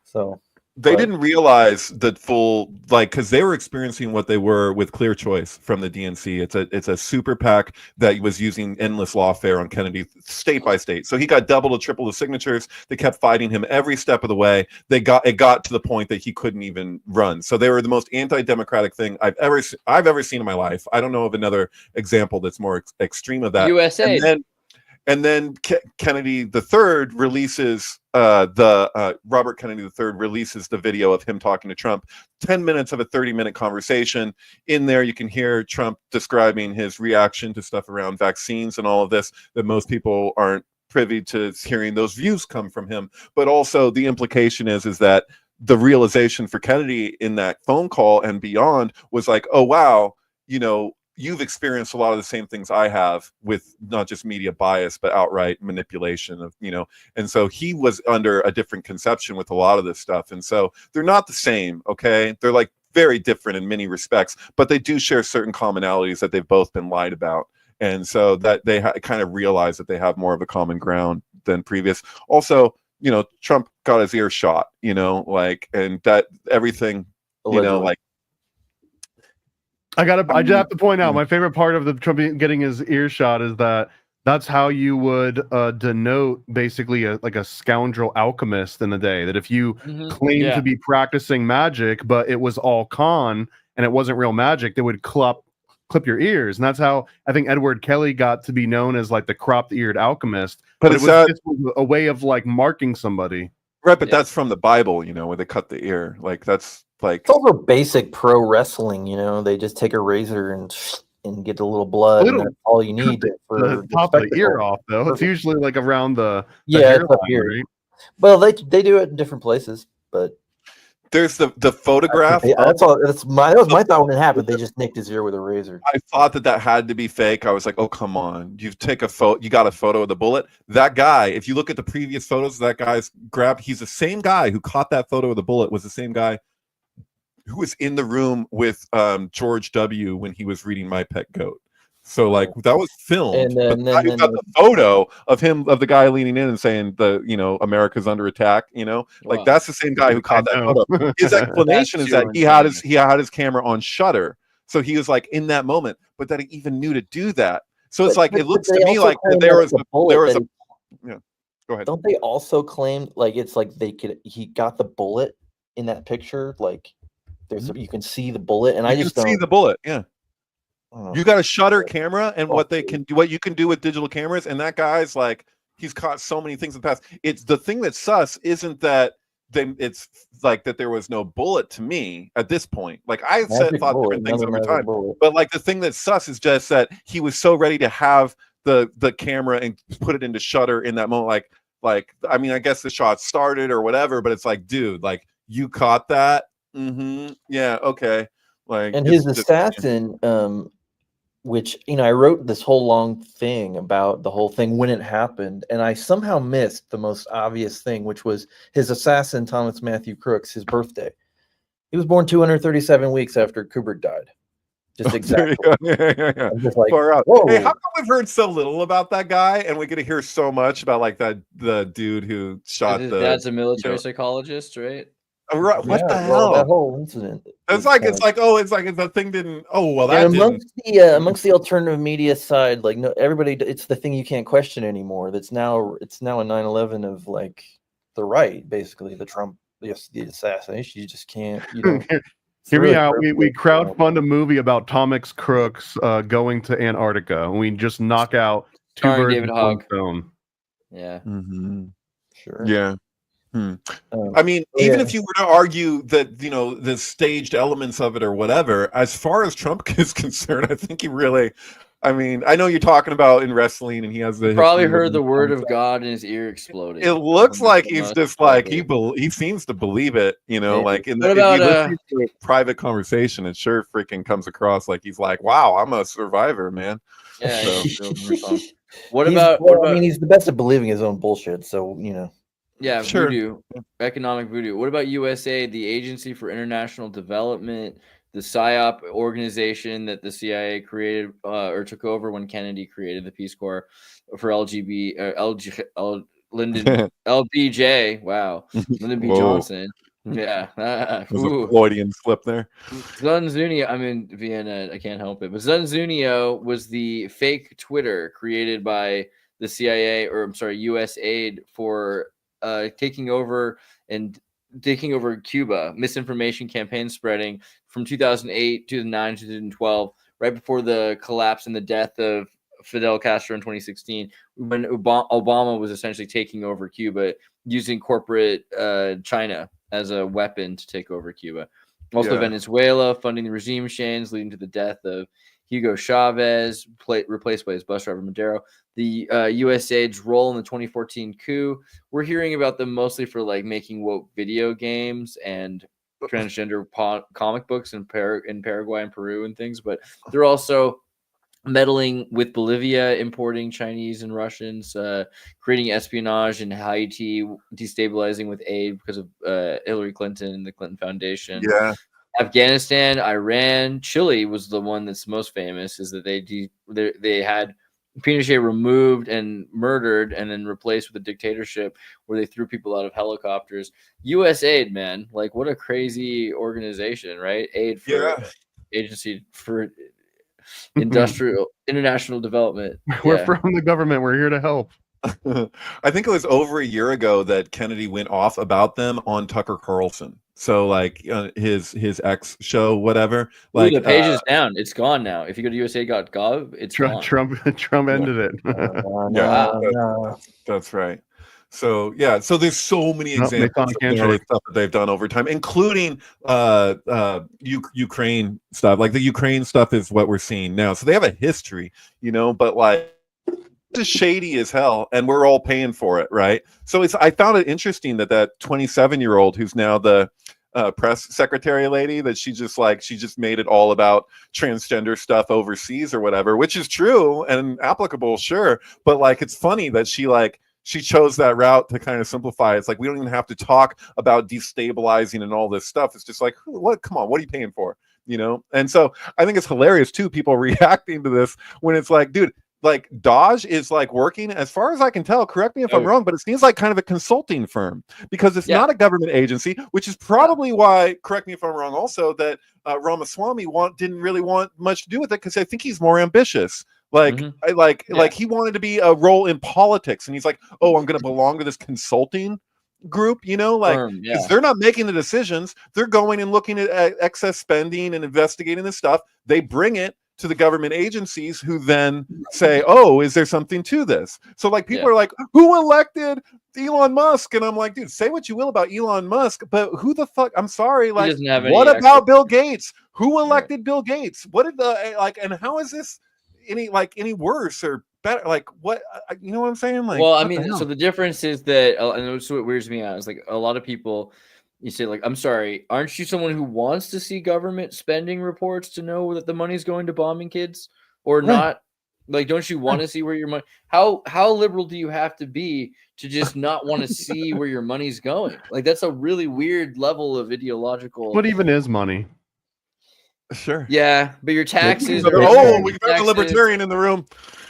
so. They didn't realize that full, because they were experiencing what they were with Clear Choice from the DNC. It's a super PAC that was using endless lawfare on Kennedy state by state. So he got double to triple the signatures. They kept fighting him every step of the way. It got to the point that he couldn't even run. So they were the most anti-democratic thing I've ever seen in my life. I don't know of another example that's more extreme of that. USA. And then Kennedy III releases Robert Kennedy III releases the video of him talking to Trump. 10 minutes of a 30-minute conversation. In there, you can hear Trump describing his reaction to stuff around vaccines and all of this that most people aren't privy to hearing those views come from him. But also the implication is that the realization for Kennedy in that phone call and beyond was like, oh, wow, you've experienced a lot of the same things I have with not just media bias, but outright manipulation of, and so he was under a different conception with a lot of this stuff. And so they're not the same. Okay. They're like very different in many respects, but they do share certain commonalities that they've both been lied about. And so that they kind of realize that they have more of a common ground than previous. Also, Trump got his ear shot, and that everything, I just have to point out, my favorite part of the Trump getting his ear shot is that's how you would denote basically a scoundrel alchemist in the day. That if you claim to be practicing magic, but it was all con and it wasn't real magic, they would clip your ears. And that's how I think Edward Kelly got to be known as like the cropped-eared alchemist. But it was a way of like marking somebody. Right, but that's from the Bible, where they cut the ear. That's like it's also basic pro wrestling. They just take a razor and get a little blood, and that's all you need for the top of the ear off. Though it's usually like around the hairline, right? Well, they do it in different places, but there's the photograph. That was my thought when it happened. They just nicked his ear with a razor. I thought that had to be fake. I was like, oh, come on. You got a photo of the bullet. That guy, if you look at the previous photos that guy's grabbed, he's the same guy who caught that photo of the bullet, was the same guy who was in the room with George W. when he was reading My Pet Goat. So that was filmed. And then got the photo of the guy leaning in and saying America's under attack. That's the same guy who caught that photo. His explanation is that he had his camera on shutter, so he was like in that moment, but that he even knew to do that. So it's it looks to me like there was a yeah. Go ahead. Don't they also claim it's like he got the bullet in that picture? You can see the bullet, and I just don't see the bullet. Yeah. You got a shutter camera, and what you can do with digital cameras, and that guy's he's caught so many things in the past. It's the thing that's sus isn't that it's that there was no bullet to me at this point. I thought different things over time, but the thing that's sus is just that he was so ready to have the camera and put it into shutter in that moment. Like I mean, I guess the shot started or whatever, but it's like, dude, like you caught that. Yeah, okay. Like, and his assassin, which, you know, I wrote this whole long thing about the whole thing when it happened, and I somehow missed the most obvious thing, which was his assassin, Thomas Matthew Crooks, his birthday. He was born 237 weeks after Kubrick died. Just exactly. Yeah. I'm just like, Far out. whoa. Hey, how come we've heard so little about that guy, and we get to hear so much about like the dude who shot His the? dad's a military psychologist, right? What the Well, hell? that whole incident. It's like the thing didn't. Oh well, Yeah, that didn't. amongst the alternative media side, like, no, everybody, it's the thing you can't question anymore. It's now a 9/11 of like the right, basically the Trump, the assassination. You just can't. You know, Hear me out. We crowdfund a movie about Thomas Crooks going to Antarctica, and we just knock out two Starring birds David with one Hogg. stone. Yeah. Sure. Yeah. I mean, even if you were to argue that, you know, the staged elements of it or whatever, as far as Trump is concerned, I think he really, I mean, I know you're talking about in wrestling and he has the Probably heard the word of God and his ear exploded. It looks like he's just like he seems to believe it, you know, like if you listen to a private conversation, it sure freaking comes across like he's like, wow, I'm a survivor, man. Yeah. So. What I about? mean, he's the best at believing his own bullshit. So, you know. Yeah, Sure. voodoo, economic voodoo. What about USAID, the Agency for International Development, the PSYOP organization that the CIA created or took over when Kennedy created the Peace Corps for Lyndon LBJ. Wow, Lyndon B. Johnson. Yeah, There's a Freudian slip there. Zunzunio, I'm in Vienna. I can't help it. But Zunzunio was the fake Twitter created by the CIA, or I'm sorry, USAID for taking over Cuba, misinformation campaign spreading from 2008, 2009, 2012, right before the collapse and the death of Fidel Castro in 2016, when Obama was essentially taking over Cuba using corporate China as a weapon to take over Cuba. Also, Venezuela funding the regime change, leading to the death of Hugo Chavez, replaced by his bus driver Madero. The USAID's role in the 2014 coup. We're hearing about them mostly for like making woke video games and transgender comic books in Paraguay and Peru and things, but they're also meddling with Bolivia, importing Chinese and Russians, creating espionage in Haiti, destabilizing with aid because of Hillary Clinton and the Clinton Foundation. Yeah. Afghanistan, Iran, Chile was the one that's most famous, is that they had Pinochet removed and murdered and then replaced with a dictatorship where they threw people out of helicopters. USAID, man, like what a crazy organization, right? Aid for Agency for International Development. We're from the government. We're here to help. I think it was over a year ago that Kennedy went off about them on Tucker Carlson. So like his ex show, whatever. Like the page is down. It's gone now. If you go to USA.gov, it's gone. Trump ended it. That's right. So yeah, so there's so many examples of early stuff that they've done over time, including Ukraine stuff. Like the Ukraine stuff is what we're seeing now. So they have a history, you know, but like it's shady as hell, and we're all paying for it, right? So I found it interesting that 27-year-old who's now the press secretary lady, that she just made it all about transgender stuff overseas or whatever, which is true and applicable, sure, but like it's funny that she chose that route to kind of simplify. It's like we don't even have to talk about destabilizing and all this stuff. It's just like, what? Come on, what are you paying for? You know? And so I think it's hilarious too, people reacting to this when it's like, dude, like Dodge is like working, as far as I can tell, correct me if I'm wrong, but it seems like kind of a consulting firm because it's not a government agency, which is probably why, correct me if I'm wrong also, that Ramaswamy didn't really want much to do with it, because I think he's more ambitious. Like, like he wanted to be a role in politics, and he's like, oh, I'm going to belong to this consulting group, you know, like, because they're not making the decisions. They're going and looking at excess spending and investigating this stuff. They bring it to the government agencies, who then say, oh, is there something to this? So like people are like, who elected Elon Musk? And I'm like, dude, say what you will about Elon Musk, but who the fuck, I'm sorry, like, what about Bill Gates? Who elected Bill Gates? What did and how is this any worse or better. Like what? You know what I'm saying? Like, well, I what the mean, hell? so the difference is that, and that's what weirds me out is like a lot of people, you say like, I'm sorry, aren't you someone who wants to see government spending reports to know that the money's going to bombing kids or Right. not? Like, don't you want to see where your money? How liberal do you have to be to just not want to see where your money's going? Like, that's a really weird level of ideological. What even is money? Sure. Yeah, but your taxes. So are oh, we got the taxes. libertarian in the room.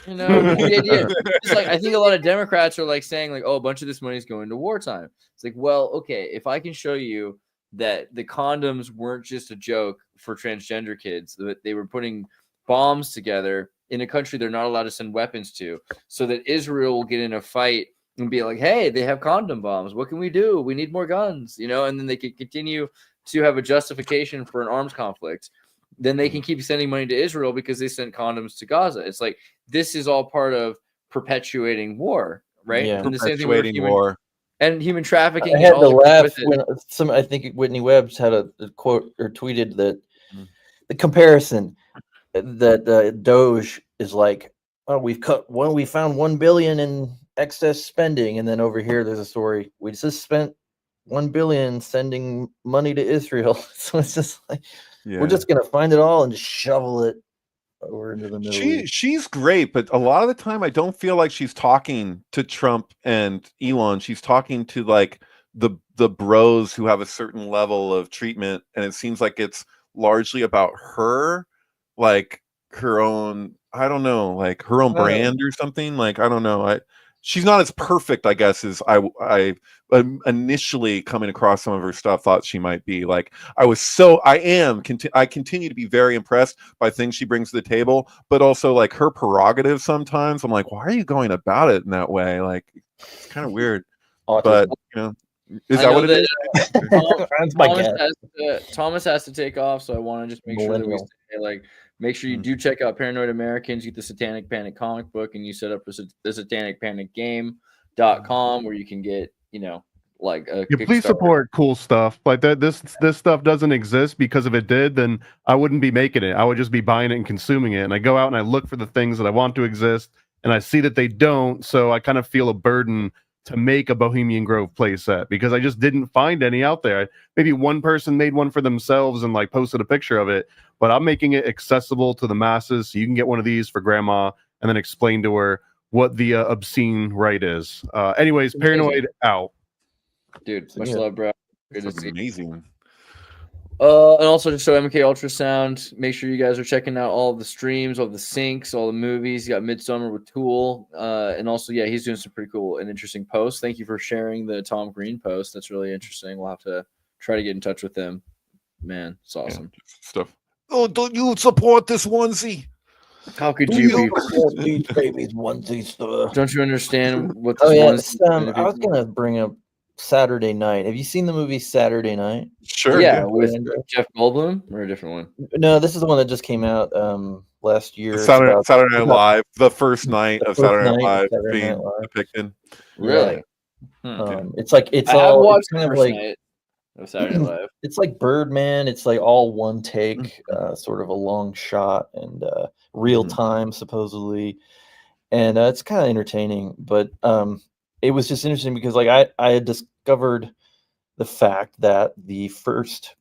You know, the idea. Just like I think a lot of Democrats are like saying like, oh, a bunch of this money is going to wartime. It's like, well, okay, if I can show you that the condoms weren't just a joke for transgender kids, that they were putting bombs together in a country they're not allowed to send weapons to, so that Israel will get in a fight and be like, hey, they have condom bombs. What can we do? We need more guns, you know, and then they can continue to have a justification for an arms conflict. Then they can keep sending money to Israel because they sent condoms to Gaza. It's like this is all part of perpetuating war, right? Yeah. And the same thing with Perpetuating war. and human trafficking. I had and to all laugh with it. when I think Whitney Webb's had a quote or tweeted that the comparison that Doge is like, oh, we found 1 billion in excess spending, and then over here there's a story we just spent 1 billion sending money to Israel. So it's just like we're just gonna find it all and just shovel it over into the Middle East. She's great, but a lot of the time I don't feel like she's talking to Trump and Elon. She's talking to like the bros who have a certain level of treatment, and it seems like it's largely about her, like her own, I don't know, like her own brand or something. Like I don't know. She's not as perfect, I guess, as I initially coming across some of her stuff thought she might be. Like I continue to be very impressed by things she brings to the table, but also like her prerogative sometimes. I'm like, why are you going about it in that way? Like it's kind of weird. But you know, is that what it is? That's my guess. Thomas has to take off, so I want to just make sure that we say, like, make sure you do check out Paranoid Americans, get the Satanic Panic comic book, and you set up the Satanic Panic game.com where you can get, you know, like a please support cool stuff like that. This stuff doesn't exist because if it did, then I wouldn't be making it. I would just be buying it and consuming it. And I go out and I look for the things that I want to exist, and I see that they don't. So I kind of feel a burden to make a Bohemian Grove playset because I just didn't find any out there. Maybe one person made one for themselves and like posted a picture of it, but I'm making it accessible to the masses so you can get one of these for grandma and then explain to her what the obscene right is. Anyways, Paranoid out. Dude, much love, bro. Good to see. Amazing. And also just show MK Ultrasound. Make sure you guys are checking out all the streams, all the syncs, all the movies. You got Midsummer with Tool. And also, yeah, he's doing some pretty cool and interesting posts. Thank you for sharing the Tom Green post. That's really interesting. We'll have to try to get in touch with him. Man, it's awesome. Yeah, stuff. Oh, don't you support this onesie? How could you be? These babies onesies. Don't you understand what this onesie? I was gonna bring up Saturday Night. Have you seen the movie Saturday Night? Sure. Yeah, with Jeff Goldblum or a different one? No, this is the one that just came out last year. Saturday Night Live, the first night of Saturday Night Live being depicted. Really? It's like it's all watched kind of like night of Saturday Night Live. It's like Birdman. It's like all one take, sort of a long shot and real time supposedly, and it's kind of entertaining. But it was just interesting because like I had discovered the fact that the first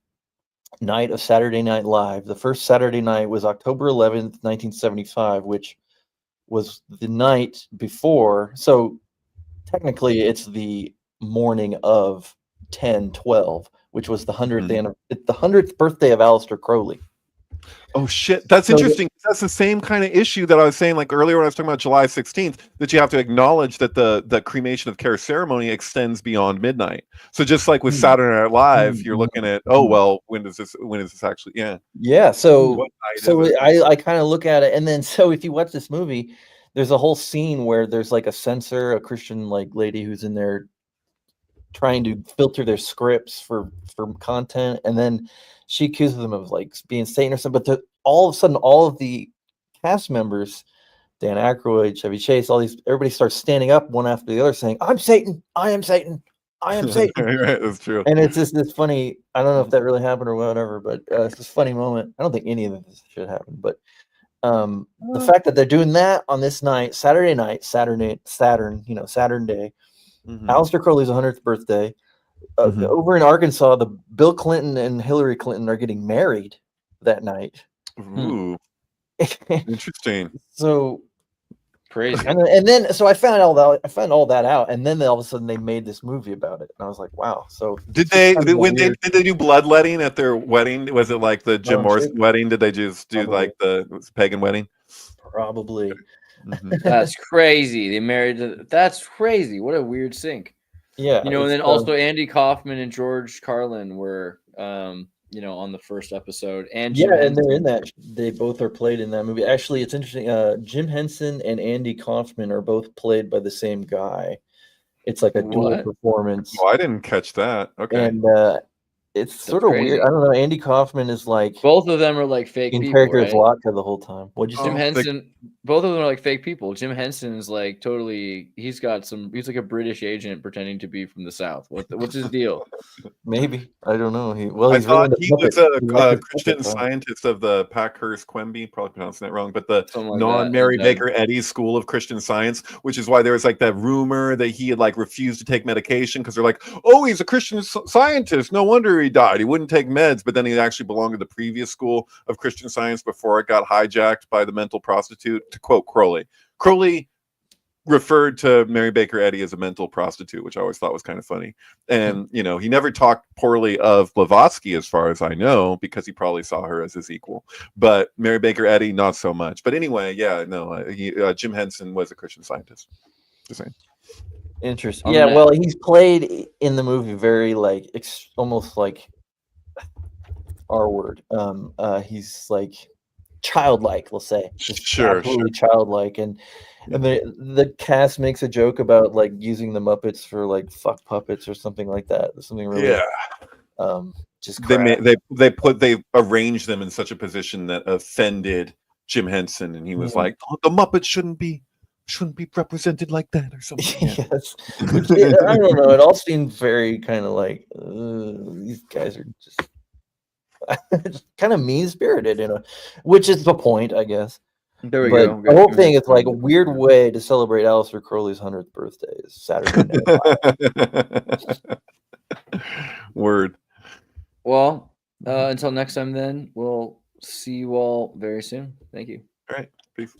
night of Saturday Night Live, the first Saturday night was October 11th, 1975, which was the night before. So technically it's the morning of 10/12, which was the 100th birthday of Aleister Crowley. Oh shit, that's interesting. That's the same kind of issue that I was saying like earlier when I was talking about July 16th, that you have to acknowledge that the cremation of care ceremony extends beyond midnight. So just like with Saturday Night Live, you're looking at, oh well, when is this actually? Yeah. So I kind of look at it, and then so if you watch this movie, there's a whole scene where there's like a censor, a Christian like lady who's in there trying to filter their scripts for content, and then she accuses them of like being Satan or something. But all of a sudden, all of the cast members, Dan Aykroyd, Chevy Chase, everybody starts standing up one after the other, saying, "I'm Satan! I am Satan! I am Satan!" Right, that's true. And it's just this funny. I don't know if that really happened or whatever, but it's this funny moment. I don't think any of this should happen, but The fact that they're doing that on this night, Saturn, Saturn Day. Aleister Crowley's 100th birthday. Over in Arkansas, the Bill Clinton and Hillary Clinton are getting married that night. Ooh, interesting. So crazy. And then so I found all that out, and then all of a sudden they made this movie about it, and I was like, wow. So did they did they do bloodletting at their wedding? Was it like the Jim Morrison wedding? Did they just do like the pagan wedding? Probably. That's crazy. They married. That's crazy. What a weird sync. Yeah. And then also Andy Kaufman and George Carlin were on the first episode. And Jim Henson. And they're in that. They both are played in that movie. Actually, it's interesting. Jim Henson and Andy Kaufman are both played by the same guy. It's like a dual performance. Oh, I didn't catch that. Okay. And it's sort of weird. I don't know. Andy Kaufman is like both of them are like fake in people, character as right? Latka the whole time. What'd you say? Jim Henson. Both of them are like fake people. Jim Henson is like totally. He's like a British agent pretending to be from the South. What's his deal? Maybe I don't know. I thought he was a Christian Scientist of the Packhurst Quimby, probably pronouncing that wrong, but the non-Mary Baker Eddy School of Christian Science, which is why there was like that rumor that he had like refused to take medication because they're like, oh, he's a Christian Scientist. No wonder he died. He wouldn't take meds, but then he actually belonged to the previous school of Christian Science before it got hijacked by the mental prostitute. To quote Crowley referred to Mary Baker Eddy as a mental prostitute, which I always thought was kind of funny. And he never talked poorly of Blavatsky, as far as I know, because he probably saw her as his equal. But Mary Baker Eddy, not so much. But anyway, Jim Henson was a Christian Scientist. Just saying. Interesting. Yeah, well, he's played in the movie very like almost like R word. He's like childlike, we'll say. Sure. Childlike, and the cast makes a joke about like using the Muppets for like fuck puppets or something like that. Something really just crap. They arranged them in such a position that offended Jim Henson, and he was like, the Muppets shouldn't be represented like that or something. Yes. I don't know. It all seemed very kind of like these guys are just kind of mean-spirited, which is the point, I guess. There we go. The whole thing is like a weird way to celebrate Aleister Crowley's 100th birthday is Saturday night. Word. Well, until next time then, we'll see you all very soon. Thank you. All right. Peace.